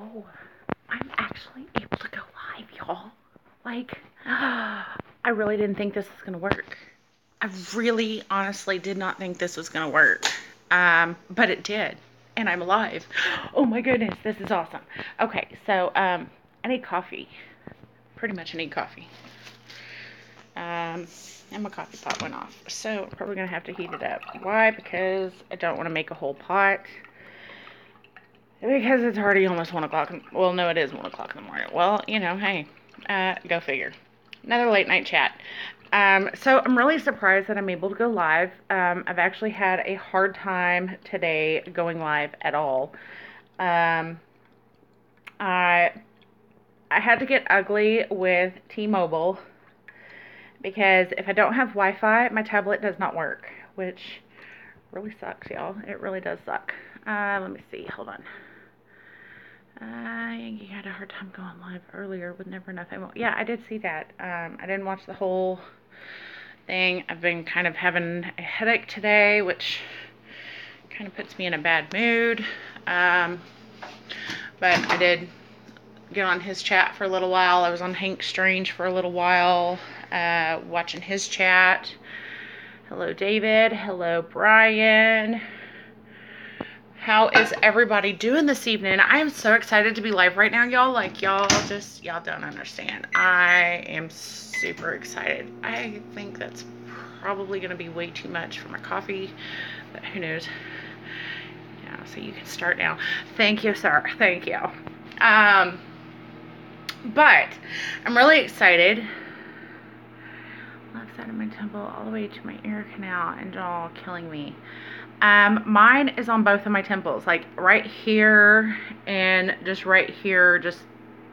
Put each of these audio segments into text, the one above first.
So, I'm actually able to go live, y'all. Like, I really didn't think this was going to work. I really, honestly did not think this was going to work. But it did. And I'm alive. Oh my goodness, this is awesome. Okay, so, I need coffee. Pretty much I need coffee. And my coffee pot went off. So, I'm probably going to have to heat it up. Why? Because I don't want to make a whole pot. Because it's already almost 1 o'clock. Well, no, it is 1 o'clock in the morning. Well, you know, hey, go figure. Another late night chat. So I'm really surprised that I'm able to go live. I've actually had a hard time today going live at all. I had to get ugly with T-Mobile because if I don't have Wi-Fi, my tablet does not work, which really sucks, y'all. It really does suck. Let me see. Hold on. You had a hard time going live earlier with Never Enough Ammo. Yeah, I did see that. I didn't watch the whole thing. I've been kind of having a headache today, which kind of puts me in a bad mood. But I did get on his chat for a little while. I was on Hank Strange for a little while, watching his chat. Hello, David. Hello, Brian. How is everybody doing this evening? I am so excited to be live right now, y'all. Like, y'all don't understand. I am super excited. I think that's probably going to be way too much for my coffee, but who knows? Yeah, so you can start now. Thank you, sir. Thank you. But I'm really excited. Left side of my temple all the way to my ear canal and jaw, killing me. Mine is on both of my temples, like right here and just right here,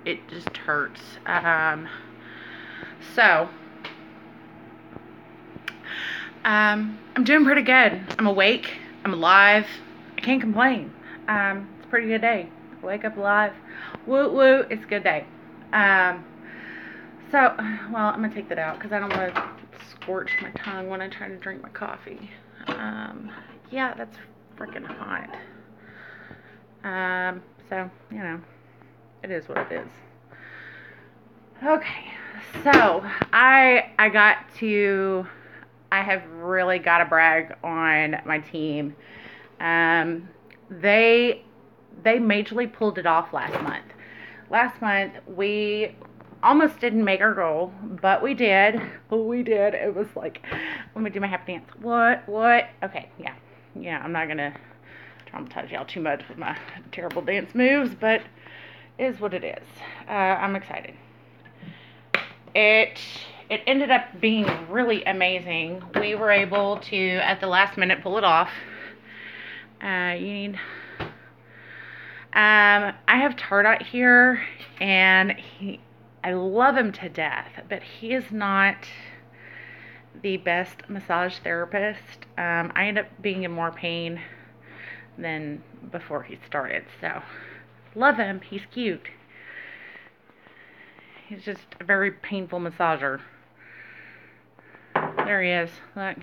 it just hurts. I'm doing pretty good. I'm awake. I'm alive. I can't complain. It's a pretty good day. Wake up alive. Woo woo. It's a good day. Well, I'm gonna take that out because I don't want to scorch my tongue when I try to drink my coffee. Yeah, that's freaking hot. So, you know, it is what it is. Okay, so I have really got to brag on my team. They majorly pulled it off last month. Last month, we almost didn't make our goal, but we did. It was like, let me do my happy dance. What? Okay, yeah. I'm not gonna traumatize y'all too much with my terrible dance moves, but it is what it is. I'm excited. It ended up being really amazing. We were able to, at the last minute, pull it off. I have Tardot here, and I love him to death, but he is not the best massage therapist. I end up being in more pain than before he started, so love him. He's cute. He's just a very painful massager. There he is. Look.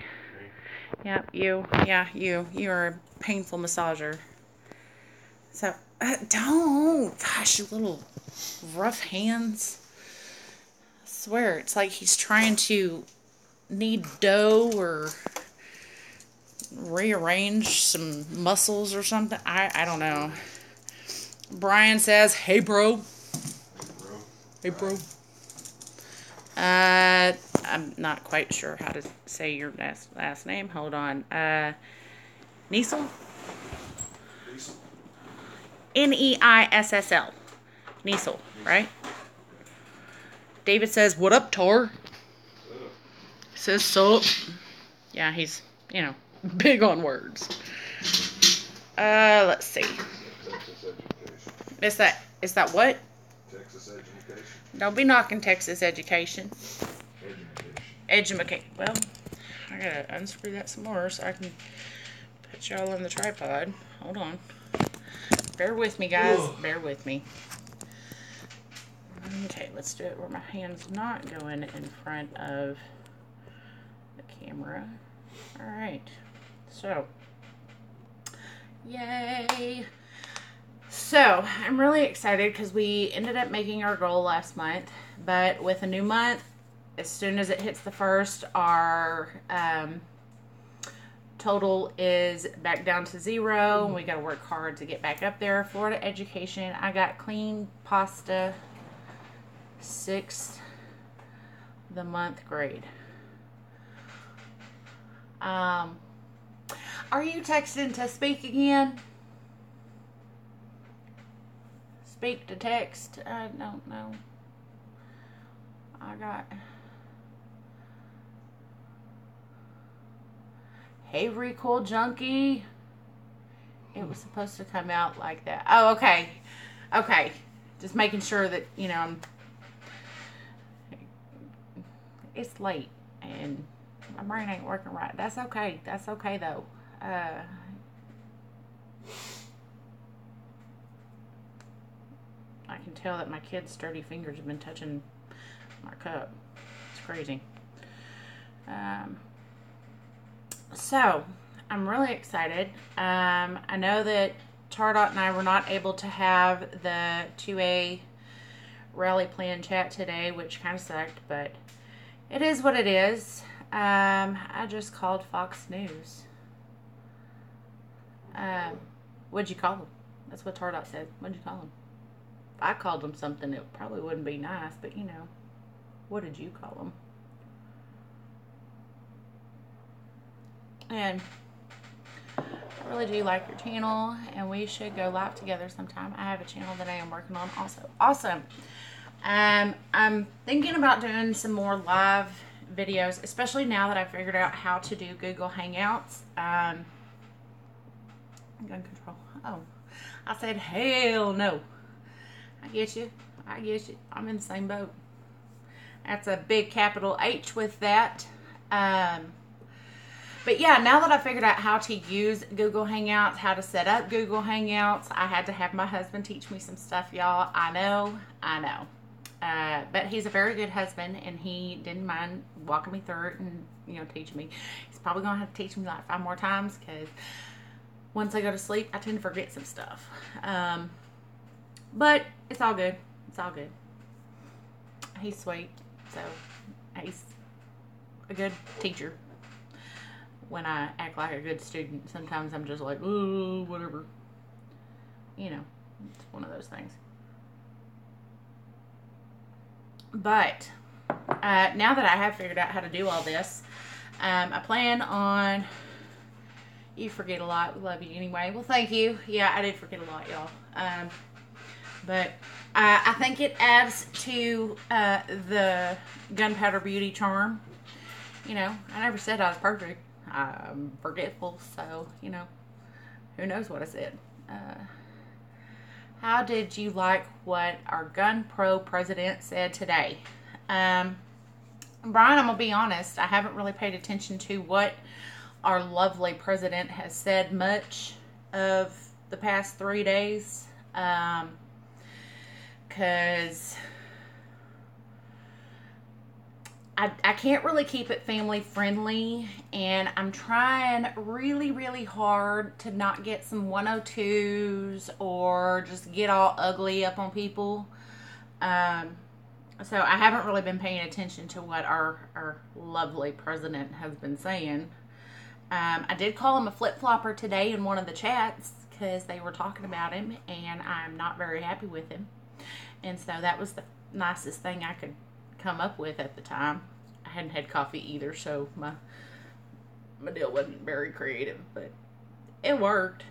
Yep, you. Yeah, you. You are a painful massager. So, don't. Gosh, you little rough hands. I swear, it's like he's trying to knead dough or rearrange some muscles or something. I don't know. Brian says, hey, bro. Hey, bro. I'm not quite sure how to say your last name. Hold on. Niesel? Neissl. Niesel, right? David says, what up, Tor? Says so. Yeah, he's, big on words. Let's see. Is that what? Texas education. Don't be knocking Texas education. Education. Well, I gotta unscrew that some more so I can put y'all on the tripod. Hold on. Bear with me, guys. Ugh. Bear with me. Okay, let's do it where my hand's not going in front of the camera. Alright. So. Yay. So I'm really excited because we ended up making our goal last month, but with a new month, as soon as it hits the first, our total is back down to zero, and we got to work hard to get back up there. Florida Education, I got clean pasta, 6th the month grade. Are you texting to speak again? Speak to text? I don't know. I got... Hey, Recoil Junkie. It was supposed to come out like that. Oh, okay. Okay. Just making sure that, you know, it's late and my brain ain't working right. That's okay. That's okay, though. I can tell that my kid's sturdy fingers have been touching my cup. It's crazy. So, I'm really excited. I know that Tardot and I were not able to have the 2A rally plan chat today, which kind of sucked, but it is what it is. I just called Fox News. What'd you call them? That's what Tardot said. What'd you call them? If I called them something, it probably wouldn't be nice, but you know, what did you call them? And I really do like your channel, and we should go live together sometime. I have a channel that I am working on also. Awesome. I'm thinking about doing some more live videos, especially now that I figured out how to do Google Hangouts. Gun control. Oh, I said hell no. I get you. I get you. I'm in the same boat. That's a big capital H with that. But yeah, now that I figured out how to use Google Hangouts, how to set up Google Hangouts, I had to have my husband teach me some stuff, y'all. I know. But he's a very good husband, and he didn't mind walking me through it and, you know, teaching me. He's probably going to have to teach me like 5 more times, because once I go to sleep, I tend to forget some stuff. But it's all good. It's all good. He's sweet, so he's a good teacher. When I act like a good student, sometimes I'm just like, oh, whatever. You know, it's one of those things. But now that I have figured out how to do all this, I plan on... You forget a lot. We love you anyway. Well, thank you. Yeah, I did forget a lot, y'all. But I think it adds to the Gunpowder Beauty charm. You know, I never said I was perfect. I'm forgetful, so, you know, who knows what I said. How did you like what our Gun Pro president said today? Brian, I'm going to be honest, I haven't really paid attention to what our lovely president has said much of the past 3 days. Because I can't really keep it family friendly, and I'm trying really, really hard to not get some 102s or just get all ugly up on people. So I haven't really been paying attention to what our lovely president has been saying. I did call him a flip-flopper today in one of the chats because they were talking about him, and I'm not very happy with him. And so that was the nicest thing I could come up with at the time. I hadn't had coffee either, so my deal wasn't very creative, but it worked.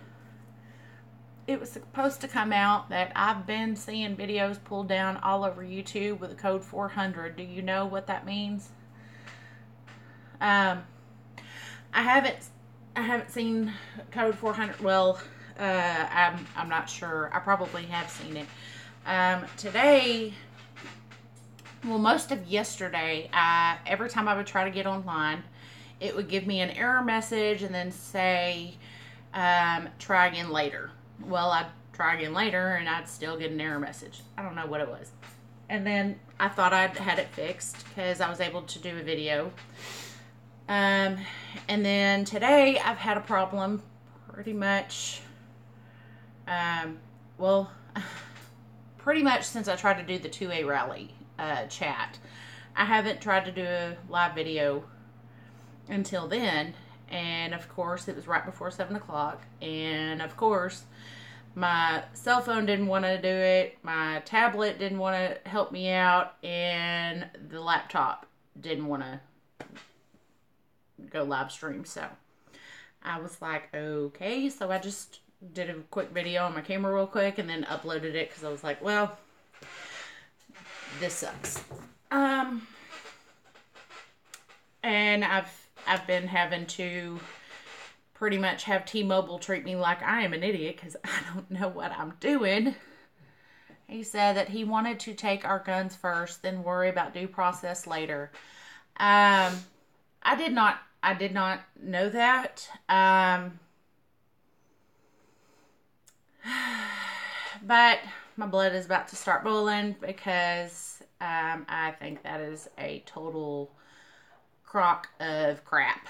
It was supposed to come out that I've been seeing videos pulled down all over YouTube with the code 400. Do you know what that means? I haven't seen code 400. Well, I'm not sure. I probably have seen it. Today, well, most of yesterday, every time I would try to get online, it would give me an error message and then say, try again later. Well, I'd try again later and I'd still get an error message. I don't know what it was. And then I thought I'd had it fixed because I was able to do a video. And then today I've had a problem pretty much well, pretty much since I tried to do the 2A rally chat. I haven't tried to do a live video until then. And of course, it was right before 7 o'clock. And of course, my cell phone didn't want to do it. My tablet didn't want to help me out. And the laptop didn't want to go live stream. So I was like, okay. So I just did a quick video on my camera real quick and then uploaded it because I was like, well, this sucks. And I've been having to pretty much have T-Mobile treat me like I am an idiot because I don't know what I'm doing. He said that he wanted to take our guns first, then worry about due process later. I did not know that. But my blood is about to start boiling because I think that is a total crock of crap.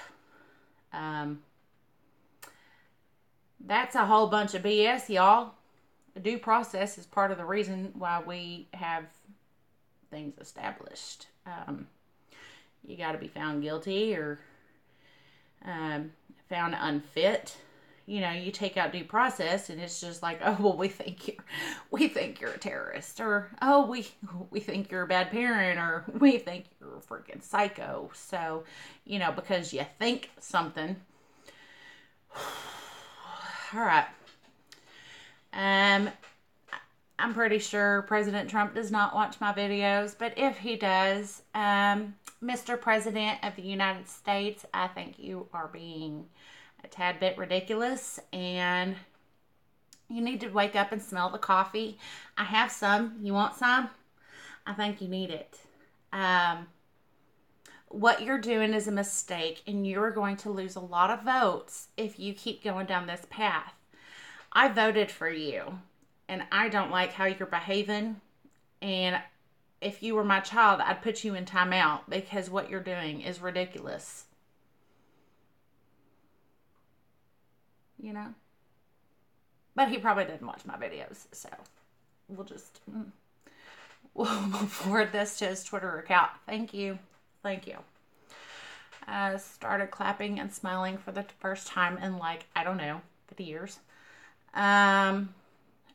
That's a whole bunch of BS, y'all. The due process is part of the reason why we have things established. You got to be found guilty or found unfit. You know, you take out due process, and it's just like, oh well, we think you're a terrorist, or oh we think you're a bad parent, or we think you're a freaking psycho. So, you know, because you think something. All right. I'm pretty sure President Trump does not watch my videos, but if he does, Mr. President of the United States, I think you are being a tad bit ridiculous, and you need to wake up and smell the coffee. I have some. You want some? I think you need it. What you're doing is a mistake, and you're going to lose a lot of votes if you keep going down this path. I voted for you, and I don't like how you're behaving, and if you were my child, I'd put you in timeout because what you're doing is ridiculous. You know? But he probably didn't watch my videos, so we'll forward this to his Twitter account. Thank you. Thank you. I started clapping and smiling for the first time in, like, I don't know, 50 years.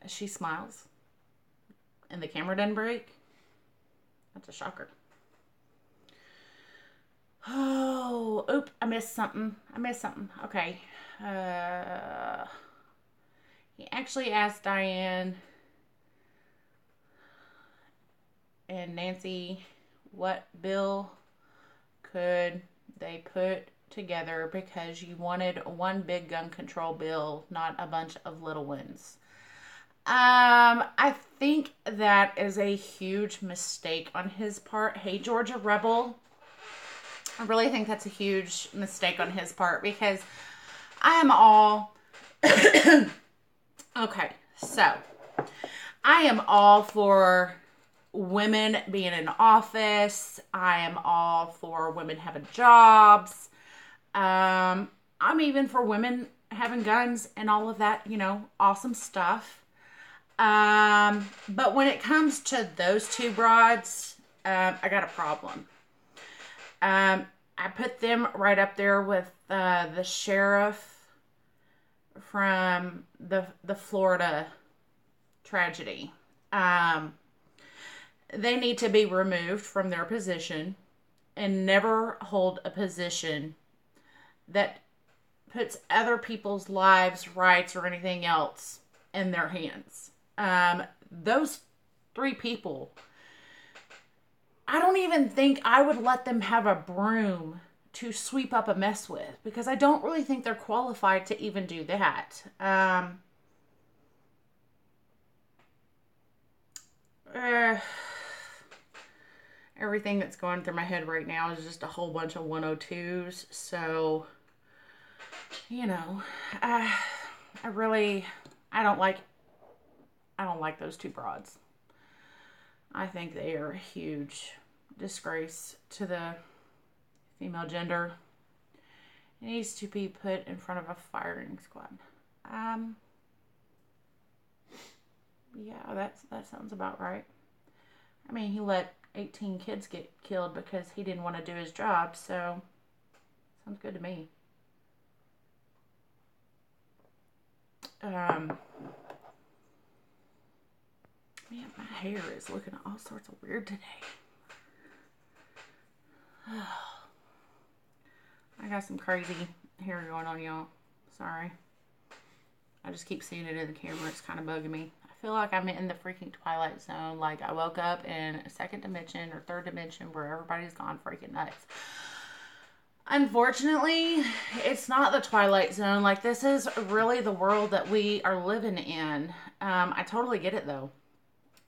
She smiles. And the camera didn't break. That's a shocker. Oh, oop, I missed something. Okay. He actually asked Diane and Nancy what bill could they put together because you wanted one big gun control bill, not a bunch of little ones. I think that is a huge mistake on his part. Hey, Georgia Rebel. I really think that's a huge mistake on his part because I am all... Okay, so I am all for women being in office. I am all for women having jobs. I'm even for women having guns and all of that, you know, awesome stuff. But when it comes to those two broads, I got a problem. I put them right up there with the sheriff from the Florida tragedy. They need to be removed from their position and never hold a position that puts other people's lives, rights, or anything else in their hands. Those three people, I don't even think I would let them have a broom to sweep up a mess with because I don't really think they're qualified to even do that. Everything that's going through my head right now is just a whole bunch of 102s. So, you know, I don't like those two broads. I think they are a huge disgrace to the female gender. It needs to be put in front of a firing squad. Yeah, that sounds about right. I mean, he let 18 kids get killed because he didn't want to do his job, so sounds good to me. Um, Man, my hair is looking all sorts of weird today. I got some crazy hair going on, y'all. Sorry. I just keep seeing it in the camera. It's kind of bugging me. I feel like I'm in the freaking Twilight Zone. Like I woke up in a second dimension or third dimension where everybody's gone freaking nuts. Unfortunately, it's not the Twilight Zone. Like, this is really the world that we are living in. I totally get it, though.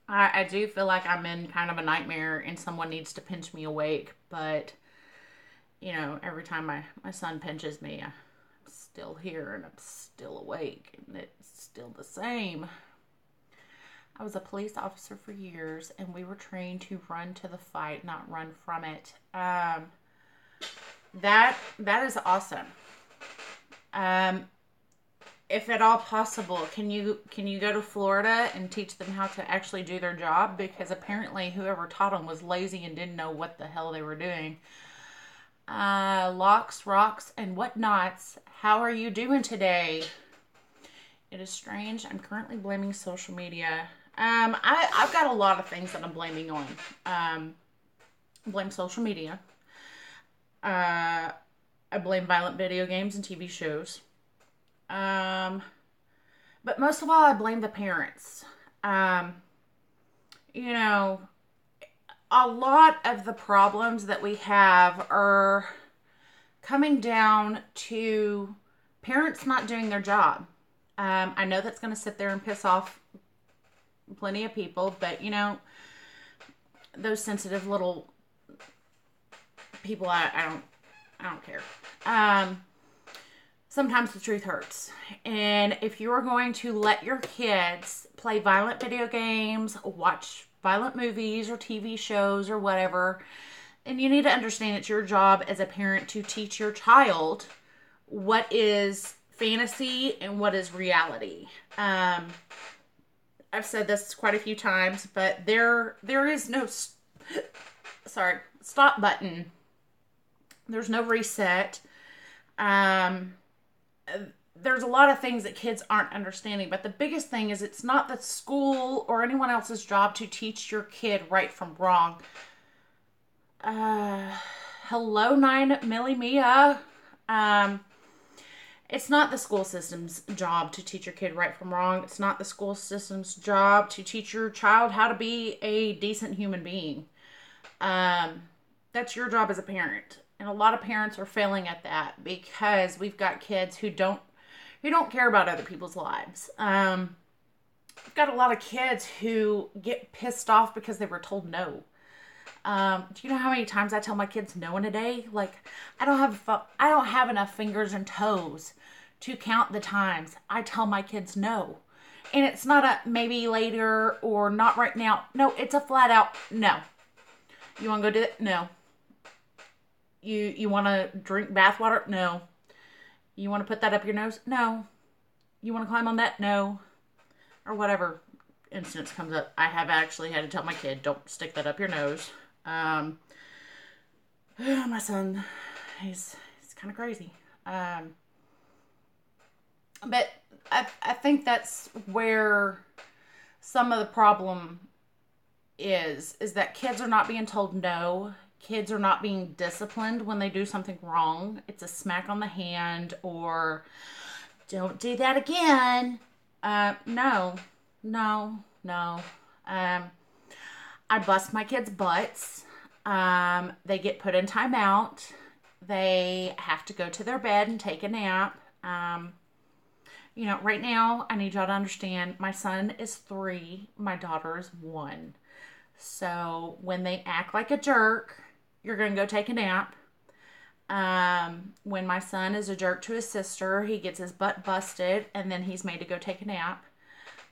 I do feel like I'm in kind of a nightmare and someone needs to pinch me awake. But, you know, every time my son pinches me, I'm still here and I'm still awake. And it's still the same. I was a police officer for years and we were trained to run to the fight, not run from it. That is awesome. If at all possible, can you go to Florida and teach them how to actually do their job? Because apparently whoever taught them was lazy and didn't know what the hell they were doing. Locks, rocks, and whatnots. How are you doing today? It is strange. I'm currently blaming social media. I've got a lot of things that I'm blaming on. Blame social media. I blame violent video games and TV shows. But most of all, I blame the parents. You know, a lot of the problems that we have are coming down to parents not doing their job. I know that's going to sit there and piss off plenty of people, but you know, those sensitive little people, I don't care. Sometimes the truth hurts. And if you're going to let your kids play violent video games, watch violent movies or TV shows or whatever, and you need to understand it's your job as a parent to teach your child what is fantasy and what is reality. I've said this quite a few times, but there is no stop button. There's no reset. There's a lot of things that kids aren't understanding, but the biggest thing is it's not the school or anyone else's job to teach your kid right from wrong. Hello, 9 Mia. It's not the school system's job to teach your kid right from wrong. It's not the school system's job to teach your child how to be a decent human being. That's your job as a parent. And a lot of parents are failing at that because we've got kids who don't care about other people's lives. We've got a lot of kids who get pissed off because they were told no. Do you know how many times I tell my kids no in a day? Like, I don't have enough fingers and toes to count the times I tell my kids no. And it's not a maybe later or not right now. No, it's a flat out no. You want to go do it? No. You want to drink bath water? No. You want to put that up your nose? No. You want to climb on that? No. Or whatever instance comes up. I have actually had to tell my kid, don't stick that up your nose. My son, he's kind of crazy. But I think that's where some of the problem is that kids are not being told no. Kids are not being disciplined when they do something wrong. It's a smack on the hand or don't do that again. No. I bust my kids' butts. They get put in timeout. They have to go to their bed and take a nap. You know, right now, I need y'all to understand, my son is 3, my daughter is 1. So when they act like a jerk, you're going to go take a nap. When my son is a jerk to his sister, he gets his butt busted and then he's made to go take a nap.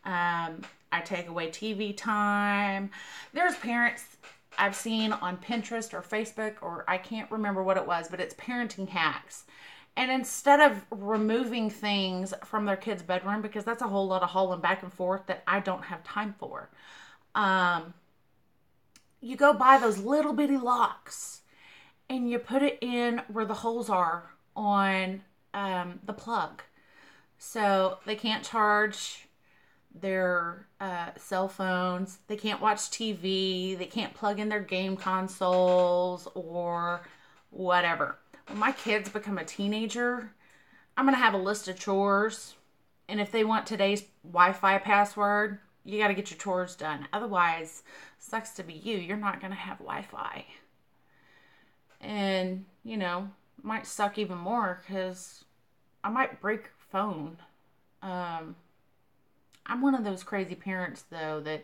I take away TV time. There's parents I've seen on Pinterest or Facebook, or I can't remember what it was, but it's parenting hacks. And instead of removing things from their kid's bedroom, because that's a whole lot of hauling back and forth that I don't have time for, um, you go buy those little bitty locks and you put it in where the holes are on the plug. So they can't charge their cell phones, they can't watch TV, they can't plug in their game consoles or whatever. When my kids become a teenager, I'm going to have a list of chores. And if they want today's Wi-Fi password, you got to get your chores done. Otherwise, sucks to be you. You're not going to have Wi-Fi. And, you know, might suck even more because I might break your phone. I'm one of those crazy parents, though, that,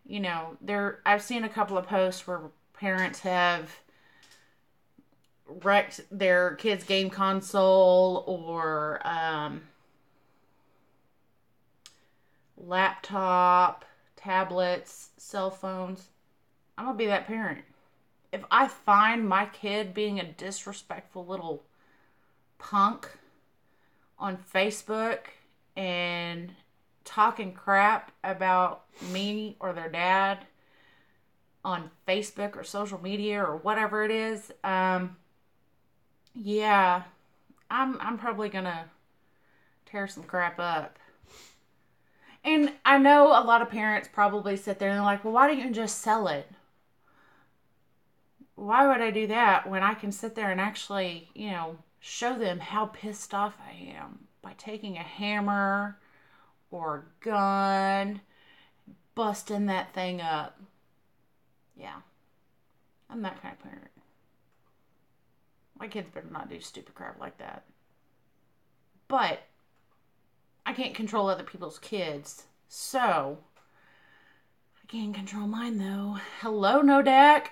you know, I've seen a couple of posts where parents have wrecked their kids' game console or laptop, tablets, cell phones. I'm gonna be that parent. If I find my kid being a disrespectful little punk on Facebook and talking crap about me or their dad on Facebook or social media or whatever it is, yeah, I'm probably gonna tear some crap up. And I know a lot of parents probably sit there and they're like, well, why don't you just sell it? Why would I do that when I can sit there and actually, you know, show them how pissed off I am by taking a hammer or a gun, busting that thing up? Yeah, I'm that kind of parent. My kids better not do stupid crap like that. But I can't control other people's kids, so I can control mine though. Hello, Nodak.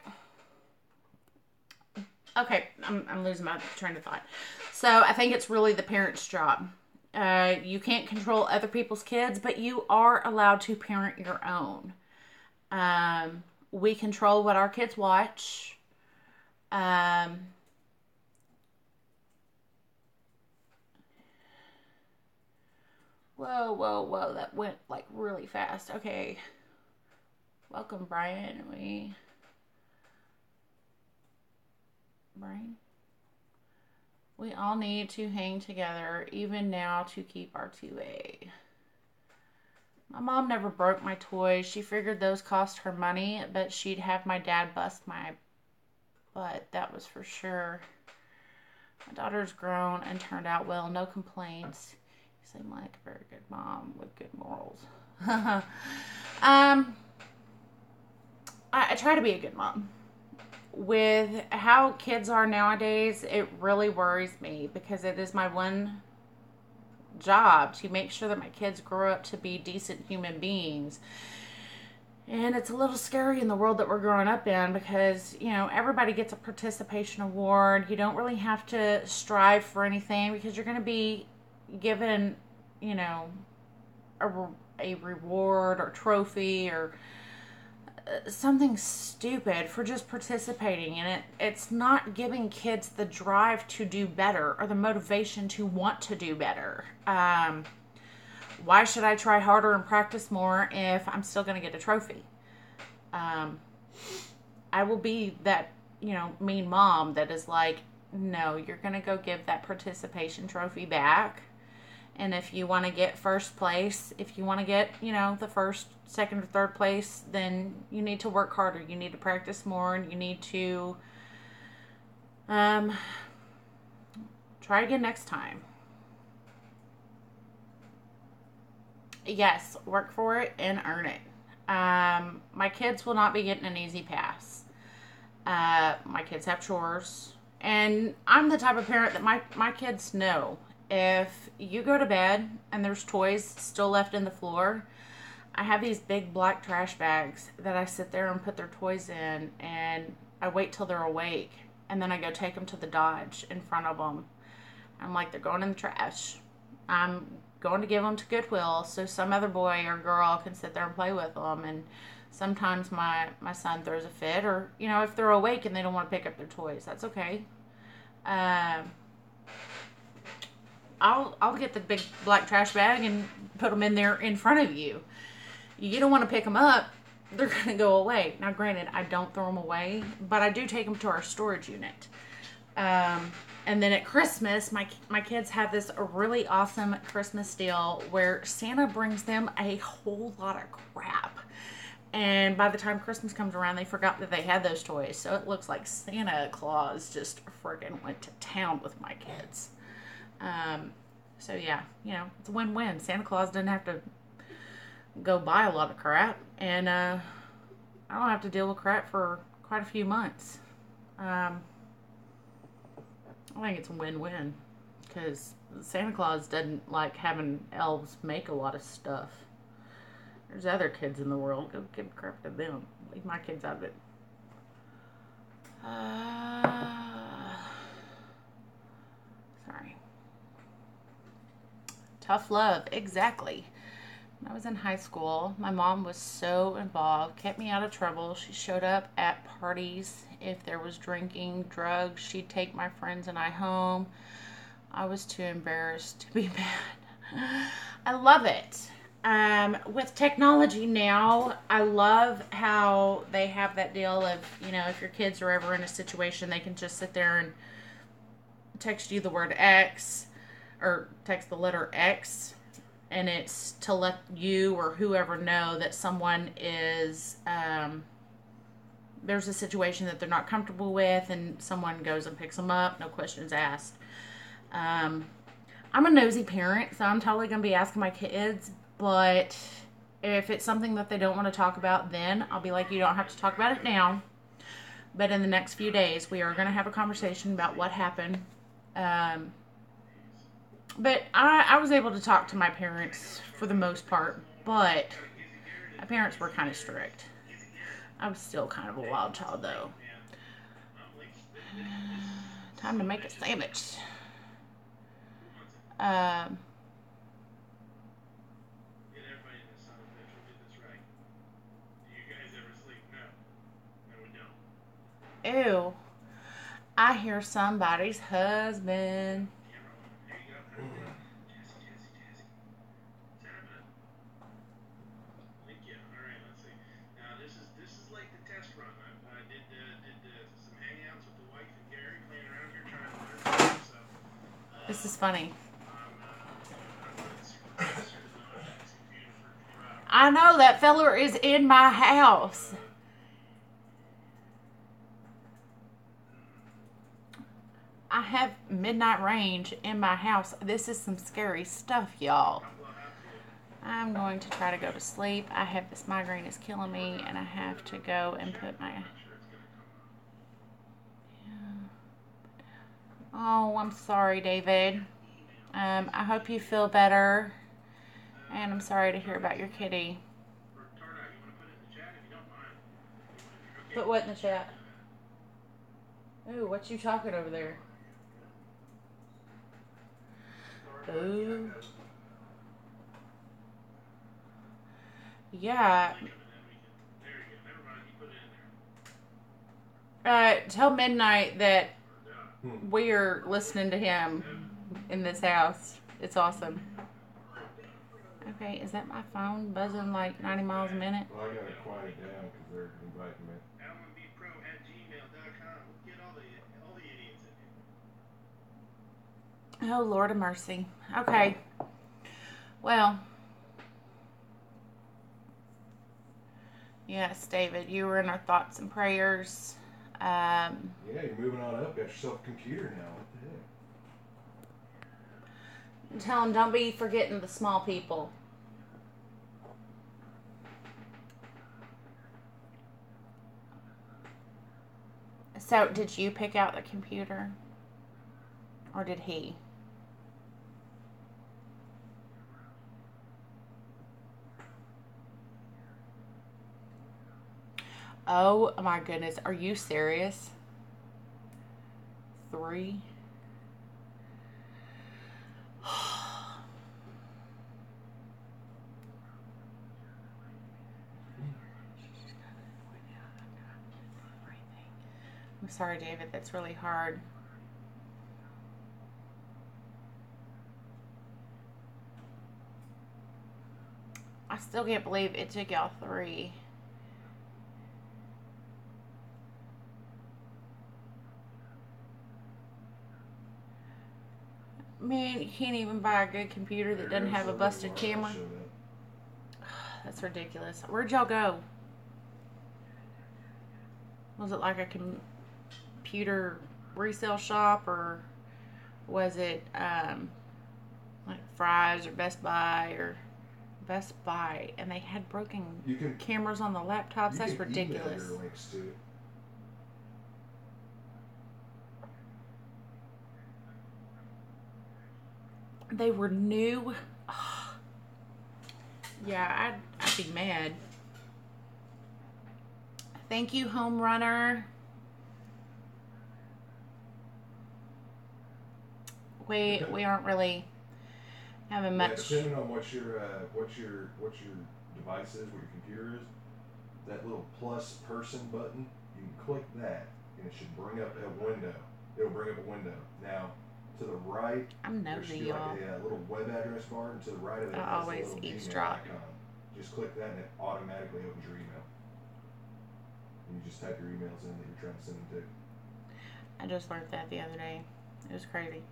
Okay, I'm losing my train of thought. So I think it's really the parent's job. You can't control other people's kids, but you are allowed to parent your own. We control what our kids watch. Whoa, whoa, whoa. That went like really fast. Okay. Welcome, Brian. Brian? We all need to hang together, even now, to keep our 2A. My mom never broke my toys. She figured those cost her money, but she'd have my dad bust my butt. That was for sure. My daughter's grown and turned out well. No complaints. You seem like a very good mom with good morals. I try to be a good mom. With how kids are nowadays, it really worries me because it is my one job to make sure that my kids grow up to be decent human beings. And it's a little scary in the world that we're growing up in because, you know, everybody gets a participation award. You don't really have to strive for anything because you're going to be given, you know, a reward or trophy or something stupid for just participating. And it's not giving kids the drive to do better or the motivation to want to do better. Why should I try harder and practice more if I'm still going to get a trophy? I will be that, you know, mean mom that is like, no, you're going to go give that participation trophy back. And if you want to get first place, if you want to get, you know, the first, second, or third place, then you need to work harder. You need to practice more, and you need to try again next time. Yes, work for it and earn it. My kids will not be getting an easy pass. My kids have chores. And I'm the type of parent that my kids know. If you go to bed and there's toys still left in the floor, I have these big black trash bags that I sit there and put their toys in, and I wait till they're awake, and then I go take them to the Dodge in front of them. I'm like, they're going in the trash. I'm going to give them to Goodwill so some other boy or girl can sit there and play with them. And sometimes my son throws a fit, or, you know, if they're awake and they don't want to pick up their toys, that's okay. I'll get the big black trash bag and put them in there in front of you. You don't want to pick them up, they're going to go away. Now, granted, I don't throw them away, but I do take them to our storage unit. And then at Christmas, my kids have this really awesome Christmas deal where Santa brings them a whole lot of crap. And by the time Christmas comes around, they forgot that they had those toys. So it looks like Santa Claus just friggin' went to town with my kids. So yeah, it's a win-win. Santa Claus doesn't have to go buy a lot of crap. And I don't have to deal with crap for quite a few months. I think it's a win-win. Because Santa Claus doesn't like having elves make a lot of stuff. There's other kids in the world. Go give crap to them. Leave my kids out of it. Sorry. Tough love. Exactly. When I was in high school, my mom was so involved, kept me out of trouble. She showed up at parties. If there was drinking, drugs, she'd take my friends and I home. I was too embarrassed to be mad. I love it. With technology now, I love how they have that deal of, if your kids are ever in a situation, they can just sit there and text you the word X or text the letter X, and it's to let you or whoever know that someone is, there's a situation that they're not comfortable with, and someone goes and picks them up, no questions asked. I'm a nosy parent, so I'm totally going to be asking my kids. But if it's something that they don't want to talk about, then I'll be like, you don't have to talk about it now. But in the next few days, we are going to have a conversation about what happened. But I was able to talk to my parents for the most part. But my parents were kind of strict. I was still kind of a wild child, though. Time to make a sandwich. Ew. I hear somebody's husband. This is funny. I know that feller is in my house. I have midnight range in my house. This is some scary stuff, y'all. I'm going to try to go to sleep. I have this migraine is killing me, and I have to go and put my... Oh, I'm sorry, David. I hope you feel better. And I'm sorry to hear about your kitty. Put what in the chat? Ooh, what you talking over there? Ooh. Yeah. Tell Midnight that we're listening to him in this house. It's awesome. Okay, is that my phone buzzing like 90 miles a minute? Well, I gotta quiet it down because they're inviting me. Oh, Lord of mercy. Okay. Well. Yes, David, you were in our thoughts and prayers. Yeah, you're moving on up. Got yourself a computer now. What the heck? Tell him, don't be forgetting the small people. So, did you pick out the computer? Or did he? Oh my goodness, are you serious? 3? I'm sorry, David, that's really hard. still can't believe it took y'all 3. Man, you can't even buy a good computer that doesn't have a busted camera. That's ridiculous. Where'd y'all go? Was it like a computer resale shop, or was it like Fry's or Best Buy or Best Buy? And they had broken cameras on the laptops. That's ridiculous. Email your links to. They were new. Oh. Yeah, I'd be mad. Thank you, Home Runner. We aren't really having much. Depending on what your device is, what your computer is, that little plus person button, you can click that, and it should bring up a window. It'll bring up a window. Now, to the right, I'm there nosy, should be y'all. like a little web address bar, and to the right of it, I always a little eavesdrop. Gmail icon. Just click that, and it automatically opens your email. And you just type your emails in that you're trying to send them to. I just learned that the other day. It was crazy.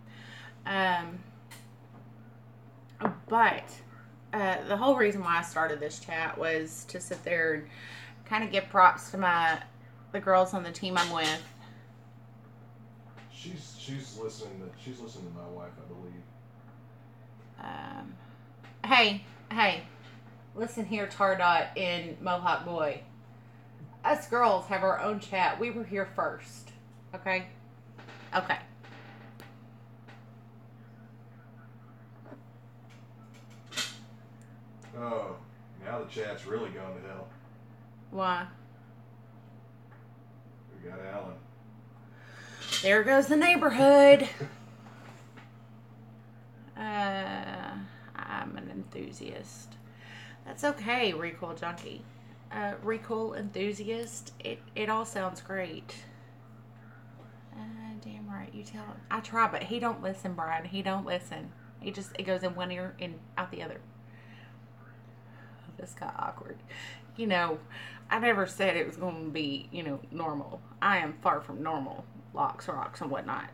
But the whole reason why I started this chat was to sit there and kind of give props to the girls on the team I'm with. She's listening to my wife, I believe. Hey, listen here, Tardot and Mohawk Boy. Us girls have our own chat. We were here first. Okay. Oh, now the chat's really gone to hell. Why? We got Alan. There goes the neighborhood. I'm an enthusiast. That's okay, Recoil Junkie. Recoil Enthusiast. It all sounds great. Damn right, you tell him. I try, but he don't listen, Brian. He don't listen. It goes in one ear and out the other. This got awkward. I never said it was going to be, normal. I am far from normal. Locks, rocks, and whatnot.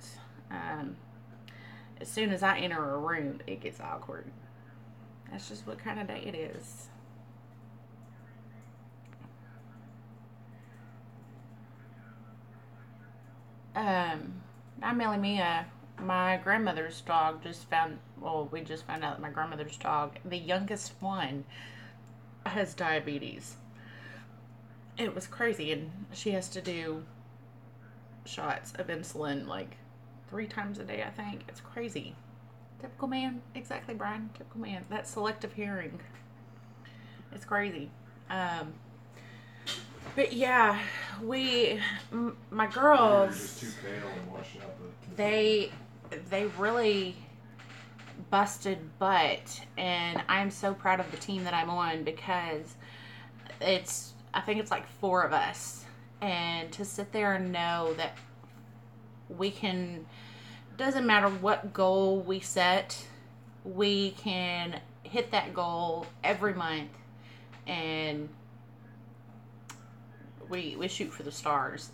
As soon as I enter a room, it gets awkward. That's just what kind of day it is. I'm Melly Mia. My grandmother's dog we just found out that my grandmother's dog, the youngest one, has diabetes. It was crazy, and she has to do shots of insulin like 3 times a day, I think. It's crazy. Typical man. Exactly, Brian. Typical man. That selective hearing. It's crazy. But yeah, my girls, just too pale and washing out they really busted butt, and I'm so proud of the team that I'm on, because I think it's like 4 of us, and to sit there and know that we can, doesn't matter what goal we set, we can hit that goal every month, and we shoot for the stars.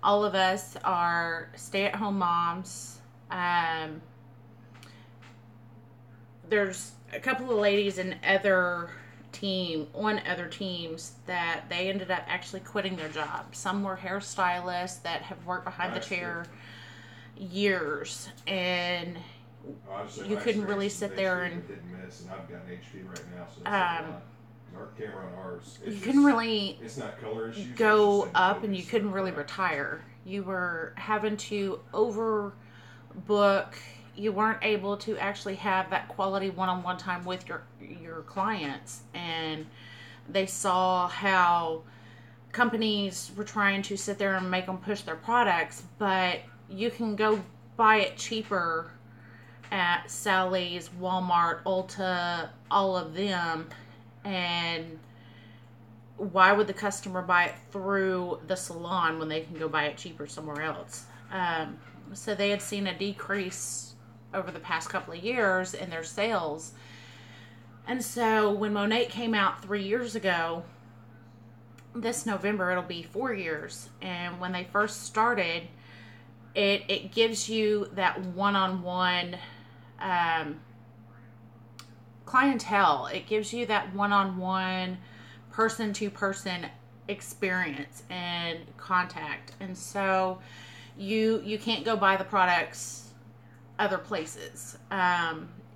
All of us are stay-at-home moms. There's a couple of ladies on other teams that they ended up actually quitting their job. Some were hairstylists that have worked behind the chair years, and you couldn't really sit there and I've got an HP right now, so that's our camera on ours. You couldn't really go up, and you couldn't really right. retire. You were having to overbook. You weren't able to actually have that quality one-on-one time with your clients, and they saw how companies were trying to sit there and make them push their products, but you can go buy it cheaper at Sally's, Walmart, Ulta, all of them. And why would the customer buy it through the salon when they can go buy it cheaper somewhere else? So they had seen a decrease over the past couple of years in their sales. And so when Monat came out 3 years ago, this November it'll be 4 years. And when they first started, it gives you that one-on-one clientele. It gives you that one-on-one, person-to-person experience and contact. And so you can't go buy the products other places.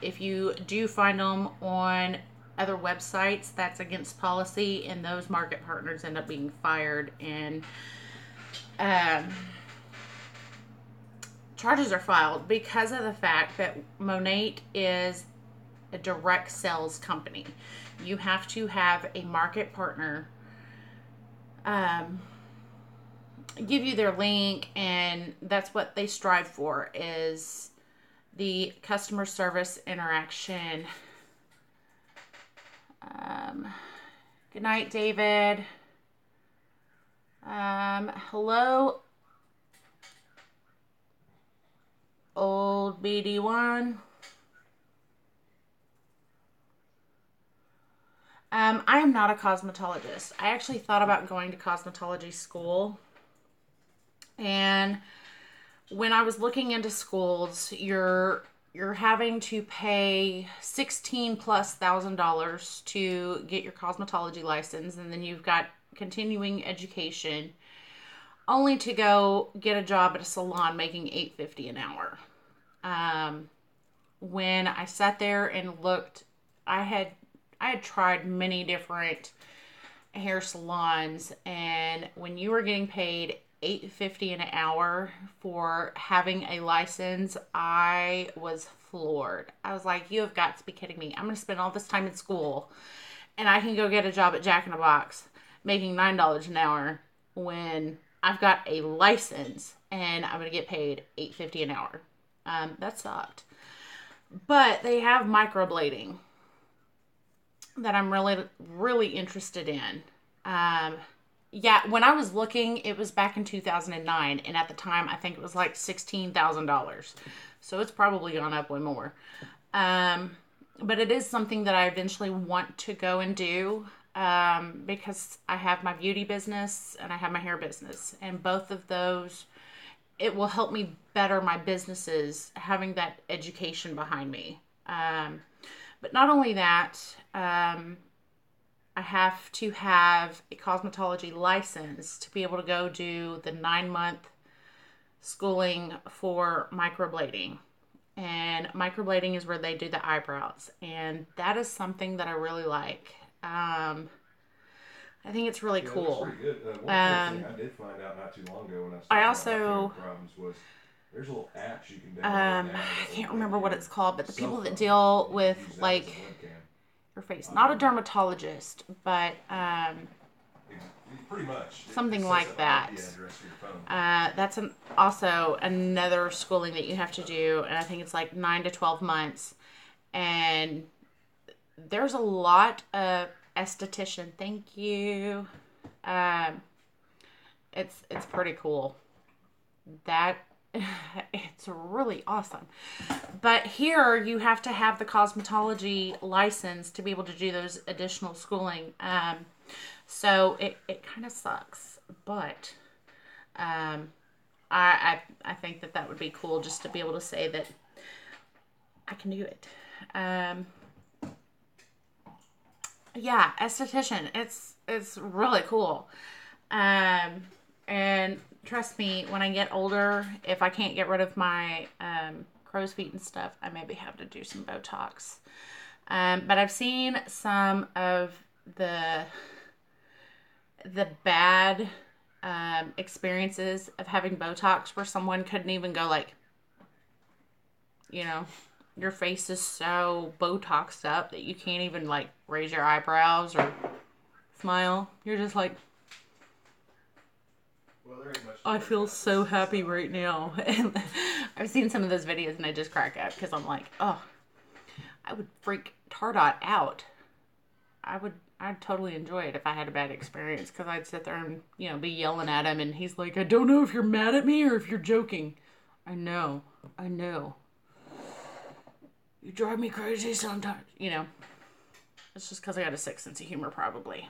If you do find them on other websites, that's against policy, and those market partners end up being fired, and charges are filed because of the fact that Monat is a direct sales company. You have to have a market partner give you their link, and that's what they strive for, is the customer service interaction. Good night, David. Hello, old BD1. I am not a cosmetologist. I actually thought about going to cosmetology school. And when I was looking into schools, you're having to pay $16,000+ to get your cosmetology license, and then you've got continuing education, only to go get a job at a salon making $8.50 an hour. When I sat there and looked, I had tried many different hair salons, and when you were getting paid $8.50 an hour for having a license, I was floored. I was like, you have got to be kidding me. I'm going to spend all this time in school, and I can go get a job at Jack in the Box making $9 an hour when I've got a license and I'm going to get paid $8.50 an hour. That sucked. But they have microblading that I'm really, really interested in. Yeah, when I was looking, it was back in 2009, and at the time, I think it was like $16,000. So it's probably gone up way more. But it is something that I eventually want to go and do, because I have my beauty business and I have my hair business, and both of those, it will help me better my businesses, having that education behind me. But not only that, I have to have a cosmetology license to be able to go do the 9-month schooling for microblading. And microblading is where they do the eyebrows. And that is something that I really like. I think it's really cool. That's pretty good. One thing I did find out not too long ago when I started having problems was there's little apps you can download now. I can't remember what it's called, but the people that deal with like your face, not a dermatologist, but pretty much something like that. That's also another schooling that you have to do, and I think it's like 9 to 12 months. And there's a lot of esthetician. Thank you. It's pretty cool. It's really awesome. But here you have to have the cosmetology license to be able to do those additional schooling. So it kind of sucks, but I think that would be cool, just to be able to say that I can do it. Yeah, esthetician. It's really cool. And trust me, when I get older, if I can't get rid of my crow's feet and stuff, I maybe have to do some Botox. But I've seen some of the bad experiences of having Botox where someone couldn't even go like, your face is so Botoxed up that you can't even like raise your eyebrows or smile. You're just like, I feel so happy right now. And I've seen some of those videos and I just crack up because I'm like, oh, I would freak Tardot out. I'd totally enjoy it if I had a bad experience, because I'd sit there and, be yelling at him, and he's like, I don't know if you're mad at me or if you're joking. I know. You drive me crazy sometimes, It's just because I got a sick sense of humor, probably.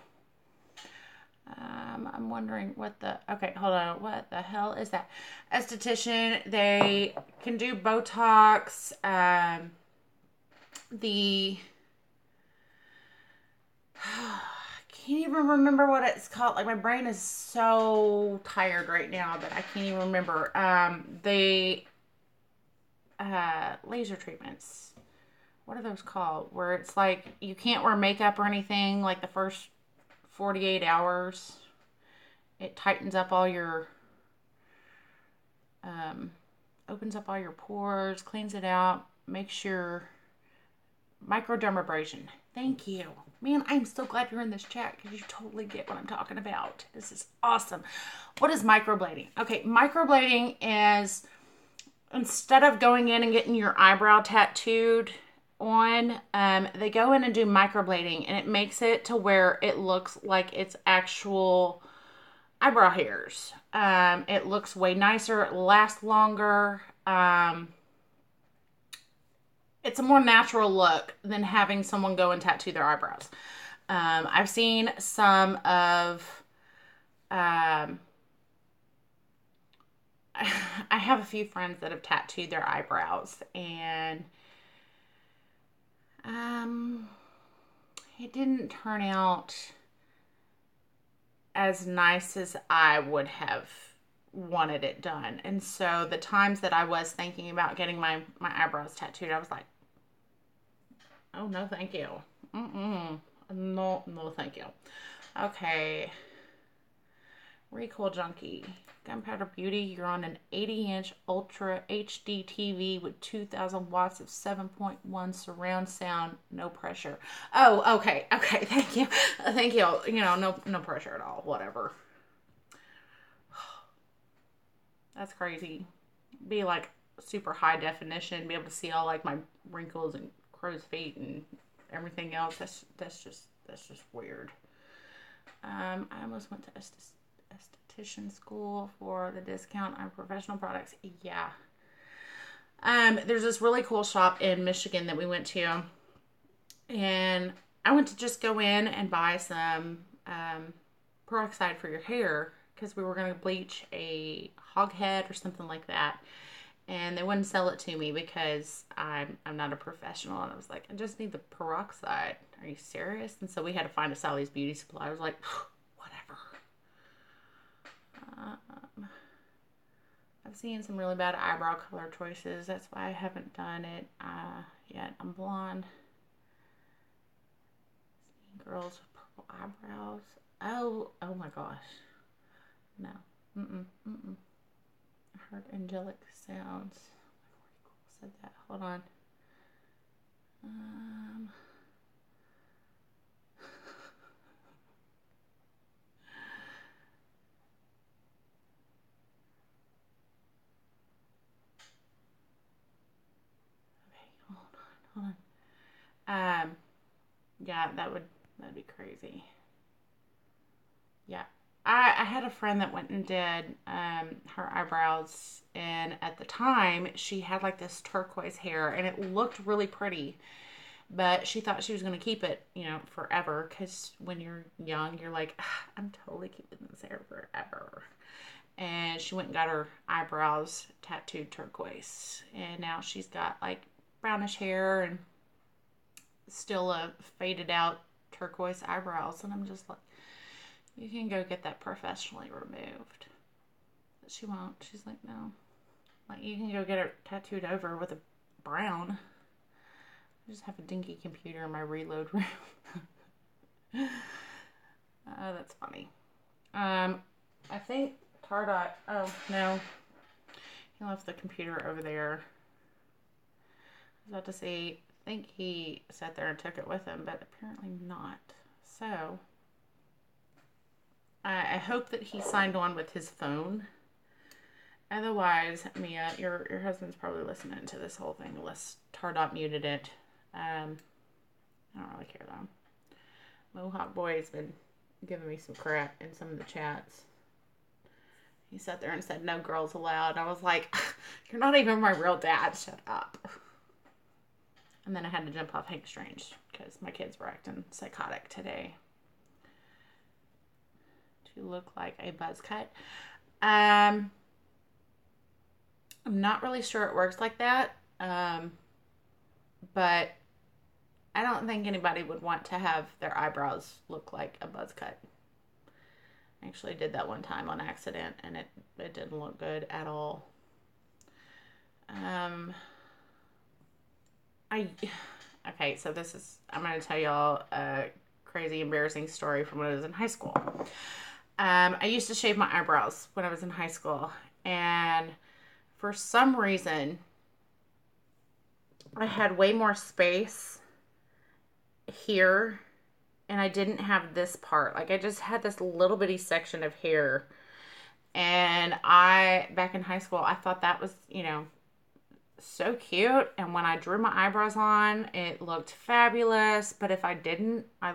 I'm wondering what the... Okay, hold on. What the hell is that? Esthetician. They can do Botox. The... I can't even remember what it's called. Like, my brain is so tired right now that I can't even remember. The laser treatments. What are those called? Where it's like you can't wear makeup or anything like the first 48 hours. It tightens up all your, opens up all your pores, cleans it out, makes your microdermabrasion. Thank you. Man, I'm so glad you're in this chat because you totally get what I'm talking about. This is awesome. What is microblading? Okay, microblading is instead of going in and getting your eyebrow tattooed on, they go in and do microblading, and it makes it to where it looks like it's actual eyebrow hairs. It looks way nicer. It lasts longer. It's a more natural look than having someone go and tattoo their eyebrows. I've seen some of... I have a few friends that have tattooed their eyebrows, and it didn't turn out as nice as I would have wanted it done. And so the times that I was thinking about getting my eyebrows tattooed, I was like, oh, no, thank you. No, thank you. Okay. Recoil Junkie. Gunpowder Beauty, you're on an 80-inch Ultra HD TV with 2,000 watts of 7.1 surround sound, no pressure. Oh, okay, thank you. Thank you. You know, no pressure at all, whatever. That's crazy. Be like super high definition, be able to see all like my wrinkles and crow's feet and everything else. That's just weird. I almost went to esthetician school for the discount on professional products. Yeah. There's this really cool shop in Michigan that we went to, and I went to just go in and buy some peroxide for your hair because we were going to bleach a hog head or something like that, and they wouldn't sell it to me because I'm not a professional. And I was like, I just need the peroxide. Are you serious? And so we had to find a Sally's Beauty Supply. I was like, whatever. I've seen some really bad eyebrow color choices. That's why I haven't done it yet. I'm blonde. Girls with purple eyebrows. Oh my gosh. No. I heard angelic sounds. Said that. Hold on. Hold on. Yeah, that'd be crazy. Yeah. I had a friend that went and did her eyebrows, and at the time she had like this turquoise hair, and it looked really pretty, but she thought she was going to keep it, forever, because when you're young, you're like, I'm totally keeping this hair forever. And she went and got her eyebrows tattooed turquoise, and now she's got like brownish hair and still a faded out turquoise eyebrows. And I'm just like, you can go get that professionally removed. But she won't. She's like, no. Like, you can go get it tattooed over with a brown. I just have a dinky computer in my reload room. That's funny. I think Tardot. Oh no, he left the computer over there. I was about to say, I think he sat there and took it with him, but apparently not. So I hope that he signed on with his phone. Otherwise, Mia, your husband's probably listening to this whole thing unless Tardot muted it. I don't really care though. Mohawk Boy's been giving me some crap in some of the chats. He sat there and said, no girls allowed. I was like, you're not even my real dad. Shut up. And then I had to jump off Hank Strange because my kids were acting psychotic today. To look like a buzz cut. I'm not really sure it works like that. But I don't think anybody would want to have their eyebrows look like a buzz cut. I actually did that one time on accident, and it didn't look good at all. Okay, so I'm going to tell y'all a crazy, embarrassing story from when I was in high school. I used to shave my eyebrows when I was in high school, and for some reason, I had way more space here, and I didn't have this part. Like, I just had this little bitty section of hair, and back in high school, I thought that was, so cute. And when I drew my eyebrows on, it looked fabulous. But if I didn't, I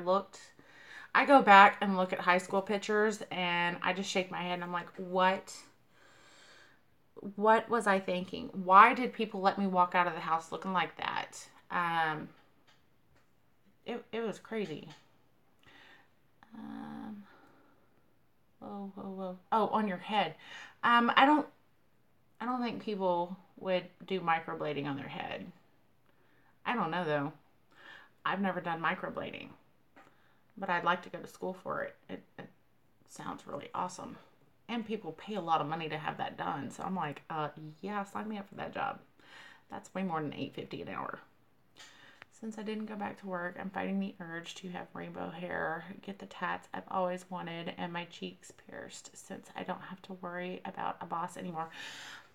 go back and look at high school pictures, and I just shake my head, and I'm like, what was I thinking? Why did people let me walk out of the house looking like that? It was crazy. Whoa. Oh, on your head. I don't think people would do microblading on their head. I don't know though. I've never done microblading, but I'd like to go to school for it. It sounds really awesome. And people pay a lot of money to have that done. So I'm like, yeah, sign me up for that job. That's way more than $8.50 an hour. Since I didn't go back to work, I'm fighting the urge to have rainbow hair, get the tats I've always wanted, and my cheeks pierced since I don't have to worry about a boss anymore.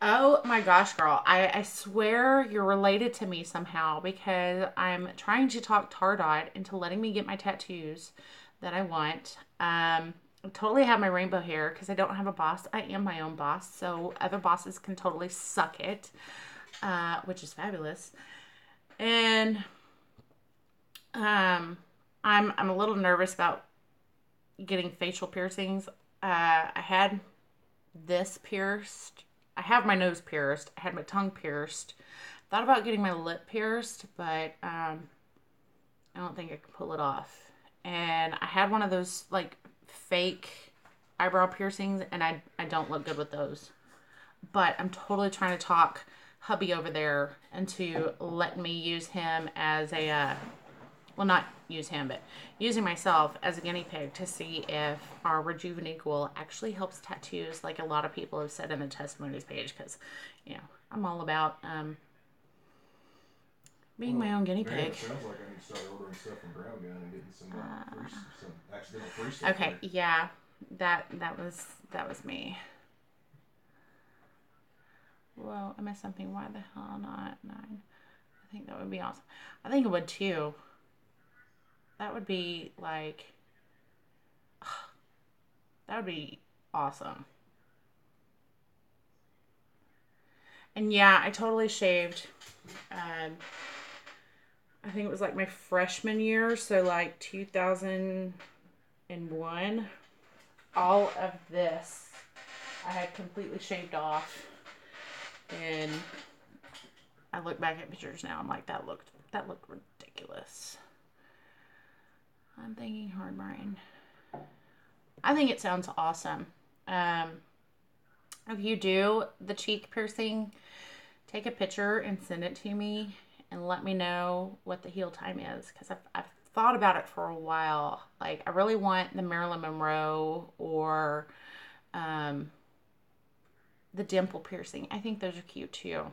Oh my gosh, girl. I swear you're related to me somehow because I'm trying to talk Tardot into letting me get my tattoos that I want. I totally have my rainbow hair because I don't have a boss. I am my own boss, so other bosses can totally suck it, which is fabulous. And I'm a little nervous about getting facial piercings. I had this pierced. I have my nose pierced. I had my tongue pierced. Thought about getting my lip pierced, but I don't think I can pull it off. And I had one of those like fake eyebrow piercings, and I don't look good with those. But I'm totally trying to talk hubby over there into letting me use him as a well, not use him, but using myself as a guinea pig to see if our Rejuvenequal actually helps tattoos, like a lot of people have said in the testimonies page, because, I'm all about being my own guinea pig. It sounds like I need to start ordering stuff from Ground Gun and getting some accidental free stuff. Okay, there. Yeah, that was me. Whoa, I missed something. Why the hell not 9? I think that would be awesome. I think it would too. That would be like, that would be awesome. And yeah, I totally shaved. I think it was like my freshman year, so like 2001. All of this I had completely shaved off, and I look back at pictures now. I'm like, that looked ridiculous. I'm thinking hard, Brian. I think it sounds awesome. If you do the cheek piercing, take a picture and send it to me and let me know what the heal time is, because I've thought about it for a while. Like, I really want the Marilyn Monroe or the dimple piercing. I think those are cute too.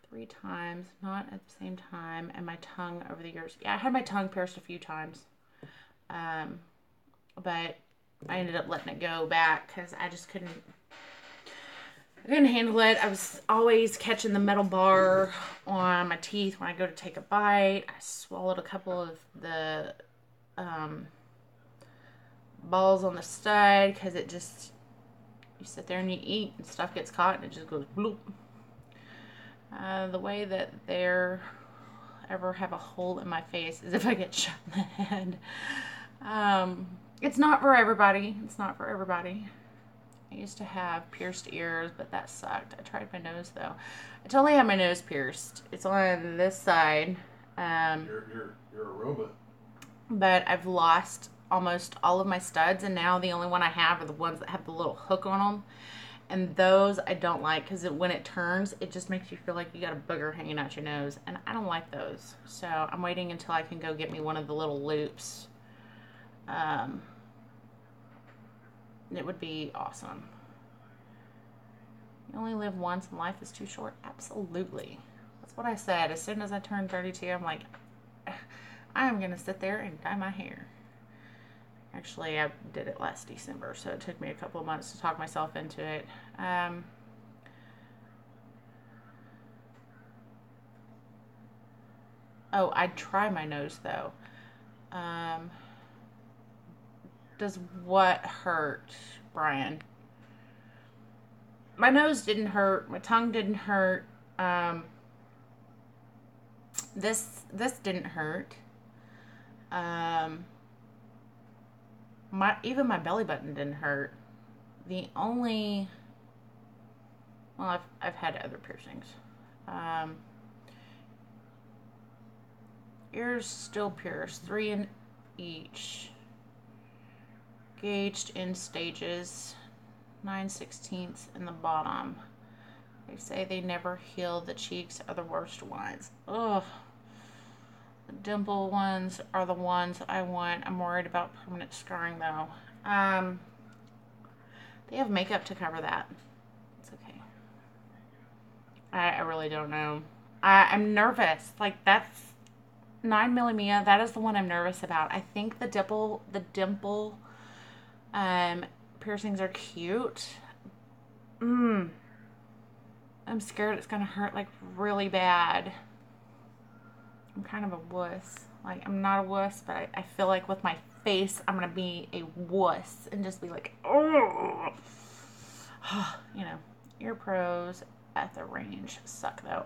3 times, not at the same time, and my tongue over the years. Yeah, I had my tongue pierced a few times, but I ended up letting it go back because I just couldn't handle it. I was always catching the metal bar on my teeth when I go to take a bite. I swallowed a couple of the balls on the stud because it just, you sit there and you eat and stuff gets caught and it just goes bloop. The way that there ever have a hole in my face is if I get shot in the head. It's not for everybody. It's not for everybody. I used to have pierced ears, but that sucked. I tried my nose though. I totally have my nose pierced. It's on this side. You're a robot. But I've lost almost all of my studs, and now the only one I have are the ones that have the little hook on them. And those I don't like because when it turns, it just makes you feel like you got a booger hanging out your nose. And I don't like those. So I'm waiting until I can go get me one of the little loops. It would be awesome. You only live once and life is too short. Absolutely. That's what I said. As soon as I turned 32, I'm like, I am going to sit there and dye my hair. Actually, I did it last December, so it took me a couple of months to talk myself into it. Oh, I'd try my nose, though. Does what hurt, Brian? My nose didn't hurt. My tongue didn't hurt. This didn't hurt. Even my belly button didn't hurt. The only, well, I've had other piercings. Ears still pierced, 3 in each. Gauged in stages, 9/16 in the bottom. They say they never heal. The cheeks are the worst ones. Ugh. The dimple ones are the ones I want. I'm worried about permanent scarring though. They have makeup to cover that. It's okay. I really don't know. I'm nervous. Like that's 9mm. That is the one I'm nervous about. I think the dimple piercings are cute. I'm scared it's gonna hurt like really bad. I'm kind of a wuss. Like I'm not a wuss, but I feel like with my face I'm gonna be a wuss and just be like, oh, you know. Ear pros at the range suck though.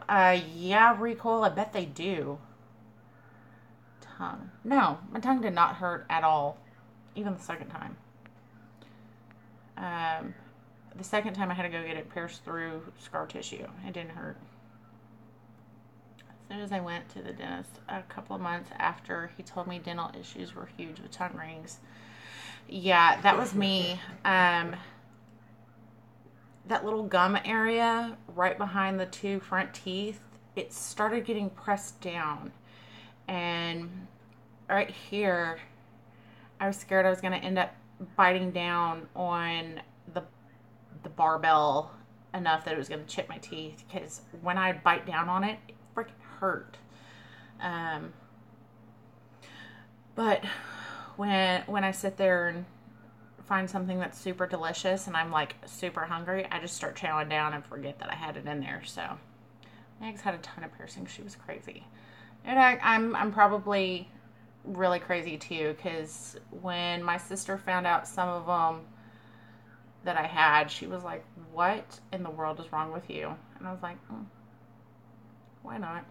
Yeah, recoil. I bet they do. Tongue. No, my tongue did not hurt at all, even the second time. The second time I had to go get it pierced through scar tissue. It didn't hurt. As soon as I went to the dentist a couple of months after, he told me dental issues were huge with tongue rings. Yeah, that was me. That little gum area right behind the 2 front teeth, it started getting pressed down. And right here, I was scared I was going to end up biting down on the barbell enough that it was going to chip my teeth, because when I bite down on it, it freaking hurt. But when I sit there and find something that's super delicious and I'm like super hungry, I just start chowing down and forget that I had it in there. So my ex had a ton of piercings. She was crazy. And I'm probably really crazy too, because when my sister found out some of them that I had, she was like, what in the world is wrong with you? And I was like, why not?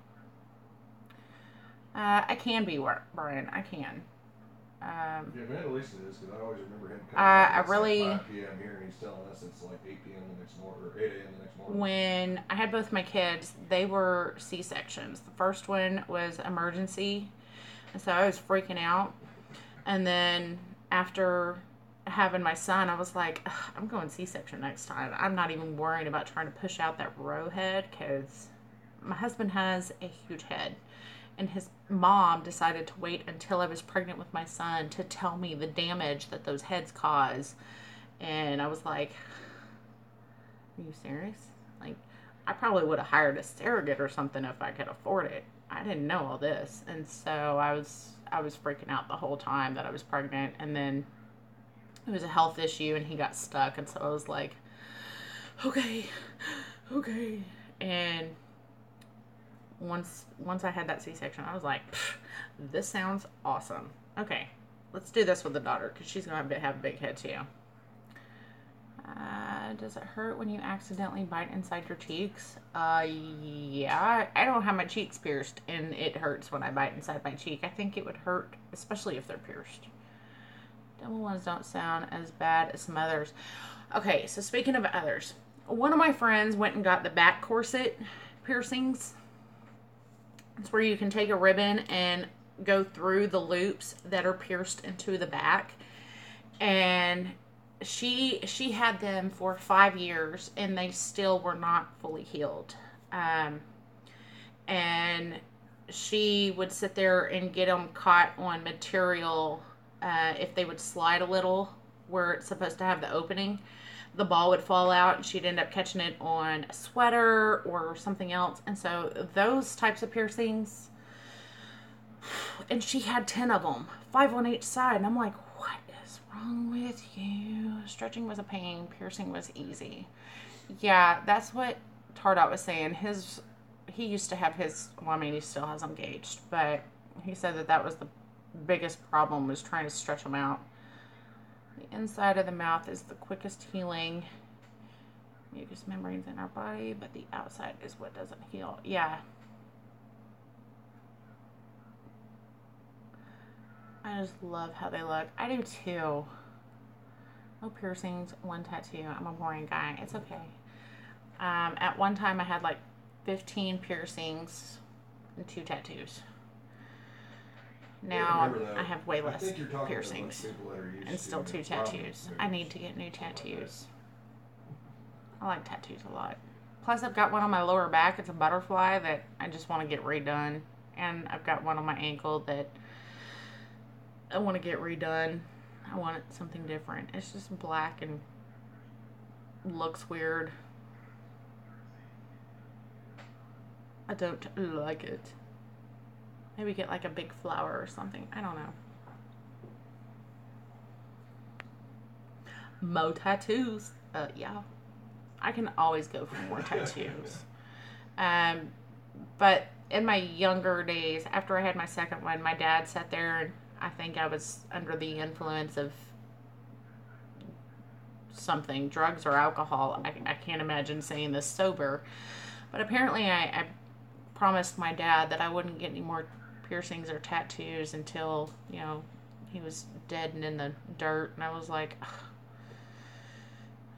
I can be, Brian. I can. Yeah, man, at least it is, because I always remember him coming I like really 5 p.m. here, and he's telling us it's like 8 p.m. the next morning, or 8 a.m. the next morning. When I had both my kids, they were C-sections. The first one was emergency, and so I was freaking out. And then after having my son, I was like, I'm going C-section next time. I'm not even worrying about trying to push out that row head, because my husband has a huge head. And his mom decided to wait until I was pregnant with my son to tell me the damage that those heads cause. And I was like, are you serious? Like, I probably would have hired a surrogate or something if I could afford it. I didn't know all this. And so I was freaking out the whole time that I was pregnant. And then it was a health issue and he got stuck. And so I was like, okay. And once I had that C-section, I was like, this sounds awesome. Okay, let's do this with the daughter, because she's going to have a big head too. Does it hurt when you accidentally bite inside your cheeks? Yeah. I don't have my cheeks pierced, and it hurts when I bite inside my cheek. I think it would hurt, especially if they're pierced. Double ones don't sound as bad as some others. Okay, so speaking of others, one of my friends went and got the back corset piercings. It's where you can take a ribbon and go through the loops that are pierced into the back. And she had them for 5 years and they still were not fully healed. And she would sit there and get them caught on material. If they would slide a little where it's supposed to have the opening, the ball would fall out and she'd end up catching it on a sweater or something else. And so those types of piercings, and she had 10 of them, 5 on each side. And I'm like, what is wrong with you? Stretching was a pain, piercing was easy. Yeah, that's what Tardot was saying. He used to have his, well, I mean, he still has them gauged, but he said that was the biggest problem, was trying to stretch them out. The inside of the mouth is the quickest healing mucous membranes in our body, but the outside is what doesn't heal. Yeah. I just love how they look. I do too. No piercings, 1 tattoo. I'm a boring guy. It's okay. At one time I had like 15 piercings and 2 tattoos. Now I have way less piercings and still 2 tattoos. I need to get new tattoos. I like tattoos a lot. Plus I've got one on my lower back. It's a butterfly that I just want to get redone. And I've got one on my ankle that I want to get redone. I want something different. It's just black and looks weird. I don't like it. Maybe get like a big flower or something. I don't know. Mo tattoos. Yeah. I can always go for more tattoos. But in my younger days, after I had my second one, my dad sat there and I think I was under the influence of something, drugs or alcohol. I can't imagine saying this sober. But apparently I promised my dad that I wouldn't get any more piercings or tattoos until, he was dead and in the dirt. And I was like, ugh.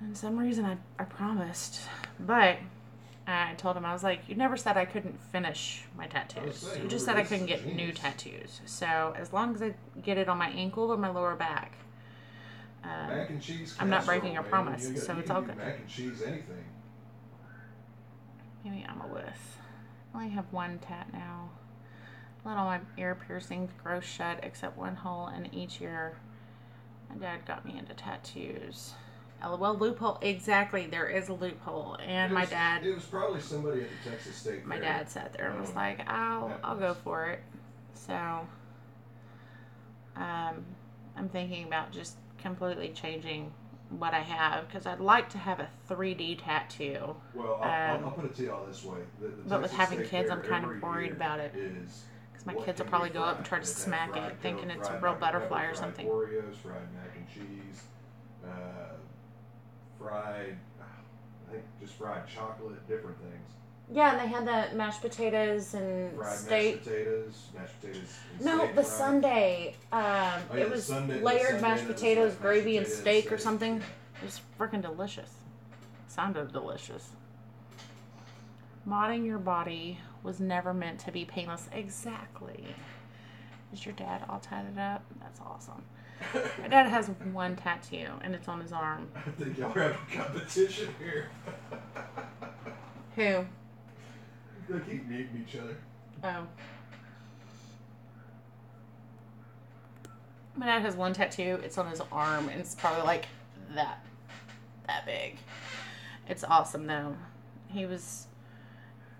And some reason I promised. But I told him, I was like, you never said I couldn't finish my tattoos. You just said I couldn't get new tattoos. So as long as I get it on my ankle or my lower back, mac and cheese I'm not breaking your promise. So it's all good. Mac and cheese, anything. Maybe I'm a wuss. I only have 1 tat now. Let all my ear piercings grow shut except 1 hole in each ear. My dad got me into tattoos. LOL, loophole. Exactly, there is a loophole. And my dad... It was probably somebody at the Texas State Fair. My dad sat there and was like, I'll go for it. So, I'm thinking about just completely changing what I have, because I'd like to have a 3D tattoo. Well, I'll put it to you all this way. But with having kids, I'm kind of worried about it. Because my kids will probably go up and try to smack it, thinking it's a real butterfly or something. Oreos, fried mac and cheese, fried, I think just fried chocolate, different things. Yeah, and they had the mashed potatoes and fried steak. Mashed potatoes. And no, steak the fried. Sunday. It was layered mashed potatoes, gravy, and steak or something. It was freaking delicious. Sounded delicious. Modding your body was never meant to be painless. Exactly. Is your dad all tatted up? That's awesome. My dad has 1 tattoo, and it's on his arm. I think y'all have a competition here. Who? They keep meeting each other. Oh. My dad has 1 tattoo. It's on his arm, and it's probably like that big. It's awesome, though. He was...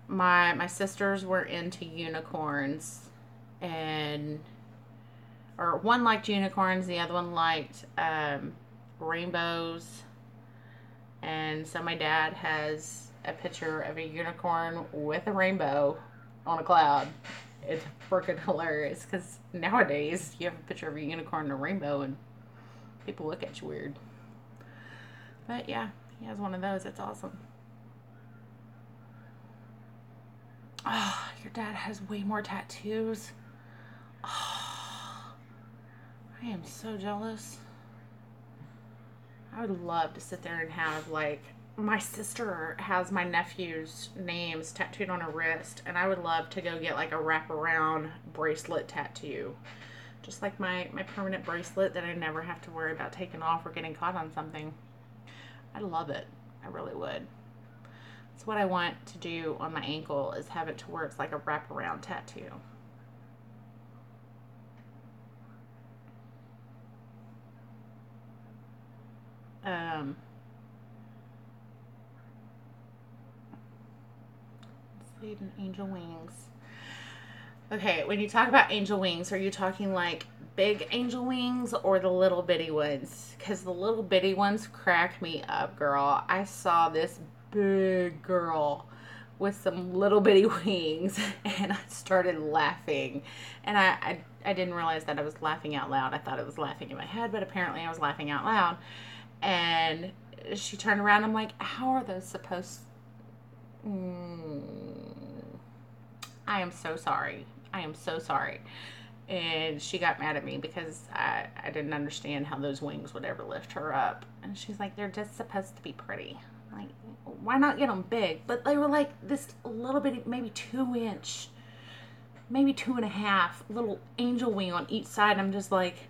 My sisters were into unicorns, and... Or one liked unicorns, the other one liked rainbows. And so my dad has a picture of a unicorn with a rainbow on a cloud. It's freaking hilarious, because nowadays you have a picture of a unicorn and a rainbow and people look at you weird. But yeah, he has one of those. It's awesome. Oh, your dad has way more tattoos. Oh, I am so jealous. I would love to sit there and have, like, my sister has my nephew's names tattooed on her wrist, and I would love to go get, like, a wraparound bracelet tattoo. Just like my permanent bracelet that I never have to worry about taking off or getting caught on something. I'd love it. I really would. That's what I want to do on my ankle, is have it to where it's like a wraparound tattoo. Let's see, an angel wings. Okay, when you talk about angel wings, are you talking like big angel wings or the little bitty ones? Because the little bitty ones crack me up, girl. I saw this big girl with some little bitty wings and I started laughing. And I didn't realize that I was laughing out loud. I thought I was laughing in my head, but apparently I was laughing out loud. And she turned around. I'm like, how are those supposed? I am so sorry. I am so sorry. And she got mad at me because I didn't understand how those wings would ever lift her up. And she's like, they're just supposed to be pretty. Like, why not get them big? But they were like this little bit, maybe 2 inch, maybe 2.5 little angel wing on each side. I'm just like,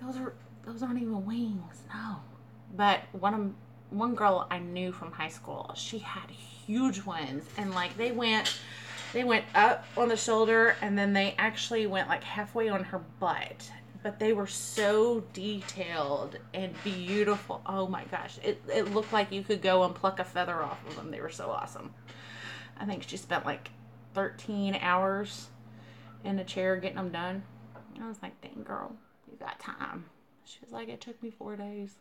those aren't even wings. No. But one girl I knew from high school, she had huge ones, and like they went up on the shoulder, and then they actually went like halfway on her butt. But they were so detailed and beautiful. Oh my gosh. It looked like you could go and pluck a feather off of them. They were so awesome. I think she spent like 13 hours in a chair getting them done. I was like, dang girl, you got time. She was like, it took me 4 days.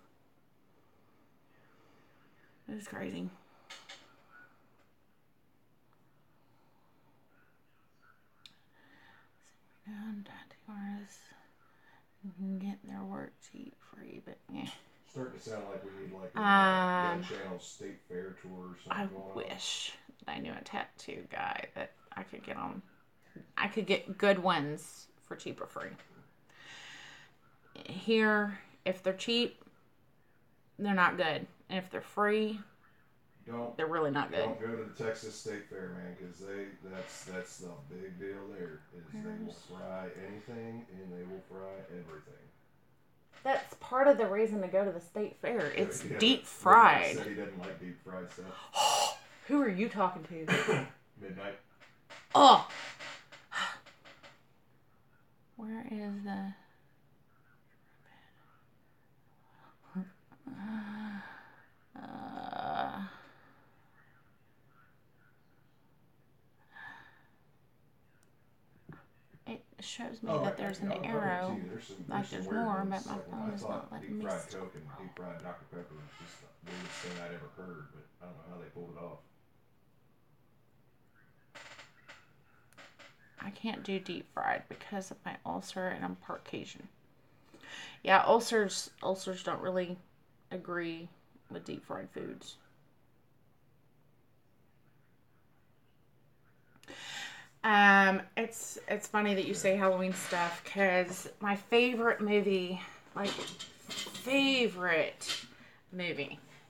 It was crazy. Tattoo artists, you can get their work cheap free, but yeah. Starting to sound like we need like a channel state fair tour or something. I wish that I knew a tattoo guy that I could get on. I could get good ones for cheap or free. Here, if they're cheap, they're not good, and if they're free, they're really not good. Don't go to the Texas State Fair, man, because that's the big deal there. They will fry anything and they will fry everything. That's part of the reason to go to the state fair. It's deep fried. He said he doesn't like deep fried stuff. Who are you talking to? Midnight. Oh. Where is the? It shows me that there's an arrow. There's more, but my phone is not letting me. Deep fried Coke and deep fried Dr. Pepper is just the weirdest thing I'd ever heard, but I don't know how they pulled it off. I can't do deep fried because of my ulcer, and I'm part Cajun. Yeah, ulcers don't really agree with deep fried foods. It's funny that you say Halloween stuff, because my favorite movie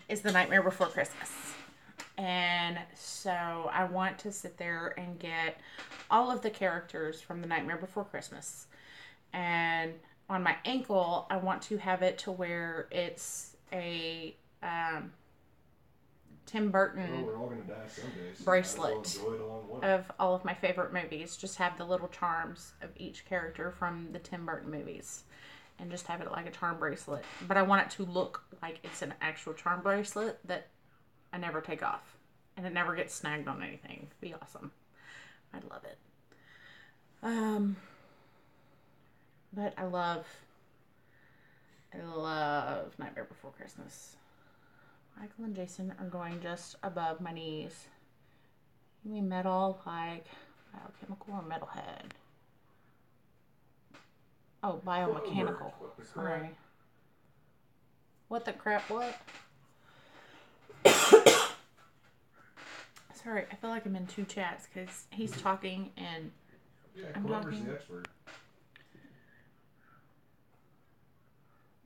is The Nightmare Before Christmas. And so I want to sit there and get all of the characters from The Nightmare Before Christmas. And on my ankle, I want to have it to where it's a Tim Burton bracelet of all of my favorite movies. Just have the little charms of each character from the Tim Burton movies. And just have it like a charm bracelet. But I want it to look like it's an actual charm bracelet that I never take off. And it never gets snagged on anything. It'd be awesome. I'd love it. But I love Nightmare Before Christmas. Michael and Jason are going just above my knees. You mean metal, like biochemical or metalhead? Oh, biomechanical. Sorry. What the crap, what? Sorry, I feel like I'm in two chats because he's talking and I'm talking. The expert.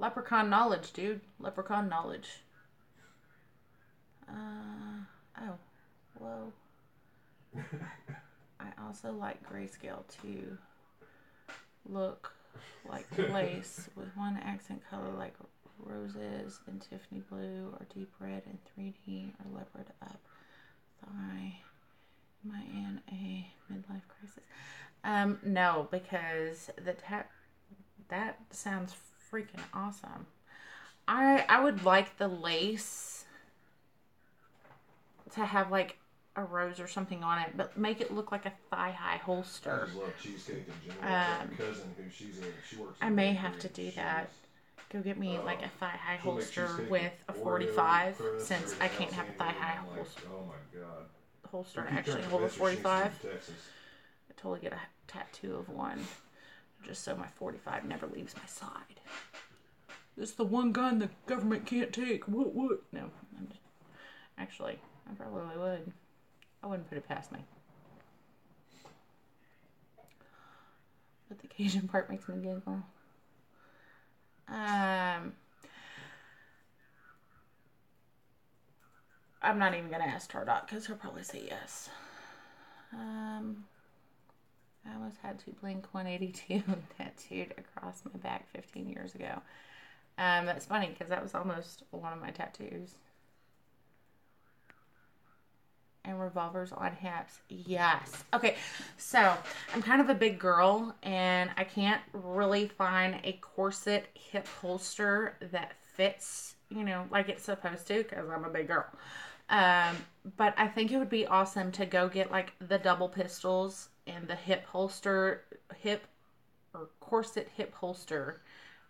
Leprechaun knowledge, dude. Leprechaun knowledge. Oh. Whoa. I also like grayscale to look like lace with one accent color like roses and Tiffany blue or deep red in 3D or leopard up thigh. Am I in a midlife crisis? No, because that sounds freaking awesome. I would like the lace to have like a rose or something on it, but make it look like a thigh-high I holster. just love cheesecake in general. I've got a cousin who she works I in may bakery, have to and do that. Go get me like a thigh-high she'll make holster cheesecake with a Oreo 45, crust, since I everything can't else have a in it, thigh-high and I'm like, oh my god. holster We and keep trying actually to hold a convince her she's 45. from Texas. I totally get a tattoo of one, just so my 45 never leaves my side. It's the one gun the government can't take. What? No, actually, I probably would. I wouldn't put it past me. But the Cajun part makes me giggle. I'm not even gonna ask Tardot because he'll probably say yes. I almost had to Blink 182 tattooed across my back 15 years ago. That's funny because that was almost one of my tattoos. And revolvers on hips. Yes. Okay, so I'm kind of a big girl and I can't really find a corset hip holster that fits, like it's supposed to because I'm a big girl. But I think it would be awesome to go get like the double pistols and the corset hip holster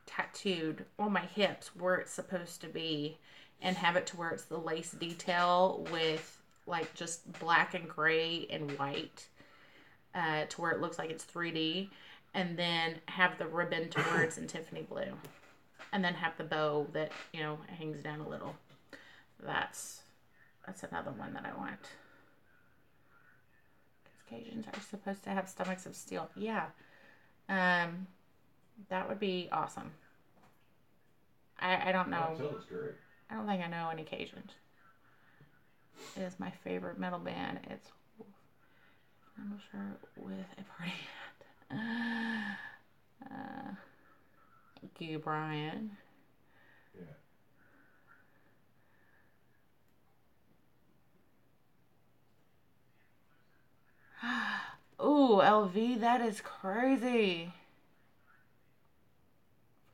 tattooed on my hips where it's supposed to be, and have it to where it's the lace detail with like just black and gray and white, to where it looks like it's 3D, and then have the ribbon to where it's in Tiffany blue, and then have the bow that hangs down a little. That's another one that I want. Because Cajuns are supposed to have stomachs of steel. Yeah. That would be awesome. I don't know. That's great. I don't think I know any Cajuns. It is my favorite metal band. It's flannel shirt with a party hat. Thank you, Brian. Yeah. Ooh, LV, that is crazy.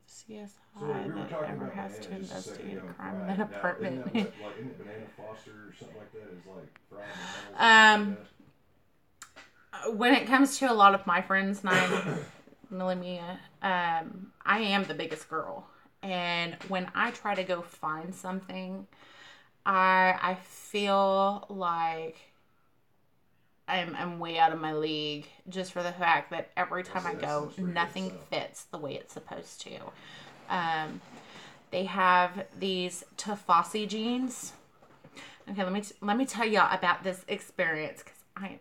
CSI so we were talking ever about has Banana to just a second investigate ago. a crime in an apartment. Isn't it Banana Foster or something like that? Is like fried bananas. When it comes to a lot of my friends, 9mm, I am the biggest girl. And when I try to go find something, I feel like I'm way out of my league, just for the fact that every time I go, nothing fits the way it's supposed to. They have these Tafasi jeans. Okay, let me tell y'all about this experience because I am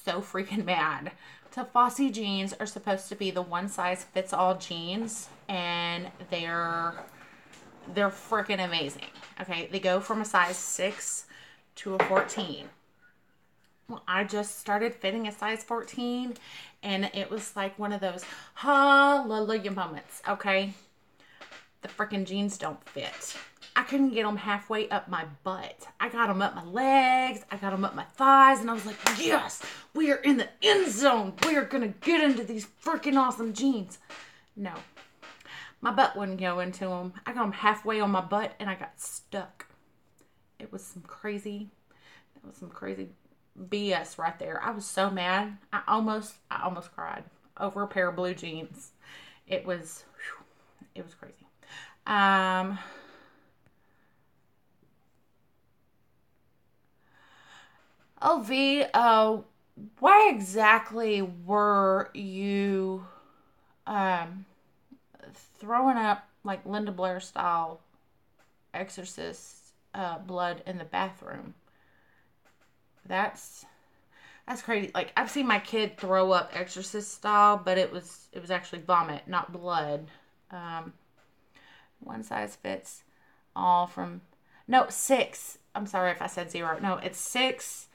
so freaking mad. Tafasi jeans are supposed to be the one size fits all jeans, and they're freaking amazing. Okay, they go from a size 6 to a 14. Well, I just started fitting a size 14, and it was like one of those hallelujah moments. Okay, the freaking jeans don't fit. I couldn't get them halfway up my butt. I got them up my legs. I got them up my thighs. And I was like, yes, we are in the end zone. We are going to get into these freaking awesome jeans. No, my butt wouldn't go into them. I got them halfway on my butt and I got stuck. It was some crazy BS right there. I was so mad. I almost cried over a pair of blue jeans. It was crazy. V, why exactly were you throwing up like Linda Blair style exorcist blood in the bathroom? That's crazy. Like, I've seen my kid throw up exorcist style, but it was actually vomit, not blood. One size fits all from, no, 6. I'm sorry if I said 0. No, it's 6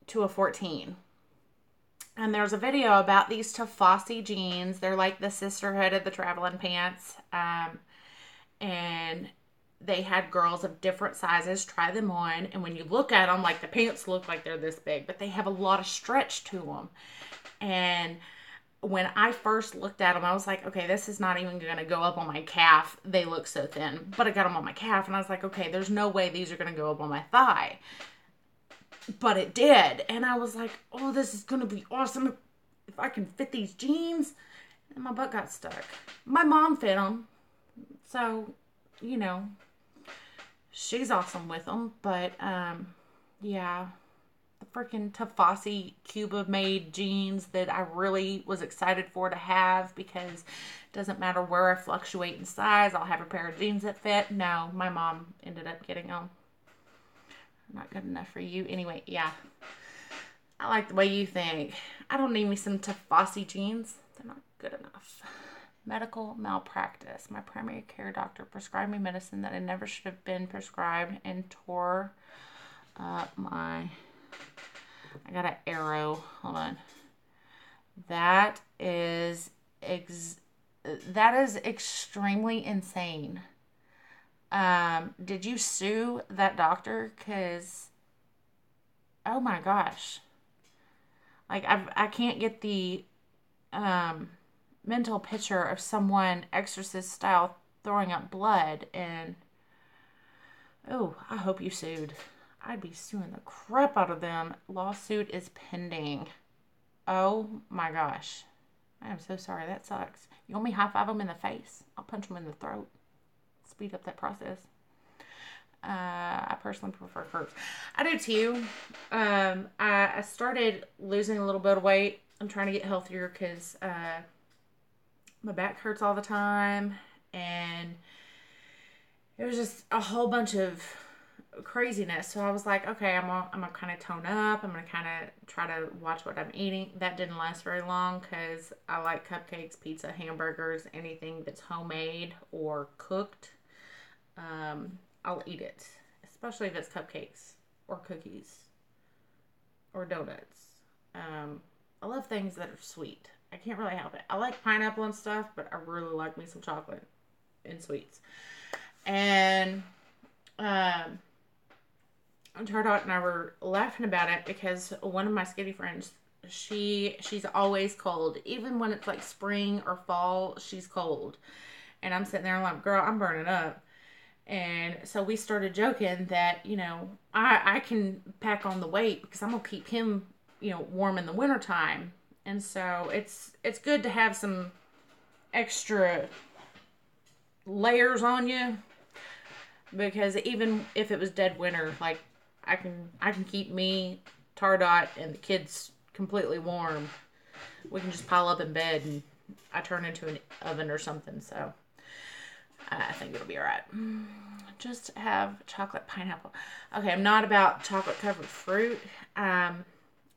to a 14. And there's a video about these Tafasi jeans. They're like the sisterhood of the traveling pants. And they had girls of different sizes try them on. And when you look at them, like the pants look like they're this big, but they have a lot of stretch to them. And when I first looked at them, I was like, okay, this is not even going to go up on my calf. They look so thin. But I got them on my calf, and I was like, okay, there's no way these are going to go up on my thigh. But it did. And I was like, oh, this is going to be awesome if I can fit these jeans. And my butt got stuck. My mom fit them. So, you know, she's awesome with them. But, yeah, the freaking Tafasi Cuba made jeans that I really was excited for to have, because it doesn't matter where I fluctuate in size, I'll have a pair of jeans that fit. No, my mom ended up getting them. Not good enough for you. Anyway, yeah. I like the way you think. I don't need me some Tafasi jeans. They're not good enough. Medical malpractice. My primary care doctor prescribed me medicine that I never should have been prescribed and tore my... I got an arrow. Hold on. That is extremely insane. Did you sue that doctor? Cause, oh my gosh, like I can't get the mental picture of someone exorcist style throwing up blood. And oh, I hope you sued. I'd be suing the crap out of them. Lawsuit is pending. Oh my gosh, I am so sorry. That sucks. You want me to high five them in the face? I'll punch them in the throat. Speed up that process. I personally prefer curves. I do too. I started losing a little bit of weight. I'm trying to get healthier because my back hurts all the time, and it was just a whole bunch of craziness. So I was like, okay, I'm gonna kind of tone up. I'm gonna kind of try to watch what I'm eating. That didn't last very long because I like cupcakes, pizza, hamburgers, anything that's homemade or cooked. I'll eat it, especially if it's cupcakes or cookies or donuts. I love things that are sweet. I can't really help it. I like pineapple and stuff, but I really like me some chocolate and sweets. And Tardot and I were laughing about it because one of my skinny friends, she's always cold. Even when it's like spring or fall, she's cold. And I'm sitting there like, girl, I'm burning up. And so we started joking that, you know, I can pack on the weight because I'm going to keep him, you know, warm in the wintertime. And so it's good to have some extra layers on you, because even if it was dead winter, like I can keep me, Tardot, and the kids completely warm. We can just pile up in bed and I turn into an oven or something. So I think it'll be all right. Just have chocolate pineapple. Okay, I'm not about chocolate covered fruit. I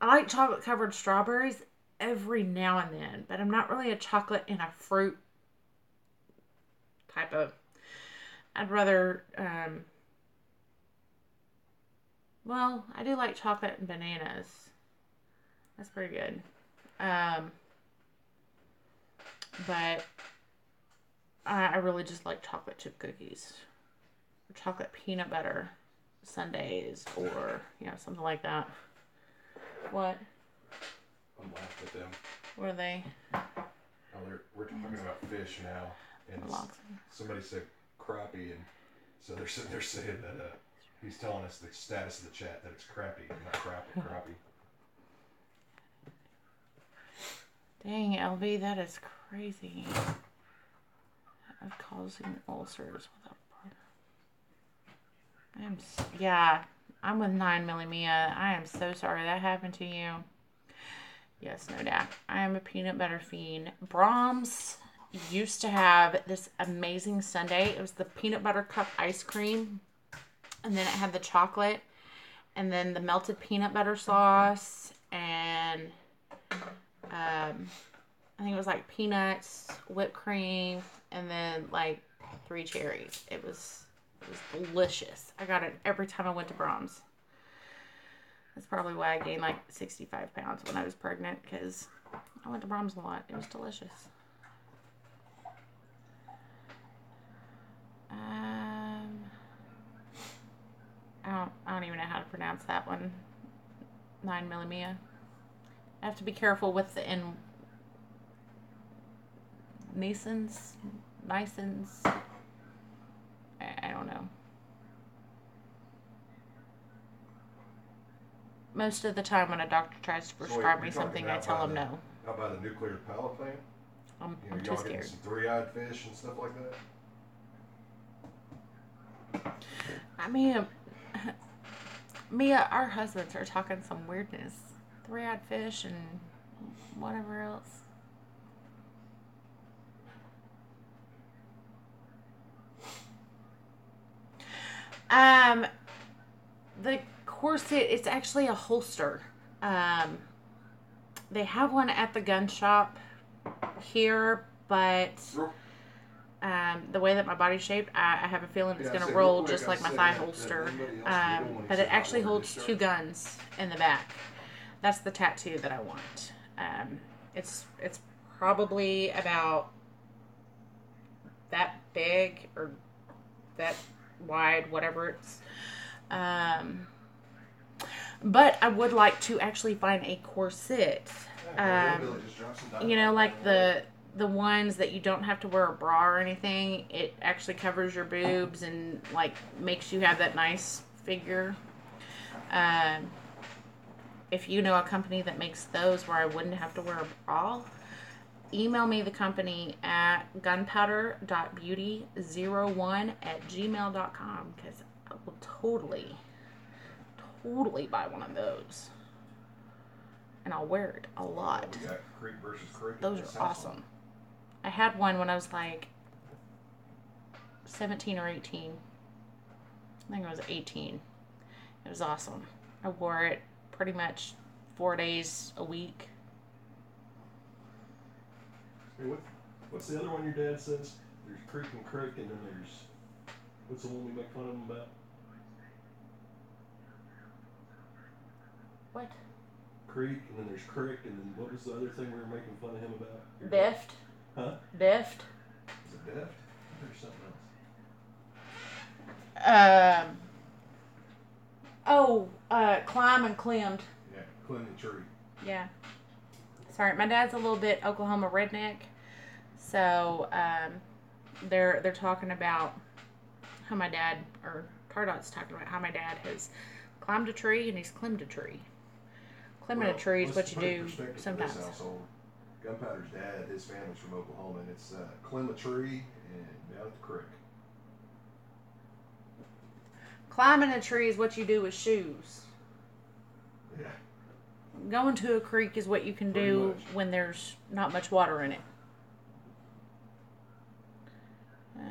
like chocolate covered strawberries every now and then, but I'm not really a chocolate and a fruit type of. I'd rather, well, I do like chocolate and bananas. That's pretty good. But I really just like chocolate chip cookies or chocolate peanut butter sundaes, or, you know, something like that. What? I'm laughing at them. What are they? Oh, we're talking about fish now, and somebody said crappie, and so they're sitting there saying that he's telling us the status of the chat that it's crappie, not crappie. Dang, LV, that is crazy. Of causing ulcers without. I'm with 9mm Mia. I am so sorry that happened to you. Yes, no doubt. I am a peanut butter fiend. Brahms used to have this amazing sundae. It was the peanut butter cup ice cream, and then it had the chocolate, and then the melted peanut butter sauce, and I think it was like peanuts, whipped cream, and then like 3 cherries. It was delicious. I got it every time I went to Brahms. That's probably why I gained like 65 pounds when I was pregnant, because I went to Brahms a lot. It was delicious. I don't even know how to pronounce that one. 9mm. I have to be careful with the Nisans. I don't know. Most of the time when a doctor tries to prescribe me something, I tell them no. How about a nuclear power plant? I'm too scared. Some 3-eyed fish and stuff like that? I mean, Mia, our husbands are talking some weirdness. 3-eyed fish and whatever else. The corset, it's actually a holster. They have one at the gun shop here, but the way that my body's shaped, I have a feeling it's going to roll just like my thigh holster. But it actually holds 2 guns in the back. That's the tattoo that I want. It's probably about that big or that wide, whatever it's. But I would like to actually find a corset. You know, like the ones that you don't have to wear a bra or anything. It actually covers your boobs and like makes you have that nice figure. If you know a company that makes those where I wouldn't have to wear a bra, email me the company at gunpowder.beauty01@gmail.com, because I will totally buy one of those. And I'll wear it a lot. We got Creek versus Creek. Those are awesome. I had one when I was like 17 or 18. I think I was 18. It was awesome. I wore it pretty much 4 days a week. Hey, what's the other one your dad says? There's Creek and Creek, and then there's... What's the one we make fun of him about? What? Creek, and then there's Crick, and then what was the other thing we were making fun of him about? Deft. Huh? Deft. Is it Deft? There's something else. Climb and Clemmed. Yeah, Clemmed and Tree. Yeah. Sorry, my dad's a little bit Oklahoma redneck, so they're talking about how my dad, or Tardot's talking about how my dad has climbed a tree and he's climbed a tree. Climbing a tree is what you do sometimes. Gunpowder's dad, his family's from Oklahoma, and it's climb a tree and down at the creek. Climbing a tree is what you do with shoes. Yeah. Going to a creek is what you can do when there's not much water in it.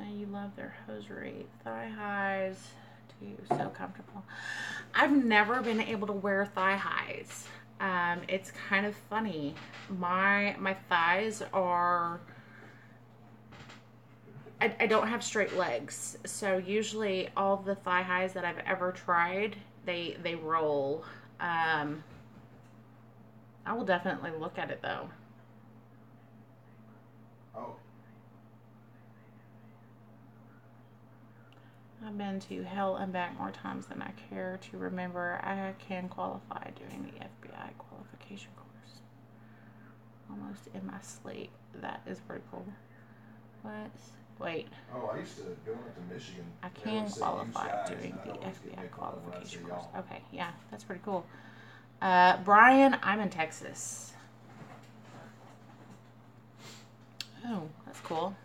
You love their hosiery. Thigh highs, too. So comfortable. I've never been able to wear thigh highs. It's kind of funny. My thighs are... I don't have straight legs. So usually all the thigh highs that I've ever tried, they roll. I will definitely look at it though. Oh. I've been to hell and back more times than I care to remember. I can qualify doing the FBI qualification course. Almost in my sleep. That is pretty cool. What? Wait. Oh, I used to go into Michigan. I can qualify doing the FBI qualification course. Okay, yeah, that's pretty cool. Brian, I'm in Texas. Oh, that's cool.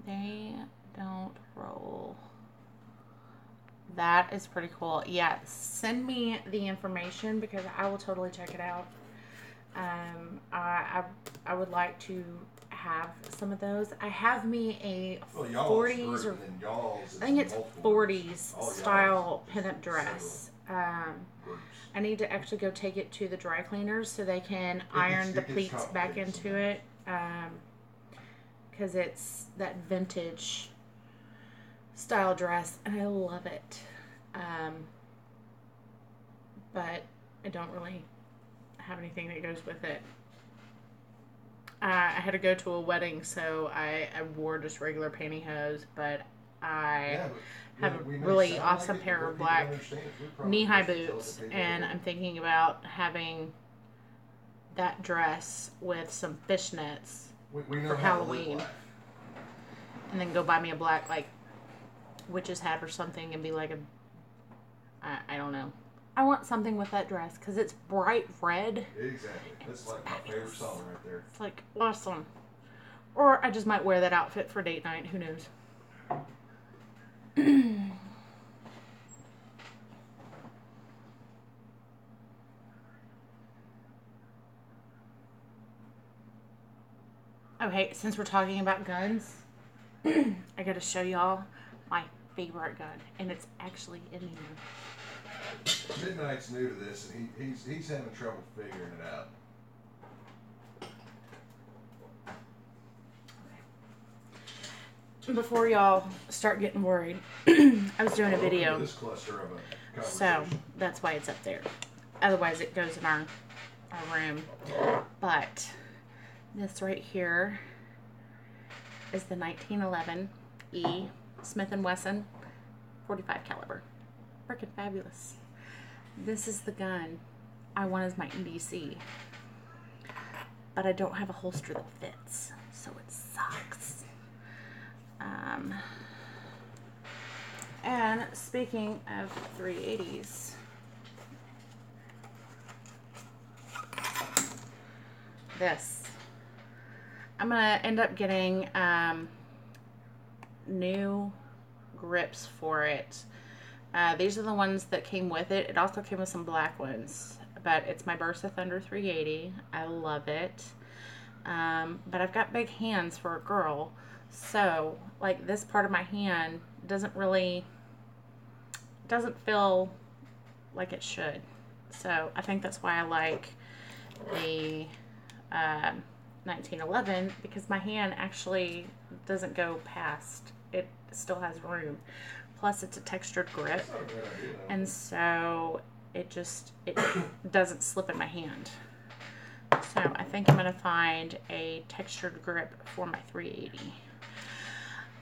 They don't roll. That is pretty cool. Yeah, send me the information because I will totally check it out. I would like to have some of those. I have me a 40s or I think it's 40s style pinup dress. I need to actually go take it to the dry cleaners so they can iron the pleats back into it. because it's that vintage style dress, and I love it. But I don't really have anything that goes with it. I had to go to a wedding, so I wore just regular pantyhose, but I have a really awesome pair of black knee-high boots, and I'm thinking about having that dress with some fishnets for Halloween, and then go buy me a black, like, witch's hat or something, and be like I don't know. I want something with that dress because it's bright red. Exactly. That's like my favorite song right there. It's like awesome. Or I just might wear that outfit for date night. Who knows? Okay, since we're talking about guns, I gotta show y'all my favorite gun, and it's actually in here. Midnight's new to this, and he's having trouble figuring it out. Before y'all start getting worried, I was doing a video, This cluster of a so that's why it's up there. Otherwise, it goes in our room. But this right here is the 1911 E Smith & Wesson 45 caliber. Freaking fabulous. This is the gun I want as my EDC, but I don't have a holster that fits, so it sucks. And speaking of 380s, this, I'm gonna end up getting new grips for it. These are the ones that came with it. It also came with some black ones, but it's my Bersa Thunder 380. I love it. But I've got big hands for a girl, so like this part of my hand doesn't feel like it should. So I think that's why I like the 1911, because my hand actually doesn't go past. It still has room. Plus it's a textured grip, and so it doesn't slip in my hand. So I think I'm going to find a textured grip for my 380.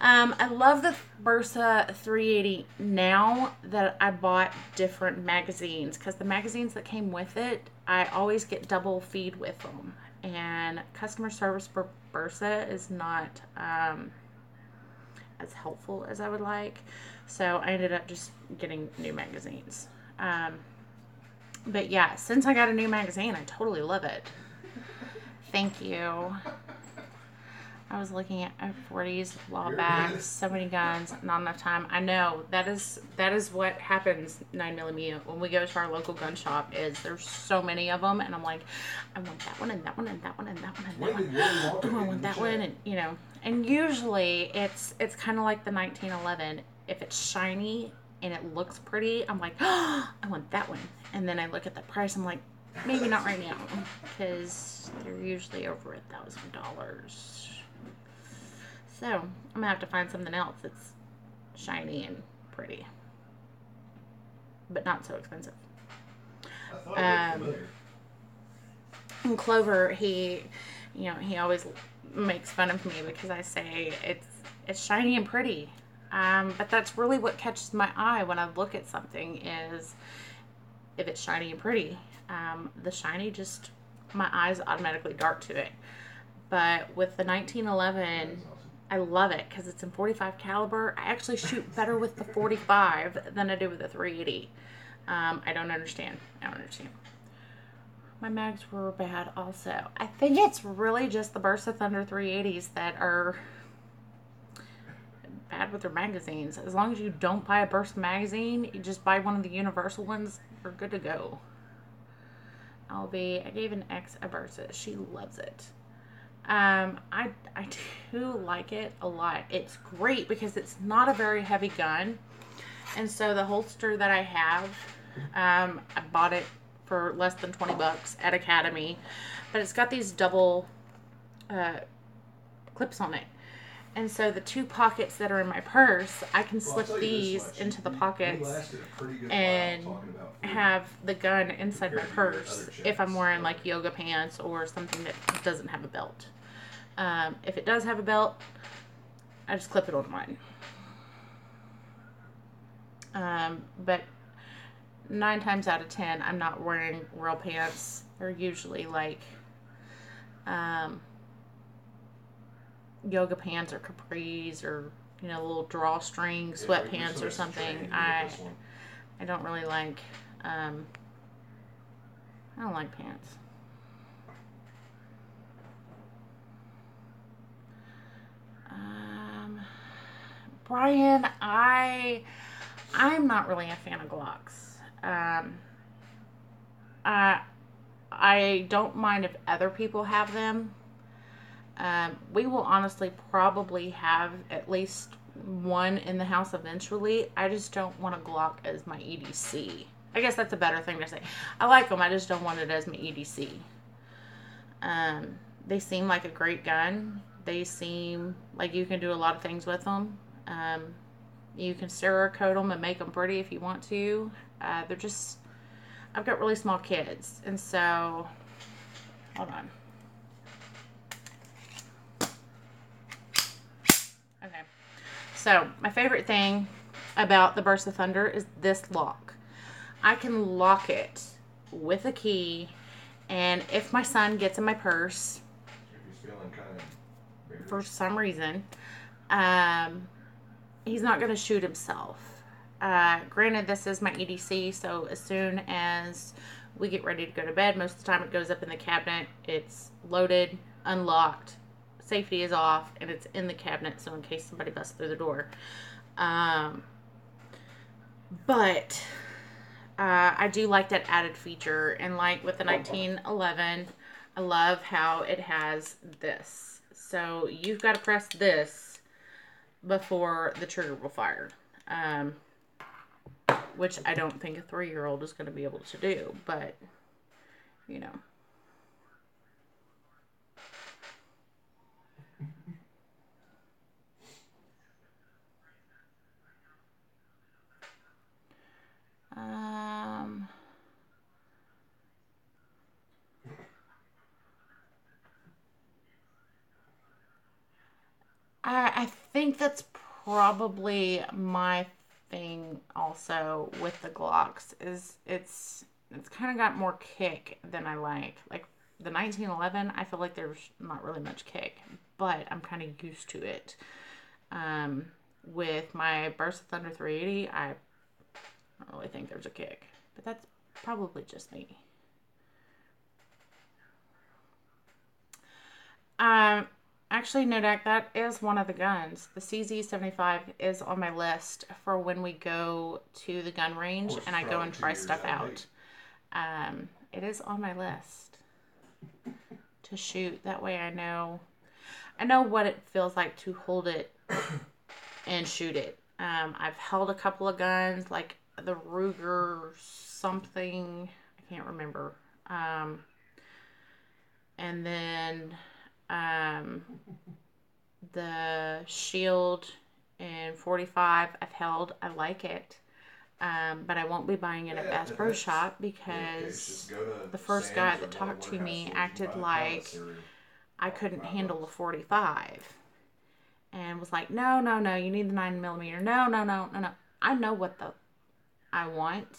I love the Bersa 380 now that I bought different magazines, because the magazines that came with it, I always get double feed with them, and customer service for Bersa is not as helpful as I would like, so I ended up just getting new magazines. But yeah, since I got a new magazine, I totally love it. Thank you. I was looking at 40s a while back. So many guns, not enough time. I know that is what happens, 9mm, when we go to our local gun shop. Is there's so many of them, and I'm like, I want that one and that one and that one and that one and that one. Oh, I want that one, and you know. And usually it's kind of like the 1911. If it's shiny and it looks pretty, I'm like, oh, I want that one. And then I look at the price, I'm like, maybe not right now, because they're usually over $1,000. So I'm gonna have to find something else that's shiny and pretty, but not so expensive. And Clover, he always makes fun of me because I say it's shiny and pretty. But that's really what catches my eye when I look at something, is if it's shiny and pretty. The shiny, just my eyes automatically dart to it. But with the 1911, I love it because it's in 45 caliber. I actually shoot better with the 45 than I do with the 380. I don't understand. My mags were bad also. I think it's really just the Bersa Thunder 380s that are bad with their magazines. As long as you don't buy a Bersa magazine, you just buy one of the universal ones, you're good to go. I gave an ex a Bersa. She loves it. I do like it a lot. It's great because it's not a very heavy gun. And so the holster that I have, I bought it for less than $20 at Academy, but it's got these double clips on it. And so the 2 pockets that are in my purse, I can slip these into the pockets and have the gun inside my purse if I'm wearing like yoga pants or something that doesn't have a belt. If it does have a belt, I just clip it on mine. But 9 times out of 10, I'm not wearing real pants. They're usually like yoga pants or capris or, you know, little drawstring sweatpants or something. I don't really like, I don't like pants. Brian, I'm not really a fan of Glocks. I don't mind if other people have them. We will honestly probably have at least one in the house eventually. I just don't want a Glock as my EDC. I guess that's a better thing to say. I like them. I just don't want it as my EDC. They seem like a great gun. They seem like you can do a lot of things with them. You can Cerakote them and make them pretty if you want to. They're just... I've got really small kids. And so... Hold on. Okay. So, my favorite thing about the Burst of Thunder is this lock. I can lock it with a key, and if my son gets in my purse for some reason, he's not going to shoot himself. Granted, this is my EDC, so as soon as we get ready to go to bed, most of the time it goes up in the cabinet. It's loaded, unlocked, safety is off, and it's in the cabinet, so in case somebody busts through the door. But I do like that added feature, and like with the 1911, I love how it has this. So you've got to press this before the trigger will fire, which I don't think a 3-year-old is going to be able to do, but you know. I think that's probably my thing also with the Glocks is it's kind of got more kick than I like. Like the 1911, I feel like there's not really much kick, but I'm kind of used to it. With my Burst of Thunder 380, I don't really think there's a kick, but that's probably just me. Actually, Nodak, that is one of the guns. The CZ75 is on my list for when we go to the gun range and I go and try stuff out. It is on my list to shoot. That way I know what it feels like to hold it and shoot it. I've held a couple of guns, like the Ruger something, I can't remember. And then the Shield in 45 I've held. I like it. But I won't be buying it at Bass Pro Shop because the first guy that talked to me acted like I couldn't handle a 45 and was like, no, you need the 9mm. No. I know what I want,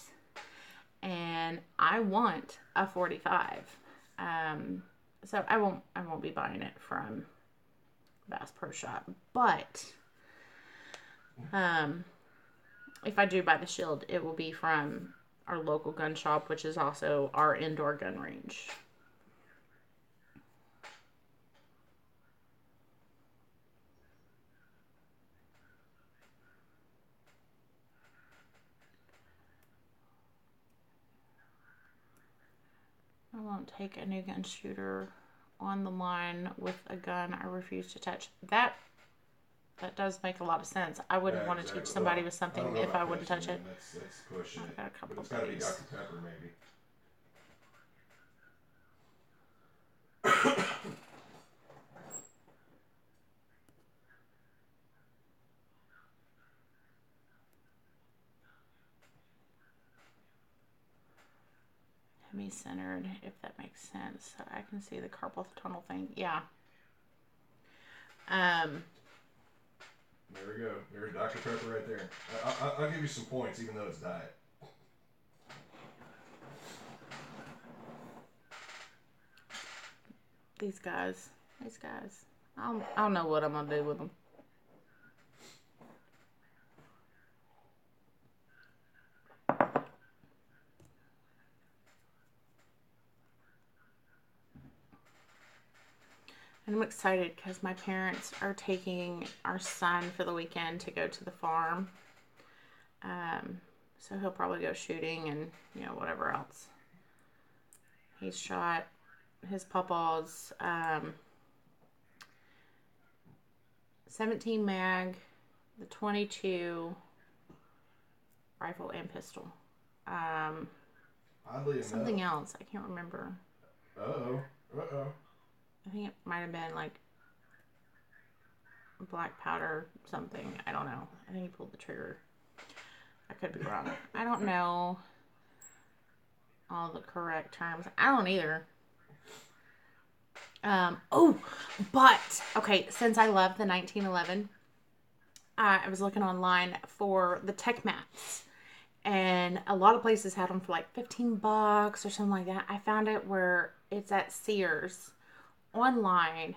and I want a 45. So I won't be buying it from Bass Pro Shop, but if I do buy the Shield, it will be from our local gun shop, which is also our indoor gun range. I won't take a new gun shooter on the line with a gun I refuse to touch. That does make a lot of sense. I wouldn't want to teach somebody with something if I wouldn't touch it. That's pushing I've got a couple of It's got to be these. Dr. Pepper, maybe. semi-centered, if that makes sense. So I can see the carpal tunnel thing. Yeah. There we go. There's Dr. Pepper right there. I'll give you some points, even though it's diet. These guys. I don't know what I'm going to do with them. And I'm excited because my parents are taking our son for the weekend to go to the farm. So he'll probably go shooting and, whatever else. He's shot his pawpaws 17 mag, the 22 rifle and pistol. Oddly something enough. else. I can't remember. Uh-oh. I think it might have been like black powder something. I don't know. I think he pulled the trigger. I could be wrong. I don't know all the correct terms. I don't either. Okay, since I love the 1911, I was looking online for the tech mats, and a lot of places had them for like $15 or something like that. I found it where it's at Sears online,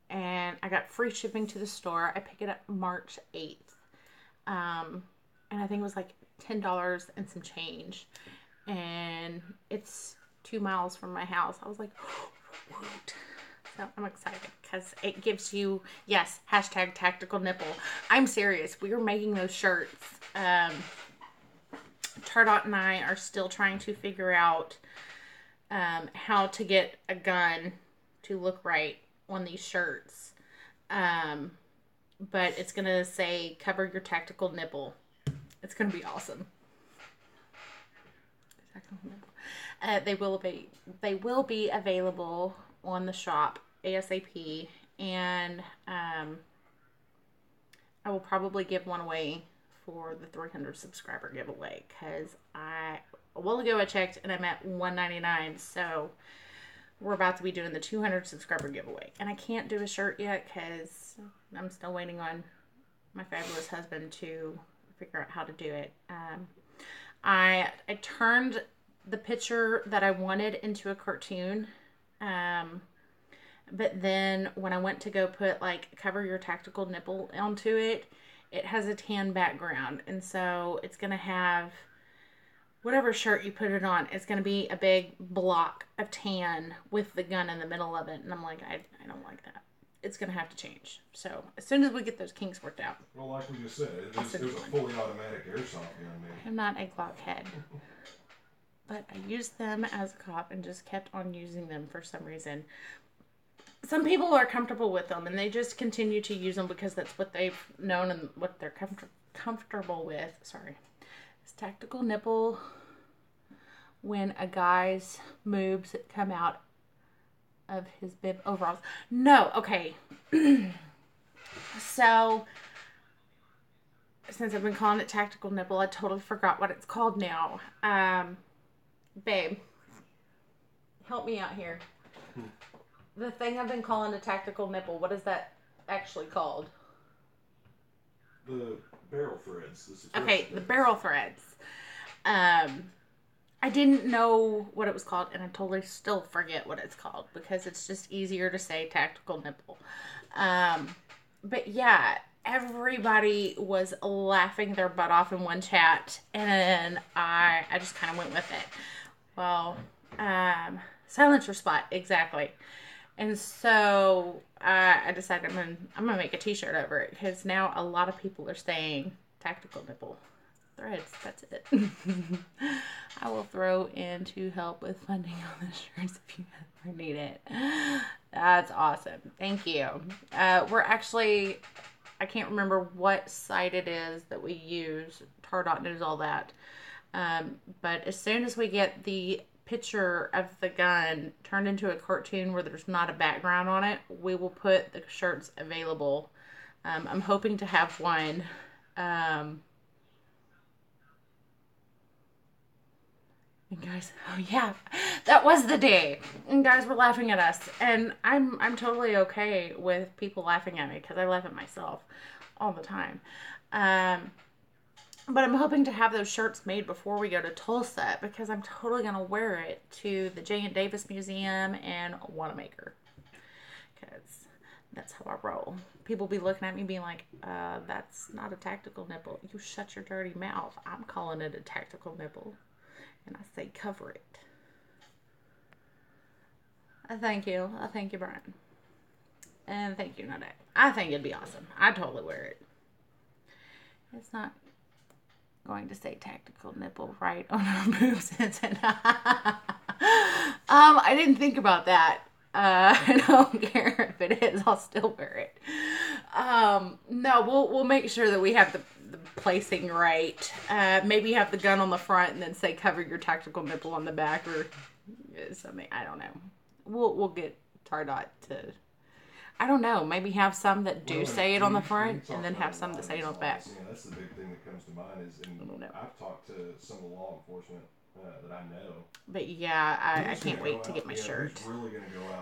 and I got free shipping to the store. I picked it up March 8th. And I think it was like $10 and some change. And it's 2 miles from my house. I was like, woot. So I'm excited because it gives you, yes, hashtag tactical nipple. I'm serious. We are making those shirts. Tardot and I are still trying to figure out how to get a gun to look right on these shirts. But it's going to say, cover your tactical nipple. It's going to be awesome. They will be available on the shop ASAP, and I will probably give one away for the 300 subscriber giveaway, because a while ago I checked and I'm at $199, so we're about to be doing the 200 subscriber giveaway, and I can't do a shirt yet because I'm still waiting on my fabulous husband to figure out how to do it. I turned the picture that I wanted into a cartoon, but then when I went to go put like cover your tactical nipple onto it, it has a tan background, and so it's gonna have whatever shirt you put it on, it's gonna be a big block of tan with the gun in the middle of it, and I'm like, I don't like that. It's gonna have to change. So as soon as we get those kinks worked out. Well, like we just said, it was a fully automatic airsoft gun, man. I'm not a Glock head. But I used them as a cop and just kept on using them for some reason. Some people are comfortable with them and they just continue to use them because that's what they've known and what they're comfortable with. Sorry. It's tactical nipple when a guy's moobs come out of his bib overalls. No, okay. So, since I've been calling it tactical nipple, I totally forgot what it's called now. Babe, help me out here. The thing I've been calling a tactical nipple, what is that actually called? The barrel threads. Okay, the barrel threads. I didn't know what it was called, and I totally still forget what it's called because it's just easier to say tactical nipple. But yeah, everybody was laughing their butt off in one chat, and I just kind of went with it. Well, silencer spot, exactly. And so I decided I'm gonna make a t-shirt over it because now a lot of people are saying tactical nipple threads. That's it. I will throw in to help with funding on the shirts if you ever need it. That's awesome. Thank you. We're actually, I can't remember what site it is that we use. Tardot knows all that. But as soon as we get the picture of the gun turned into a cartoon where there's not a background on it, we will put the shirts available. I'm hoping to have one And guys, oh yeah, that was the day. And guys were laughing at us. And I'm totally okay with people laughing at me because I laugh at myself all the time. But I'm hoping to have those shirts made before we go to Tulsa because I'm totally going to wear it to the J. and Davis Museum and Wanamaker. Because that's how I roll. People be looking at me being like, that's not a tactical nipple. You shut your dirty mouth. I'm calling it a tactical nipple. And I say, cover it. Thank you. Thank you, Brian. And thank you, Nodak. I think it'd be awesome. I'd totally wear it. It's not going to say tactical nipple right on our boobs, is it? I didn't think about that. I don't care if it is. I'll still wear it. No, we'll make sure that we have the placing right. Maybe have the gun on the front and then say cover your tactical nipple on the back or something. I don't know. We'll get Tardot to. I don't know. Maybe have some that do say it on the front and then have some that say it on the back. Yeah, that's the big thing that comes to mind is, and I've talked to some of the law enforcement that I know. But yeah, I can't wait to get my shirt.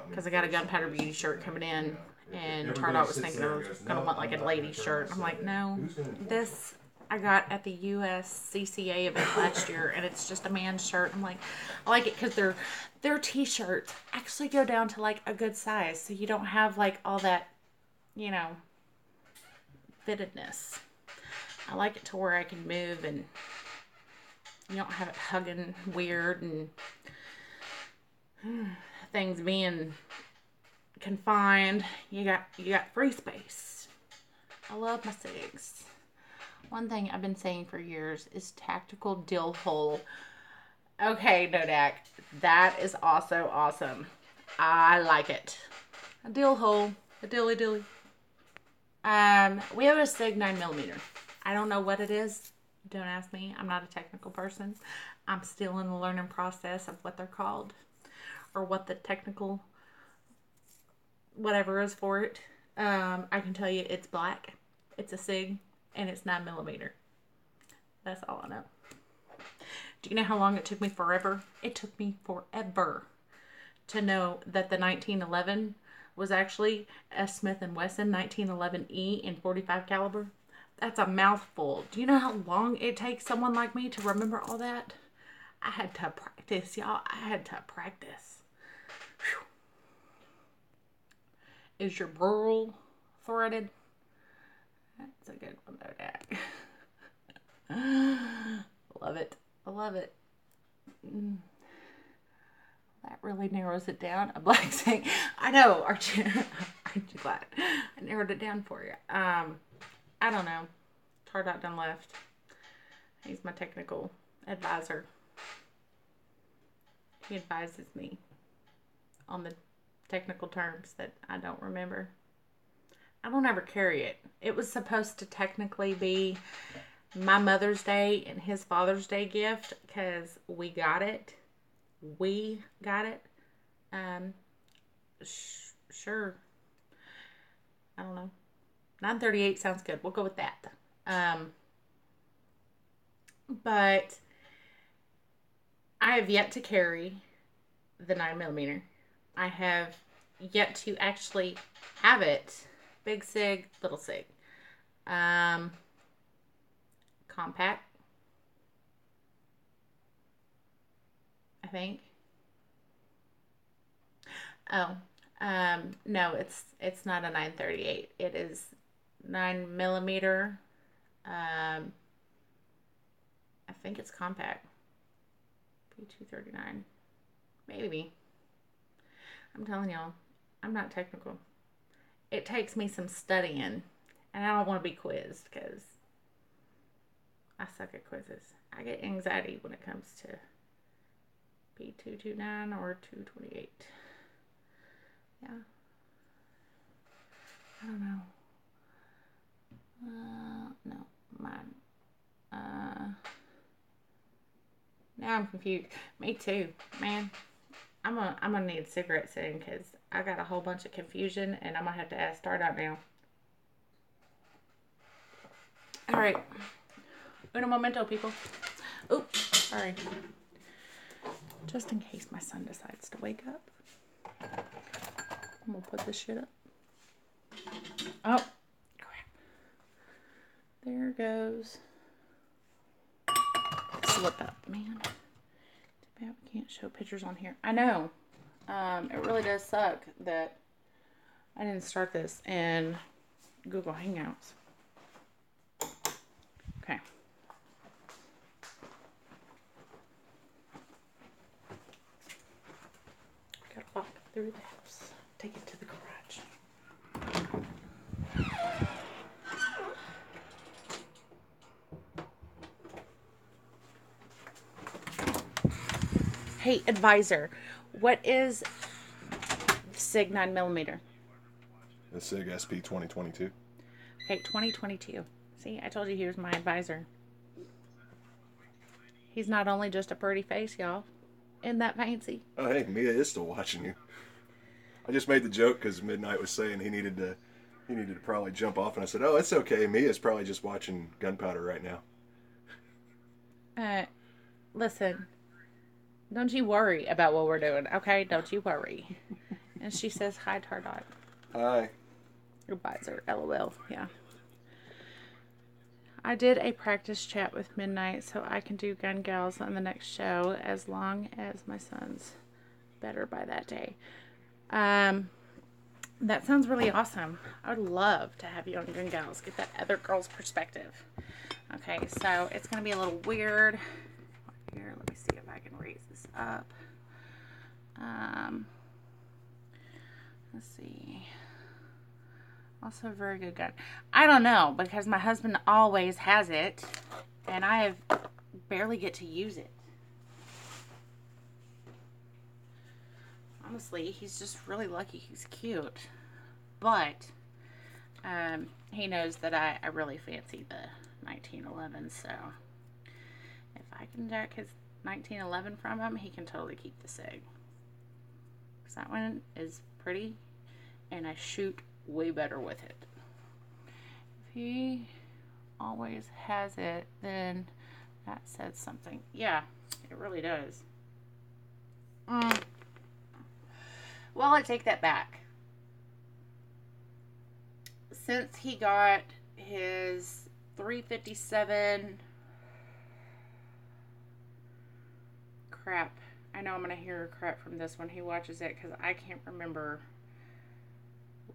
Because I got a Gunpowder Beauty shirt coming in. And Tardot was thinking I was going to want like a lady shirt. I'm like, no. This I got at the USCCA event last year. And it's just a man's shirt. I'm like, I like it because their t-shirts actually go down to like a good size. So you don't have like all that, you know, fittedness. I like it to where I can move and you don't have it hugging weird and things being confined. You got free space. I love my SIGs. One thing I've been saying for years is tactical dill hole. Okay, Nodak, that is also awesome. I like it. A dill hole, a dilly dilly. We have a SIG 9mm. I don't know what it is. Don't ask me. I'm not a technical person. I'm still in the learning process of what they're called or what the technical whatever is for it. I can tell you it's black. It's a SIG and it's 9mm. That's all I know. Do you know how long it took me forever? It took me forever to know that the 1911 was actually a Smith & Wesson 1911E in .45 caliber. That's a mouthful. Do you know how long it takes someone like me to remember all that? I had to practice, y'all. I had to practice. Whew. Is your burl threaded? That's a good one, Nodak. Love it. I love it. That really narrows it down. A black SIG. I know, aren't you? Aren't you glad? I narrowed it down for you. I don't know. Tardot done left. He's my technical advisor. He advises me on the technical terms that I don't remember. I don't ever carry it. It was supposed to technically be my Mother's Day and his Father's Day gift because we got it. We got it. Sure. I don't know. 938 sounds good. We'll go with that. But I have yet to carry the 9mm. I have yet to actually have it. Big SIG, little SIG. Compact. I think. Oh, no, it's not a 938. It is 9mm. I think it's compact. P239. Maybe. I'm telling y'all, I'm not technical. It takes me some studying, and I don't want to be quizzed because I suck at quizzes. I get anxiety when it comes to P229 or 228. Yeah. I don't know. No, mine. Now I'm confused. Me too, man. I'm gonna need cigarette soon because I got a whole bunch of confusion and I'm gonna have to ask Stardot now. All right. Uno momento, people. Oops, sorry. Just in case my son decides to wake up. I'm going to put this shit up. Oh, crap. There goes. Slip up, man. Too bad we can't show pictures on here. I know. It really does suck that I didn't start this in Google Hangouts. Okay. Gotta walk through the house. Take it to the garage. Hey, advisor, what is SIG 9mm? The SIG SP 2022. Okay, 2022. See, I told you he was my advisor. He's not only just a pretty face, y'all. Isn't that fancy? Oh, hey, Mia is still watching you. I just made the joke because Midnight was saying he needed to probably jump off, and I said, "Oh, it's okay. Mia's probably just watching Gunpowder right now." Listen, don't you worry about what we're doing, okay? Don't you worry. And she says hi, Tardot. Hi. Advisor, LOL. Yeah. I did a practice chat with Midnight so I can do Gun Gals on the next show as long as my son's better by that day. That sounds really awesome. I would love to have you on Gun Gals. Get that other girl's perspective. Okay, so it's going to be a little weird. Here, let me see if I can raise this up. Let's see. Also a very good gun. I don't know, because my husband always has it, and I barely get to use it. Honestly, he's just really lucky he's cute. But he knows that I really fancy the 1911, so if I can jack his 1911 from him, he can totally keep the SIG. Because that one is pretty, and I shoot way better with it. If he always has it, then that says something. Yeah, it really does. Well, I take that back. Since he got his 357... Crap. I know I'm going to hear crap from this when he watches it because I can't remember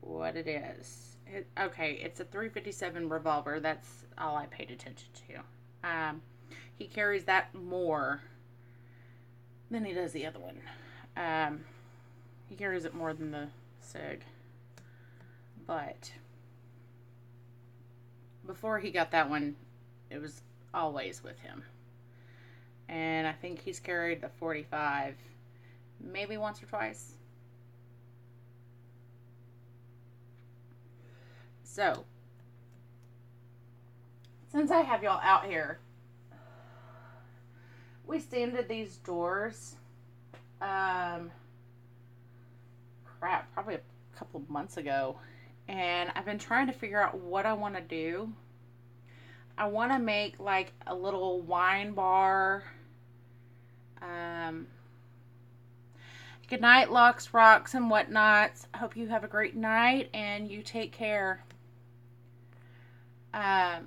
what it is. Okay, it's a 357 revolver. That's all I paid attention to. He carries that more than he does the other one. He carries it more than the SIG. But before he got that one, it was always with him. And I think he's carried the 45 maybe once or twice. So, since I have y'all out here, we sanded these doors, probably a couple of months ago. And I've been trying to figure out what I want to do. I want to make like a little wine bar. Good night, Lux, Rocks, and whatnots. I hope you have a great night and you take care. But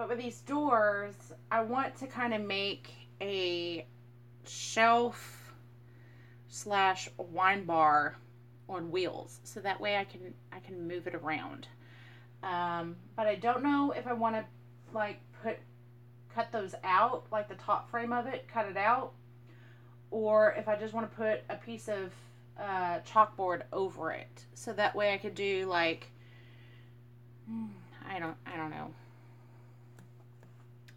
with these doors, I want to kind of make a shelf / wine bar on wheels, so that way I can move it around. But I don't know if I want to like cut those out, like the top frame of it, cut it out, or if I just want to put a piece of chalkboard over it, so that way I could do like I don't know.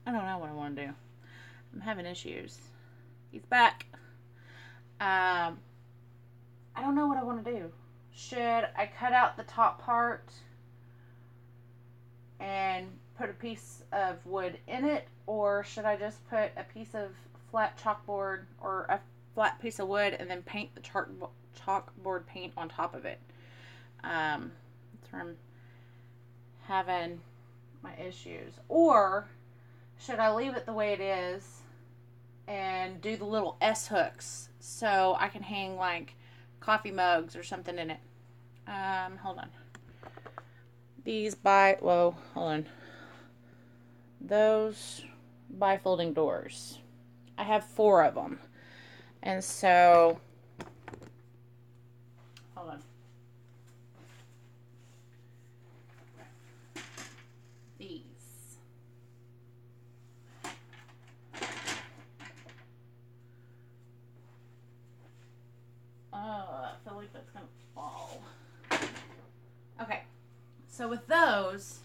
I don't know what I want to do. I'm having issues. He's back. I don't know what I want to do. Should I cut out the top part and put a piece of wood in it, or should I just put a piece of flat chalkboard or a flat piece of wood and then paint the chalkboard paint on top of it? That's where I'm having my issues. Or should I leave it the way it is and do the little S hooks so I can hang like coffee mugs or something in it. Hold on. Hold on. Those bifolding doors. I have 4 of them. And so, hold on. These. Oh, I feel like that's going to fall. Okay. So with those,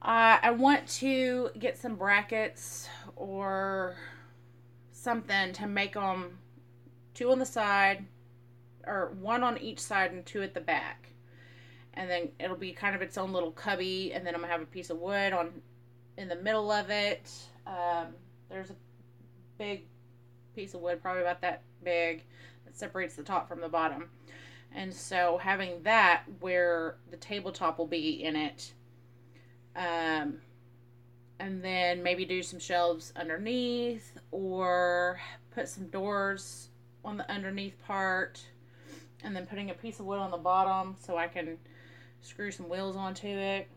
I want to get some brackets or something to make them 2 on the side, or 1 on each side and 2 at the back. And then it'll be kind of its own little cubby, and then I'm going to have a piece of wood in the middle of it. There's a big piece of wood, probably about that big, that separates the top from the bottom. And so having that where the tabletop will be in it, and then maybe do some shelves underneath, or put some doors on the underneath part, and then putting a piece of wood on the bottom so I can screw some wheels onto it,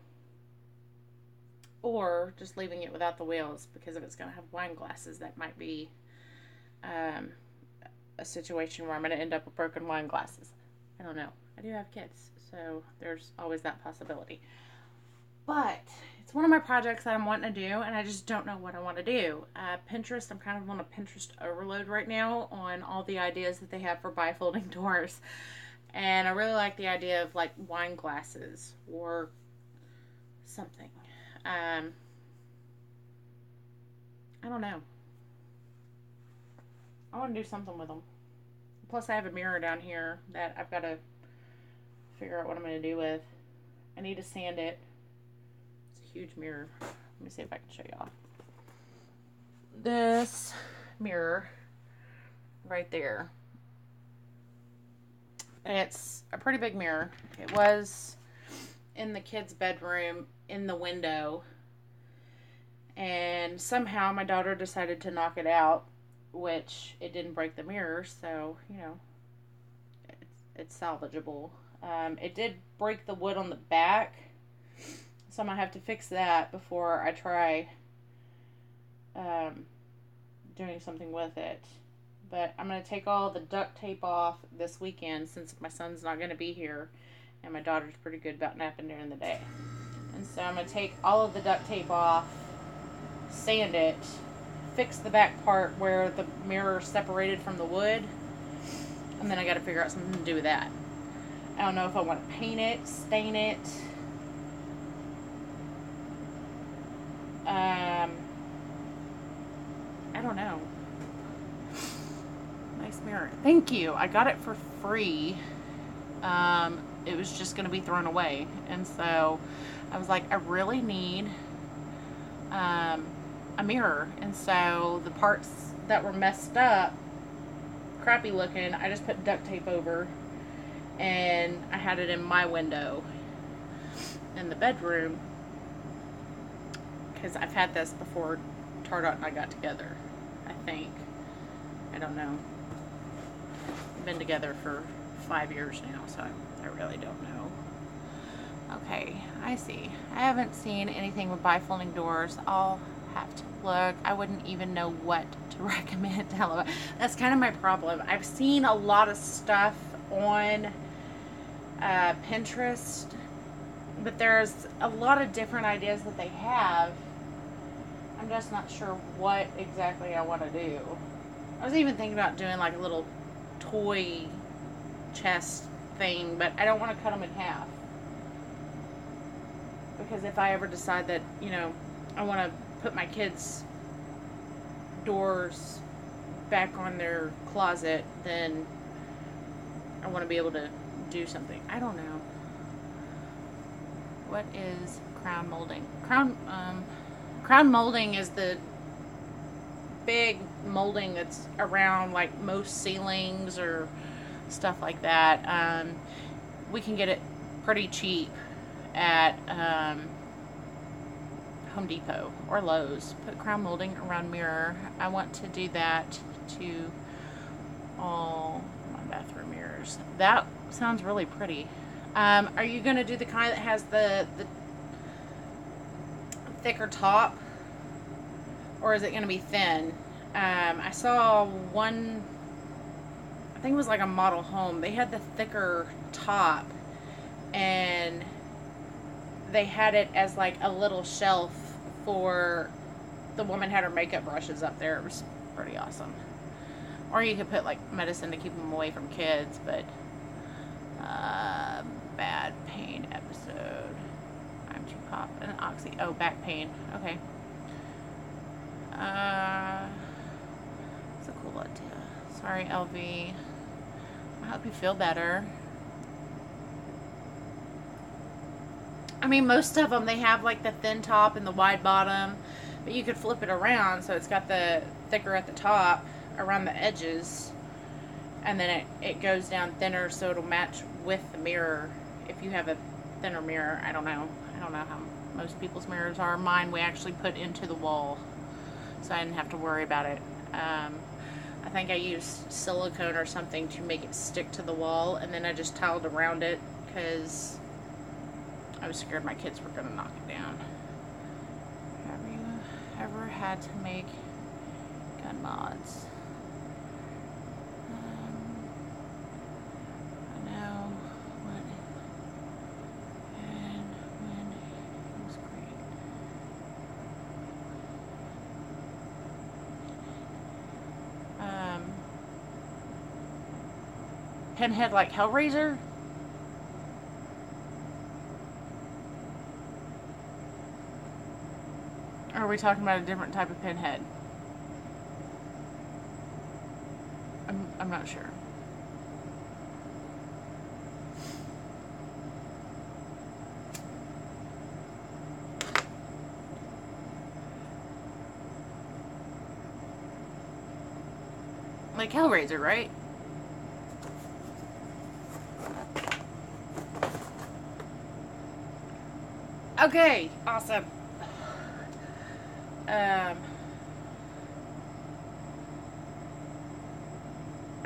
or just leaving it without the wheels, because if it's going to have wine glasses, that might be a situation where I'm going to end up with broken wine glasses. I don't know. I do have kids, so there's always that possibility. But it's one of my projects that I'm wanting to do, and I just don't know what I want to do. Pinterest, I'm kind of on a Pinterest overload right now on all the ideas that they have for bifolding doors. And I really like the idea of like wine glasses or something. I don't know. I want to do something with them. Plus, I have a mirror down here that I've got to figure out what I'm going to do with. I need to sand it. It's a huge mirror. Let me see if I can show y'all. This mirror right there. It's a pretty big mirror. It was in the kids' bedroom in the window. And somehow my daughter decided to knock it out, which it didn't break the mirror, so, you know, it's salvageable. It did break the wood on the back, so I'm going to have to fix that before I try doing something with it. But I'm going to take all the duct tape off this weekend since my son's not going to be here, and my daughter's pretty good about napping during the day. And so I'm going to take all of the duct tape off, sand it, fix the back part where the mirror separated from the wood, and then I got to figure out something to do with that. I don't know if I want to paint it, stain it. I don't know. Nice mirror. Thank you. I got it for free. It was just going to be thrown away, and so I was like, I really need a mirror. And so the parts that were messed up, crappy looking, I just put duct tape over, and I had it in my window in the bedroom, because I've had this before Tardot and I got together, I think. I don't know. We've been together for 5 years now, so I really don't know. Okay, I see. I haven't seen anything with bifolding doors. I'll have to look. I wouldn't even know what to recommend. That's kind of my problem. I've seen a lot of stuff on Pinterest, but there's a lot of different ideas that they have. I'm just not sure what exactly I want to do. I was even thinking about doing like a little toy chest thing, but I don't want to cut them in half. Because if I ever decide that, you know, I want to put my kids' doors back on their closet, then I want to be able to do something. I don't know. What is crown molding? Crown molding is the big molding that's around like most ceilings or stuff like that. We can get it pretty cheap at Home Depot or Lowe's. Put crown molding around mirror. I want to do that to all my bathroom mirrors. That sounds really pretty. Are you going to do the kind that has the thicker top, or is it going to be thin? I saw one, I think it was like a model home. They had the thicker top, and they had it as like a little shelf for the woman had her makeup brushes up there. It was pretty awesome. Or you could put like medicine to keep them away from kids, but bad pain episode. I'm too pop and oxy. Oh, back pain. Okay. It's a cool idea. Sorry, LV. I hope you feel better. I mean, most of them, they have like the thin top and the wide bottom, but you could flip it around so it's got the thicker at the top around the edges, and then it goes down thinner so it'll match with the mirror. If you have a thinner mirror, I don't know how most people's mirrors are. Mine we actually put into the wall, so I didn't have to worry about it. I think I used silicone or something to make it stick to the wall, and then I just tiled around it because I was scared my kids were going to knock it down. Have you ever had to make gun mods? I know what and when it was great. Pinhead like Hellraiser? Or are we talking about a different type of pinhead? I'm not sure. Like Hellraiser, right? Okay, awesome. I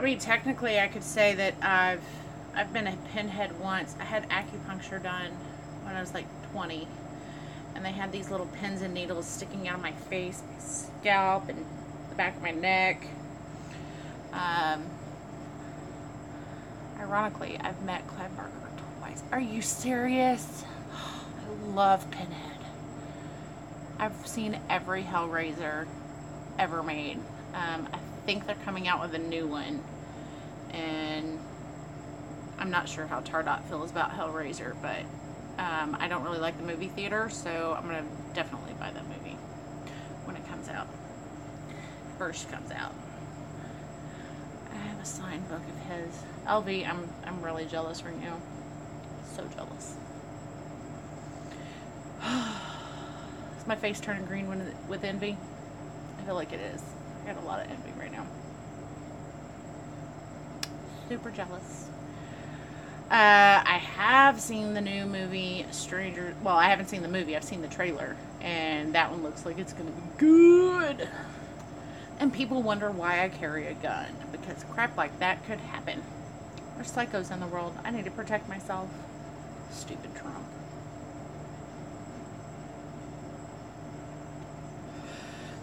mean, technically, I could say that I've been a pinhead once. I had acupuncture done when I was like 20, and they had these little pins and needles sticking out of my face, my scalp, and the back of my neck. Ironically, I've met Clive Barker twice. Are you serious? I love Pinhead. I've seen every Hellraiser ever made. I think they're coming out with a new one, and I'm not sure how Tardot feels about Hellraiser, but I don't really like the movie theater, so I'm gonna definitely buy that movie when it comes out. First comes out. I have a signed book of his. LV, I'm really jealous right now. So jealous. Is my face turning green with envy? I feel like it is. I got a lot of envy right now. Super jealous. I have seen the new movie Stranger. Well, I haven't seen the movie. I've seen the trailer, and that one looks like it's gonna be good. And people wonder why I carry a gun, because crap like that could happen. There's psychos in the world. I need to protect myself. Stupid Trump.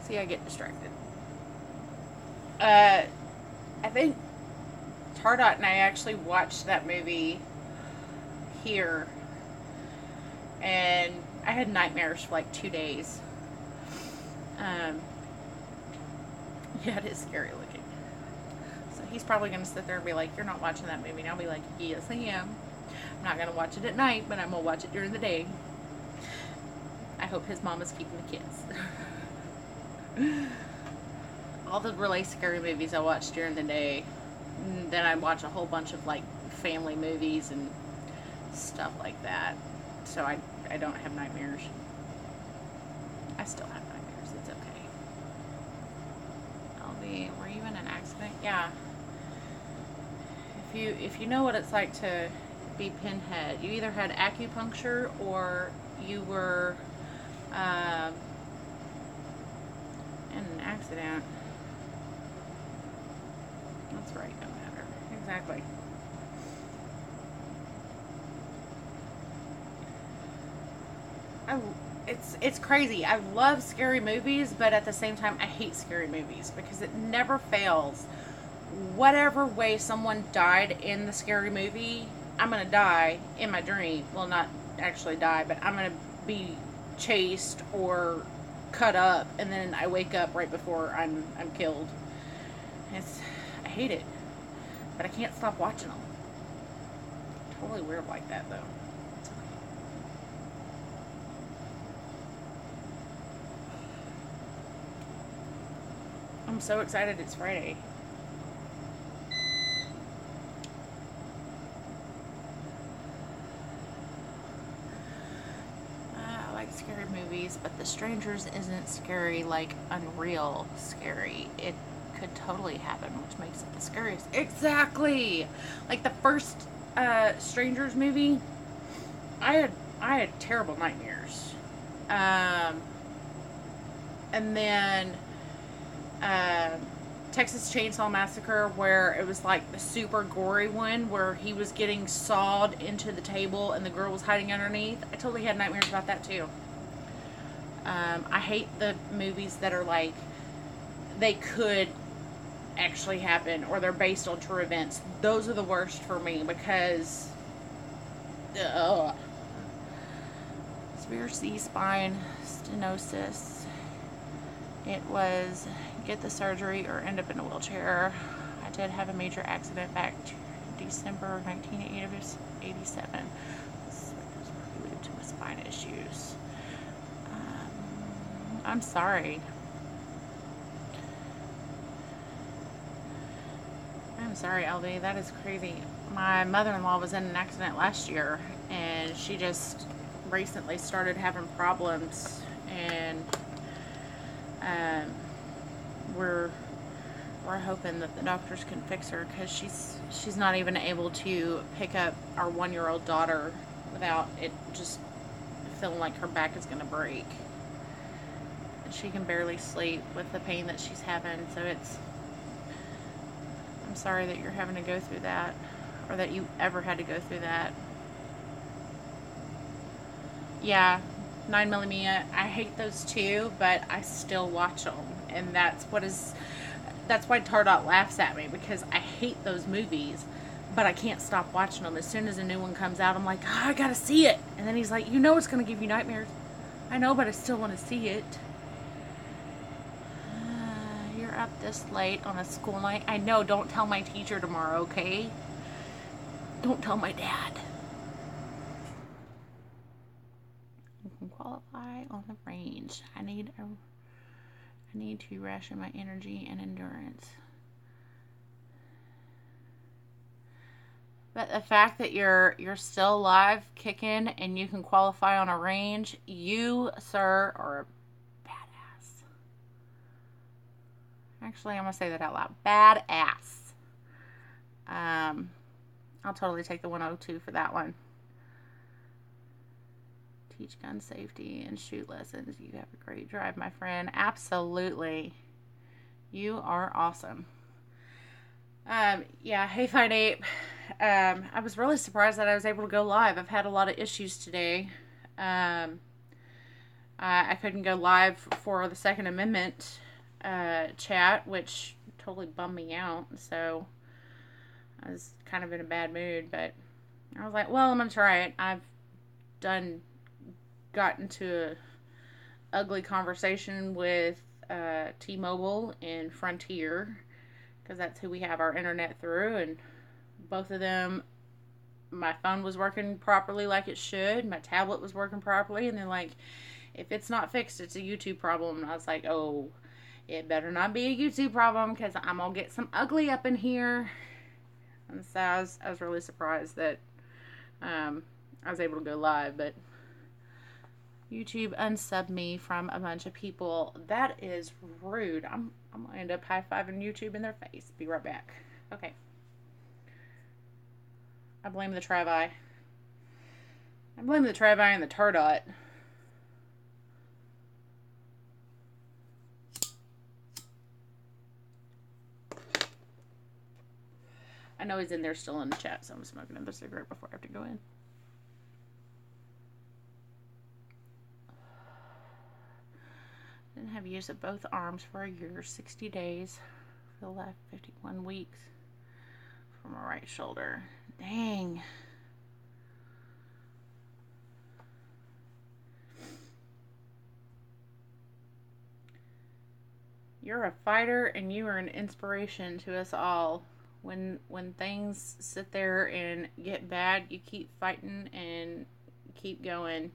See, I get distracted. I think Tardot and I actually watched that movie here, and I had nightmares for like 2 days. Yeah, it is scary looking. So he's probably going to sit there and be like, "You're not watching that movie." And I'll be like, "Yes, I am. I'm not going to watch it at night, but I'm going to watch it during the day." I hope his mom is keeping the kids. All the really scary movies I watch during the day. And then I watch a whole bunch of like family movies and stuff like that. So I don't have nightmares. I still have nightmares. It's okay. Were you in an accident? Yeah. If you know what it's like to be Pinhead, you either had acupuncture or you were Um, in an accident. That's right, no matter. Exactly. I, it's crazy. I love scary movies, but at the same time, I hate scary movies because it never fails. Whatever way someone died in the scary movie, I'm gonna die in my dream. Well, not actually die, but I'm gonna be chased or cut up, and then I wake up right before I'm killed. It's I hate it, but I can't stop watching them. Totally weird like that though. I'm so excited it's Friday. I like scary movies, but The Strangers isn't scary like unreal scary. It could totally happen, which makes it the scariest. Exactly. Like the first Strangers movie, I had I had terrible nightmares. Um, and then um, Texas Chainsaw Massacre, where it was like the super gory one, where he was getting sawed into the table and the girl was hiding underneath. I totally had nightmares about that too. I hate the movies that are like they could actually happen or they're based on true events. Those are the worst for me because ugh. Severe C-spine stenosis. It was get the surgery or end up in a wheelchair. I did have a major accident back to December 1987. This was related to my spine issues. I'm sorry. I'm sorry, LB. That is crazy. My mother-in-law was in an accident last year, and she just recently started having problems, and um, we're hoping that the doctors can fix her because she's not even able to pick up our 1-year-old daughter without it just feeling like her back is going to break. And she can barely sleep with the pain that she's having, so I'm sorry that you're having to go through that, or that you ever had to go through that. Yeah, 9mm. I hate those too, but I still watch them, and that's why Tardot laughs at me because I hate those movies, but I can't stop watching them. As soon as a new one comes out, I'm like, oh, I gotta see it. And then he's like, you know, it's gonna give you nightmares. I know, but I still want to see it. You're up this late on a school night. I know. Don't tell my teacher tomorrow, okay? Don't tell my dad. You can qualify on the range. I need to ration my energy and endurance. But the fact that you're still alive, kicking, and you can qualify on a range, you, sir, are a badass. Actually, I'm gonna say that out loud. Badass. I'll totally take the 102 for that one. Teach gun safety and shoot lessons. You have a great drive, my friend. Absolutely. You are awesome. Yeah, hey Fine Ape. I was really surprised that I was able to go live. I've had a lot of issues today. I couldn't go live for the Second Amendment chat, which totally bummed me out. So I was kind of in a bad mood, but I was like, well, I'm gonna try it. I've gotten to an ugly conversation with T-Mobile and Frontier because that's who we have our internet through, and both of them, my phone was working properly like it should, my tablet was working properly, and they're like, if it's not fixed, it's a YouTube problem. And I was like, oh, it better not be a YouTube problem because I'm gonna get some ugly up in here. And so I was really surprised that I was able to go live, but YouTube unsubbed me from a bunch of people. That is rude. I'm gonna end up high-fiving YouTube in their face. Be right back. Okay. I blame the Travi. I blame the Travi and the Tardot. I know he's in there still in the chat, so I'm smoking another cigarette before I have to go in. Didn't have use of both arms for a year, 60 days. For the last 51 weeks. For my right shoulder. Dang. You're a fighter and you are an inspiration to us all. When things sit there and get bad, you keep fighting and keep going.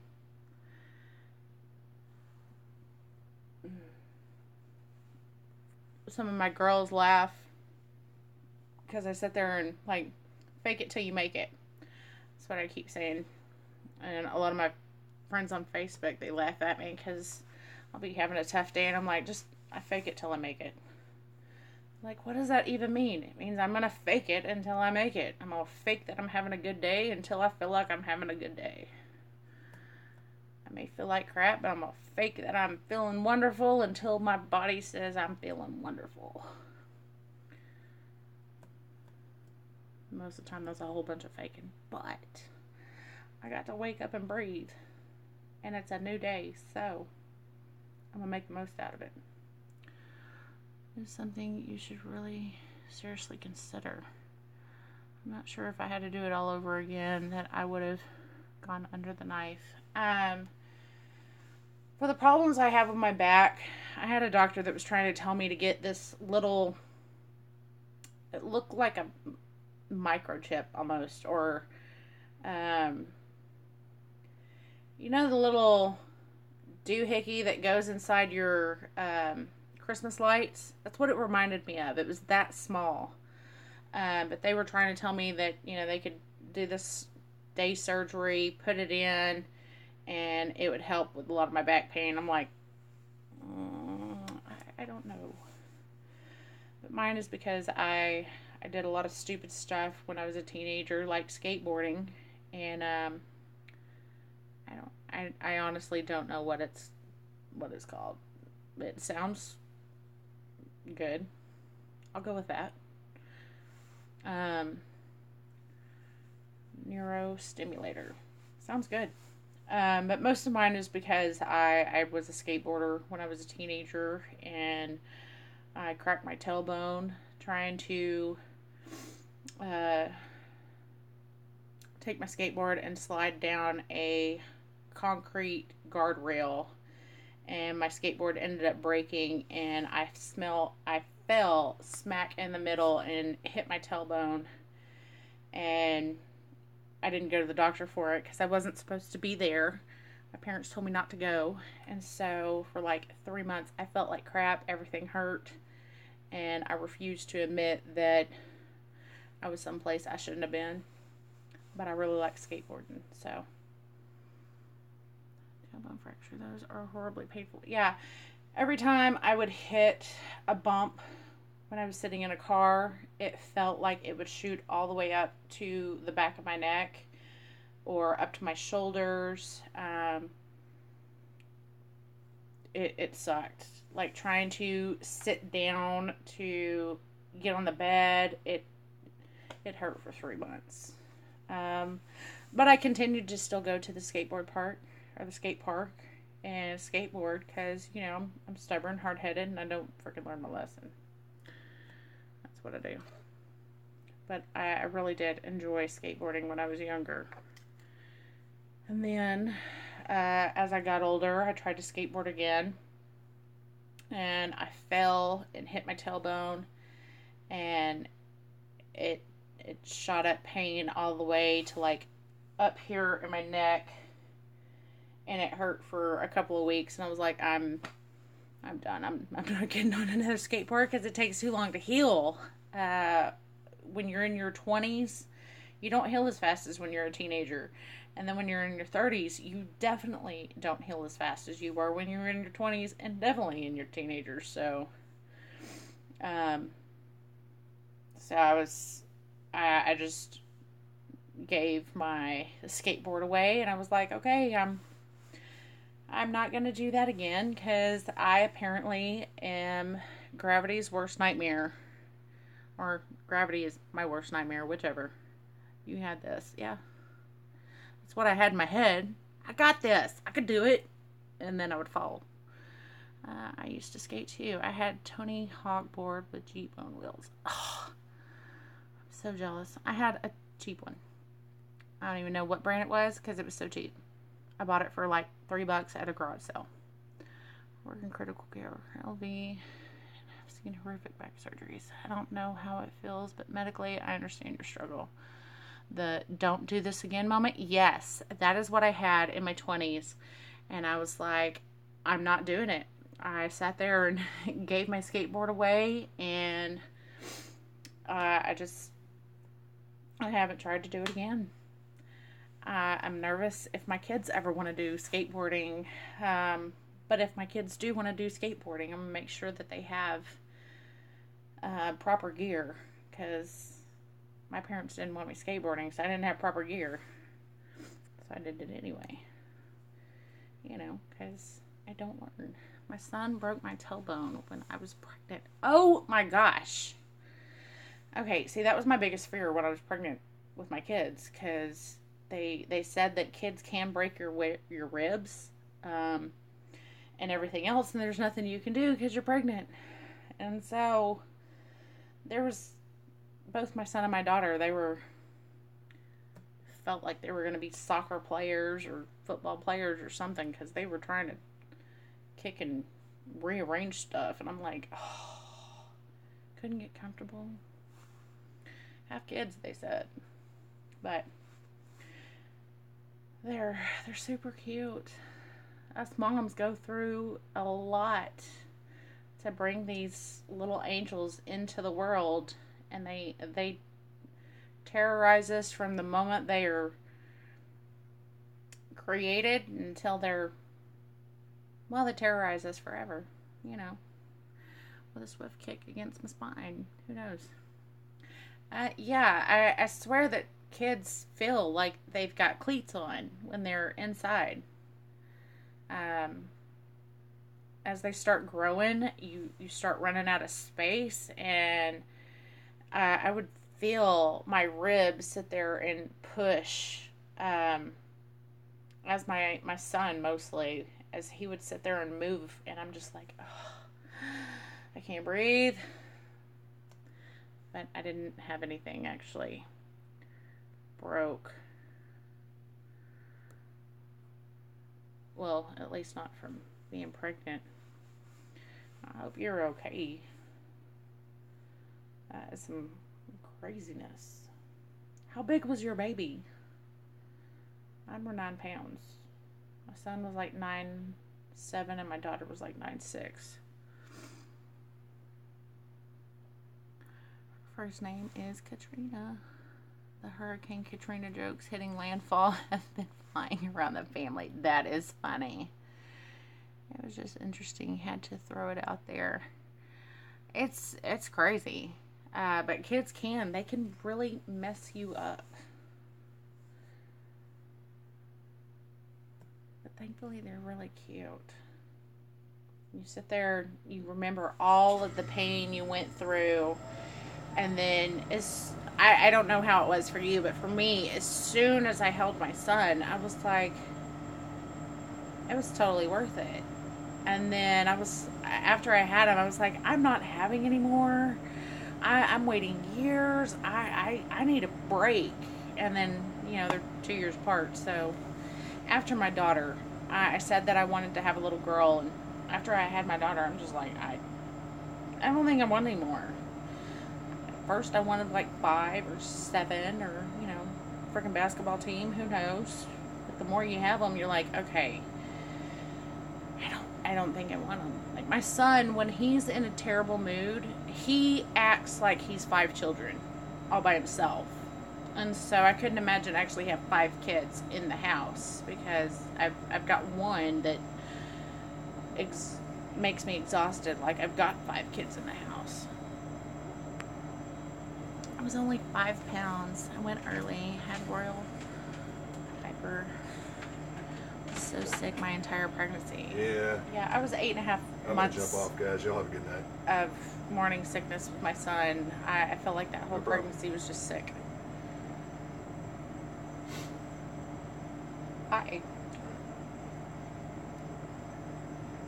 Some of my girls laugh because I sit there and like fake it till you make it. That's what I keep saying. And a lot of my friends on Facebook, they laugh at me because I'll be having a tough day and I'm like, I fake it till I make it. Like, what does that even mean? It means I'm going to fake it until I make it. I'm going to fake that I'm having a good day until I feel like I'm having a good day. I may feel like crap, but I'm going to fake that I'm feeling wonderful until my body says I'm feeling wonderful. Most of the time, that's a whole bunch of faking. But I got to wake up and breathe. And it's a new day, so I'm going to make the most out of it. It's something you should really seriously consider. I'm not sure if I had to do it all over again that I would have gone under the knife. For the problems I have with my back, I had a doctor that was trying to tell me to get this little, it looked like a microchip almost, or you know the little doohickey that goes inside your Christmas lights? That's what it reminded me of. It was that small. But they were trying to tell me that, they could do this day surgery, put it in, and it would help with a lot of my back pain. I'm like, I don't know. But mine is because I did a lot of stupid stuff when I was a teenager, like skateboarding, and I honestly don't know what it's called. It sounds good. I'll go with that. Neurostimulator. Sounds good. But most of mine is because I was a skateboarder when I was a teenager, and I cracked my tailbone trying to take my skateboard and slide down a concrete guardrail, and my skateboard ended up breaking, and I fell smack in the middle and hit my tailbone, and I didn't go to the doctor for it because I wasn't supposed to be there. My parents told me not to go, and so for like 3 months I felt like crap. Everything hurt, and I refused to admit that I was someplace I shouldn't have been. But I really like skateboarding, so. Tailbone fracture, those are horribly painful. Yeah, every time I would hit a bump when I was sitting in a car, it felt like it would shoot all the way up to the back of my neck or up to my shoulders. It sucked. Like trying to sit down to get on the bed, it hurt for 3 months. But I continued to still go to the skateboard park or the skate park and skateboard because, I'm stubborn, hard-headed, and I don't freaking learn my lesson. That's what I do. But I really did enjoy skateboarding when I was younger. And then as I got older, I tried to skateboard again. And I fell and hit my tailbone. And it shot up pain all the way to like up here in my neck. And it hurt for a couple of weeks. And I was like, I'm done. I'm not getting on another skateboard because it takes too long to heal. When you're in your 20s, you don't heal as fast as when you're a teenager. And then when you're in your 30s, you definitely don't heal as fast as you were when you were in your 20s and definitely in your teenagers. So, I just gave my skateboard away, and I was like, okay, I'm not going to do that again because I apparently am gravity's worst nightmare. Or gravity is my worst nightmare, whichever. You had this. Yeah. That's what I had in my head. I got this. I could do it. And then I would fall. I used to skate too. I had Tony Hawk board with Jeep on wheels. Oh, I'm so jealous. I had a cheap one. I don't even know what brand it was because it was so cheap. I bought it for like $3 at a garage sale. Working critical care. LV. I've seen horrific back surgeries. I don't know how it feels, but medically, I understand your struggle. The don't do this again moment. Yes, that is what I had in my 20s. And I was like, I'm not doing it. I sat there and gave my skateboard away, and I haven't tried to do it again. I'm nervous if my kids ever want to do skateboarding. But if my kids do want to do skateboarding, I'm going to make sure that they have proper gear, because my parents didn't want me skateboarding, so I didn't have proper gear. So I did it anyway. Because I don't learn. My son broke my tailbone when I was pregnant. Oh my gosh. Okay, see, that was my biggest fear when I was pregnant with my kids, because they said that kids can break your ribs and everything else, and there's nothing you can do because you're pregnant. And so there was both my son and my daughter, felt like they were going to be soccer players or football players or something, because they were trying to kick and rearrange stuff, and I'm like, oh, couldn't get comfortable. Have kids, they said, but they're super cute. Us moms go through a lot to bring these little angels into the world, and they terrorize us from the moment they are created until they terrorize us forever, with a swift kick against my spine. Who knows? I swear that kids feel like they've got cleats on when they're inside. As they start growing, you start running out of space, and I would feel my ribs sit there and push, as my son mostly, as he would sit there and move, and I'm just like, oh, I can't breathe. But I didn't have anything actually broke. Well, at least not from being pregnant. I hope you're okay. That is some craziness. How big was your baby? Mine were 9 pounds. My son was like 9'7", and my daughter was like 9'6". First name is Katrina. The Hurricane Katrina jokes hitting landfall have been flying around the family. That is funny. It was just interesting. Had to throw it out there. It's crazy. But kids they can really mess you up. But thankfully they're really cute. You sit there, you remember all of the pain you went through, and then I don't know how it was for you, but for me, as soon as I held my son, I was like, it was totally worth it. And then after I had him, I was like, I'm not having any more. I'm waiting years. I need a break. And then, they're 2 years apart. So after my daughter, I said that I wanted to have a little girl. And after I had my daughter, I'm just like, I don't think I want any more. At first, I wanted like 5 or 7 or, freaking basketball team. Who knows? But the more you have them, you're like, okay, I don't think I want them. Like my son, when he's in a terrible mood, he acts like he's 5 children all by himself. And so I couldn't imagine actually have 5 kids in the house, because I've got one that makes me exhausted. Like I've got 5 kids in the house. I was only 5 pounds. I went early, had royal diaper. So sick my entire pregnancy. Yeah. Yeah, I was 8.5 months. I'm gonna jump off, guys. Y'all have a good night. Of morning sickness with my son. I felt like that whole No problem. pregnancy was just sick. Hi.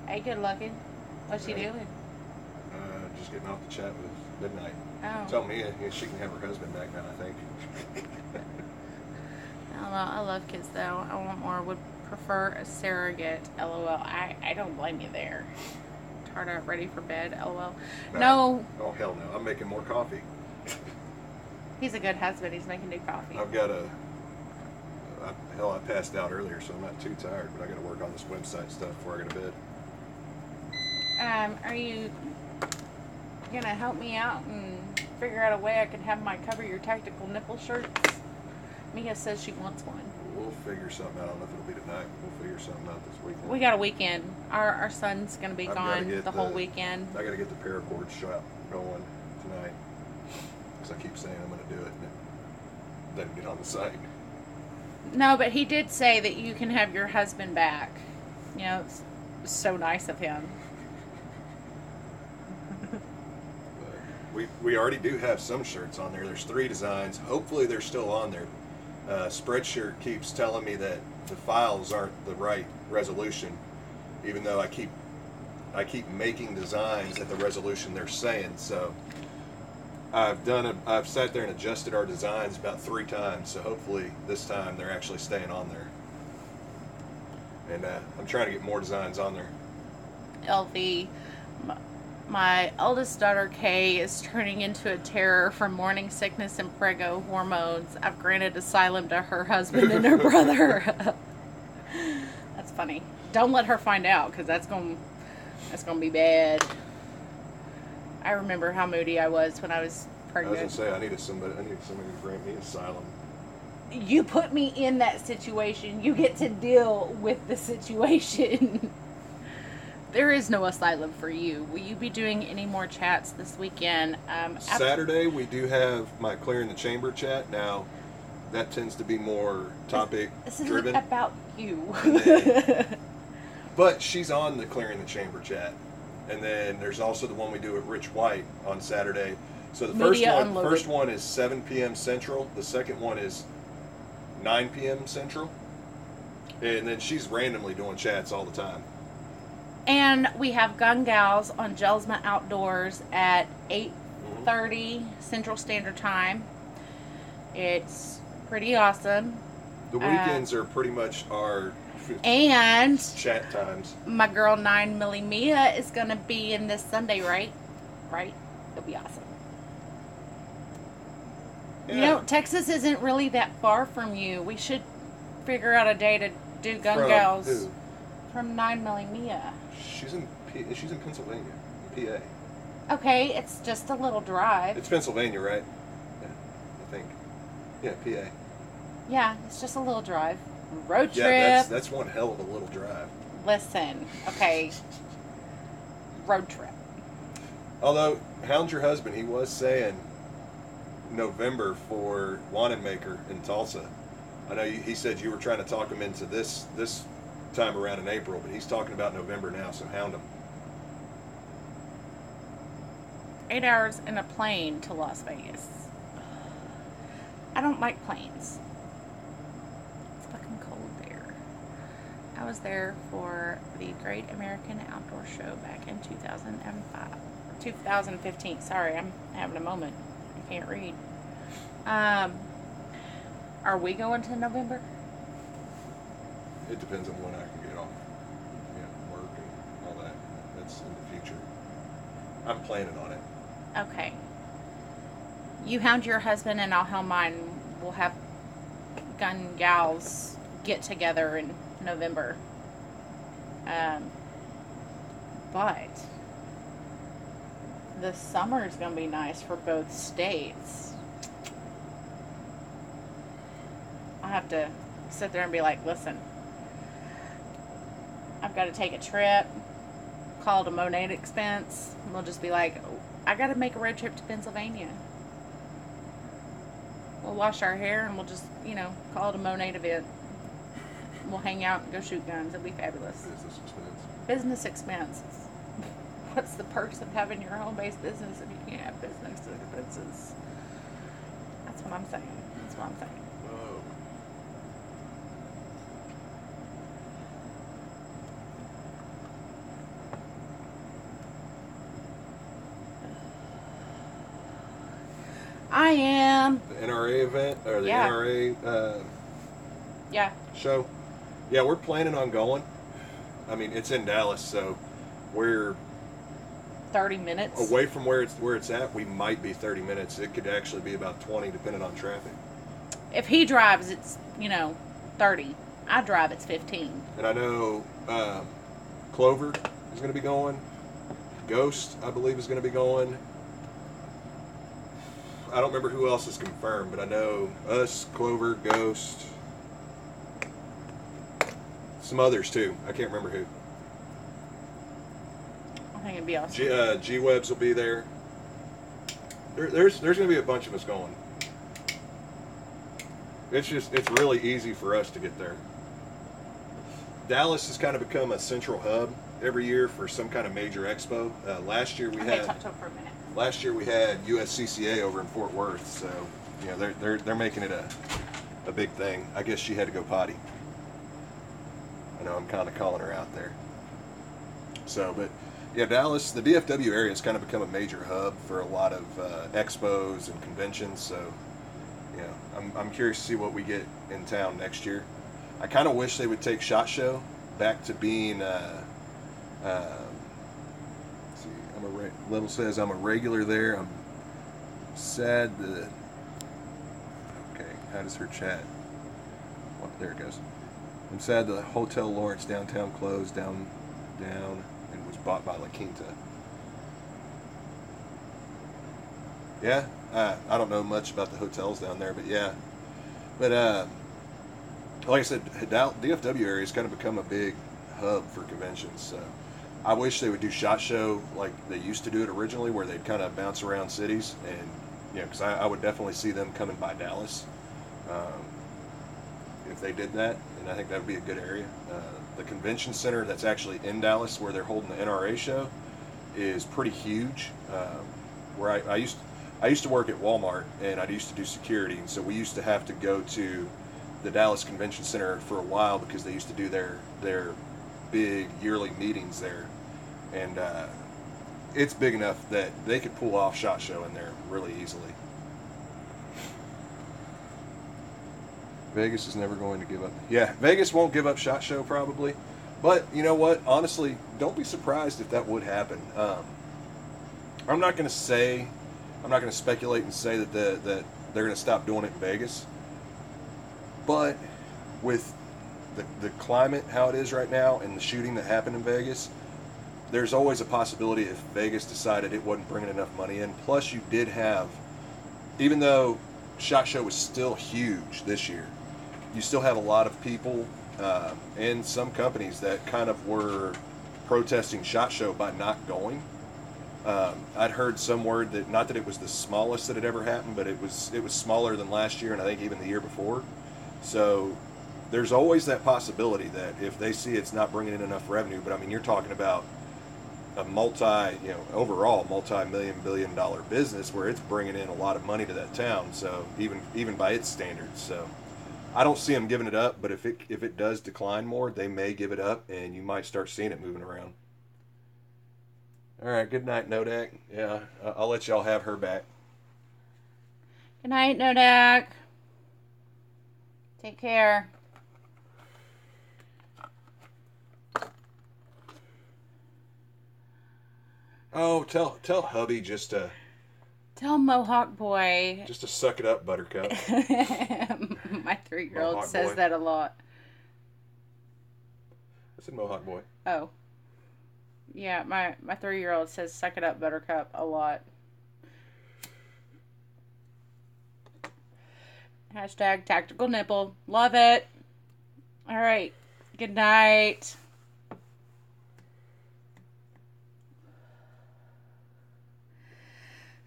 Hey, good looking. What's she Hey. doing? Just getting off the chat with Midnight. Oh. Tell me she can have her husband back now, I think. I don't know. I love kids though. I want more. Would prefer a surrogate. LOL. I don't blame you there. Tarda, ready for bed. LOL. No. Oh, hell no. I'm making more coffee. He's a good husband. He's making new coffee. I've got I passed out earlier, so I'm not too tired, but I got to work on this website stuff before I go to bed. Are you gonna help me out and figure out a way I can have my Cover Your Tactical Nipple shirts? Mia says she wants one. We'll figure something out. I don't know if it'll be tonight. We'll figure something out this weekend. We got a weekend. Our son's gonna be I've gone gotta get the whole weekend. I got to get the paracord shot going tonight, because I keep saying I'm going to do it, and it doesn't get on the site. No, but he did say that you can have your husband back. You know, it's so nice of him. We already do have some shirts on there. There's 3 designs. Hopefully they're still on there. Spreadshirt keeps telling me that the files aren't the right resolution, even though I keep making designs at the resolution they're saying. So I've sat there and adjusted our designs about 3 times. So hopefully this time they're actually staying on there. And I'm trying to get more designs on there. LV, my eldest daughter Kay is turning into a terror from morning sickness and prego hormones. I've granted asylum to her husband and her brother. That's funny. Don't let her find out, because that's gonna be bad. I remember how moody I was when I was pregnant. I was gonna say I needed somebody to grant me asylum. You put me in that situation. You get to deal with the situation. There is no asylum for you. Will you be doing any more chats this weekend? Saturday we do have my Clearing the Chamber chat. Now that tends to be more topic This isn't driven. about you. But she's on the Clearing the Chamber chat. And then there's also the one we do at Rich White on Saturday. So the first one is 7 p.m. Central. The second one is 9 p.m. Central. And then she's randomly doing chats all the time. And we have Gun Gals on Gelsma Outdoors at 8:30 Central Standard Time. It's pretty awesome. The weekends are pretty much our and chat times. My girl 9 Millie Mia is going to be in this Sunday, right? Right? It'll be awesome. Yeah. You know, Texas isn't really that far from you. We should figure out a day to do Gun Gals. Who? From 9 Millie Mia. She's in Pennsylvania, PA. Okay, it's just a little drive. It's Pennsylvania, right? Yeah, I think. Yeah, PA. Yeah, it's just a little drive. Road trip. Yeah, that's one hell of a little drive. Listen, okay. Road trip. Although, Hound Your Husband, he was saying November for Wanenmaker in Tulsa. I know he said you were trying to talk him into this time around in April, but he's talking about November now, so hound him. 8 hours in a plane to Las Vegas. I don't like planes. It's fucking cold there. I was there for the Great American Outdoor Show back in 2015. Sorry, I'm having a moment. I can't read. Are we going to November? It depends on when I can get off, work and all that. That's in the future. I'm planning on it. Okay. You hound your husband and I'll hound mine. We'll have Gun Gals get together in November. But the summer is going to be nice for both states. I have to sit there and be like, listen, I've got to take a trip, call it a Monade expense, and we'll just be like, I got to make a road trip to Pennsylvania. We'll wash our hair and we'll just, call it a Monade event. We'll hang out and go shoot guns. It'll be fabulous. Business expense. Business expense. what's the perks of having your home-based business if you can't have business expenses? That's what I'm saying. That's what I'm saying. Oh. I am. The NRA event or the NRA show. Yeah, we're planning on going. I mean, it's in Dallas, so we're 30 minutes away from where it's at. We might be 30 minutes. It could actually be about 20, depending on traffic. If he drives, it's 30. I drive, it's 15. And I know Clover is going to be going. Ghost, I believe, is going to be going. I don't remember who else is confirmed, but I know us, Clover, Ghost, some others too. I can't remember who. I think it'd be awesome. G-Webs will be there. There's going to be a bunch of us going. It's really easy for us to get there. Dallas has kind of become a central hub every year for some kind of major expo. Last year we had. Talk to him for a minute. Last year we had USCCA over in Fort Worth, so they're making it a big thing. I guess she had to go potty. I know I'm kind of calling her out there. So, but yeah, Dallas, the DFW area has kind of become a major hub for a lot of expos and conventions. So, I'm curious to see what we get in town next year. I kind of wish they would take SHOT Show back to being. Little says I'm a regular there. I'm sad that. Okay, how does her chat? Well, there it goes. I'm sad the Hotel Lawrence downtown closed down, and was bought by La Quinta. Yeah, I don't know much about the hotels down there, but yeah. But like I said, DFW area has kind of become a big hub for conventions. So I wish they would do SHOT Show like they used to do it originally, where they'd kind of bounce around cities, and because I would definitely see them coming by Dallas if they did that, and I think that would be a good area. The convention center that's actually in Dallas, where they're holding the NRA show, is pretty huge. Where I used to work at Walmart, and I used to do security, and so we used to have to go to the Dallas Convention Center for a while because they used to do their big yearly meetings there, and it's big enough that they could pull off SHOT Show in there really easily. Vegas is never going to give up. Yeah, Vegas won't give up SHOT Show probably, but you know what? Honestly, don't be surprised if that would happen. I'm not going to speculate and say that they're going to stop doing it in Vegas, but with the climate how it is right now and the shooting that happened in Vegas, there's always a possibility if Vegas decided it wasn't bringing enough money in. Plus, you did have, even though SHOT Show was still huge this year, you still have a lot of people and some companies that kind of were protesting SHOT Show by not going. I'd heard some word that, not that it was the smallest that had ever happened, but it was smaller than last year and I think even the year before. So there's always that possibility that if they see it's not bringing in enough revenue, but I mean, you're talking about a overall multi-million-billion-dollar business where it's bringing in a lot of money to that town. So even by its standards, so I don't see them giving it up. But if it does decline more, they may give it up, and you might start seeing it moving around. All right, good night, Nodak. Yeah, I'll let y'all have her back. Good night, Nodak. Take care. Oh, tell hubby just to... Tell Mohawk Boy. Just to suck it up, Buttercup. My 3-year-old says that a lot. I said Mohawk Boy. Oh. Yeah, my 3-year-old says suck it up, Buttercup, a lot. Hashtag tactical nipple. Love it. All right. Good night.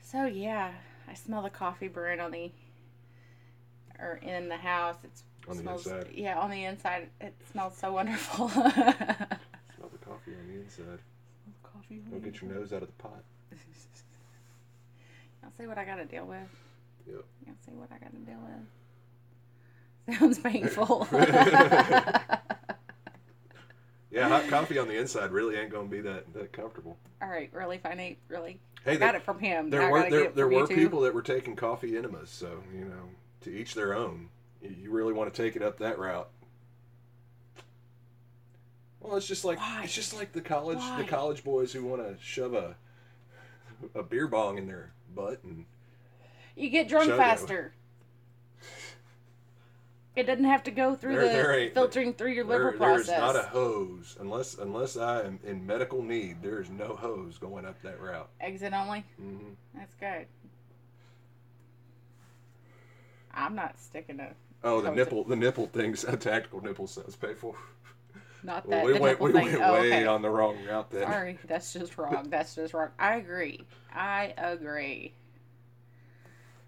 So yeah, I smell the coffee brewing in the house. On the inside. Yeah, on the inside. It smells so wonderful. Smell the coffee on the inside. Coffee. Don't get your nose out of the pot. I'll see what I got to deal with. Yep. I'll see what I got to deal with. Sounds painful. Yeah, hot coffee on the inside really ain't gonna be that comfortable. All right, really funny, really. Hey, I got it from him. There were people that were taking coffee enemas, so to each their own. You really want to take it up that route. Well, it's just like the college boys who want to shove a beer bong in their butt and you get drunk faster. It doesn't have to go through filtering through your liver process. There is not a hose unless I am in medical need. There is no hose going up that route. Exit only. Mm-hmm. That's good. I'm not sticking to. Oh, the nipple things. A tactical nipple sounds painful. Not that. We went way on the wrong route then. Sorry, that's just wrong. I agree. All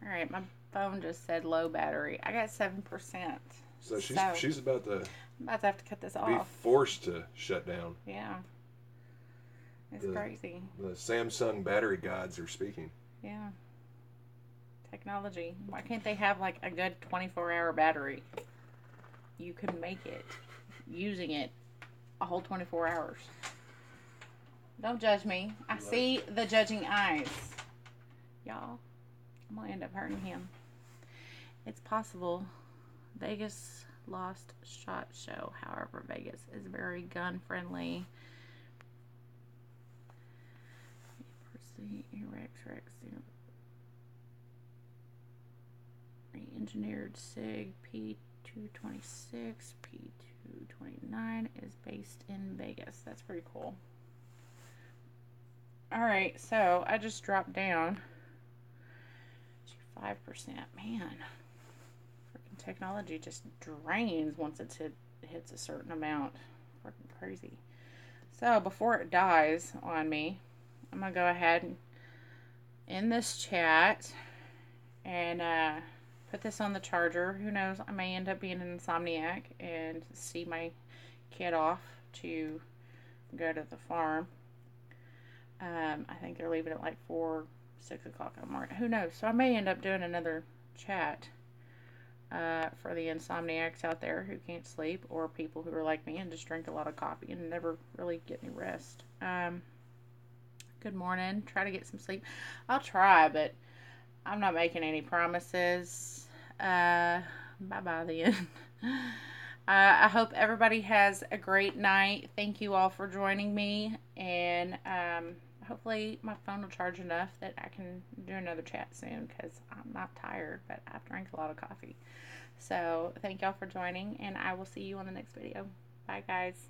right, my phone just said low battery. I got 7%. So she's about to. I'm about to have to cut this off. Be forced to shut down. Yeah. It's crazy. The Samsung battery gods are speaking. Yeah. Technology. Why can't they have like a good 24-hour battery? You can make it using it a whole 24 hours. Don't judge me. I see the judging eyes. Y'all, I'm going to end up hurting him. It's possible. Vegas lost SHOT Show. However, Vegas is very gun friendly. Re-engineered SIG P226 P229 is based in Vegas. That's pretty cool. Alright, so I just dropped down to 5%. Man, freaking technology just drains once it hits a certain amount. Freaking crazy. So before it dies on me, I'm going to go ahead and end this chat and put this on the charger. Who knows, I may end up being an insomniac and see my kid off to go to the farm. I think they're leaving at like 6 o'clock in the morning. Who knows? So I may end up doing another chat for the insomniacs out there who can't sleep, or people who are like me and just drink a lot of coffee and never really get any rest. Good morning. Try to get some sleep. I'll try, but I'm not making any promises. Bye-bye then. I hope everybody has a great night. Thank you all for joining me. And hopefully my phone will charge enough that I can do another chat soon, because I'm not tired, but I've drank a lot of coffee. So thank y'all for joining, and I will see you on the next video. Bye, guys.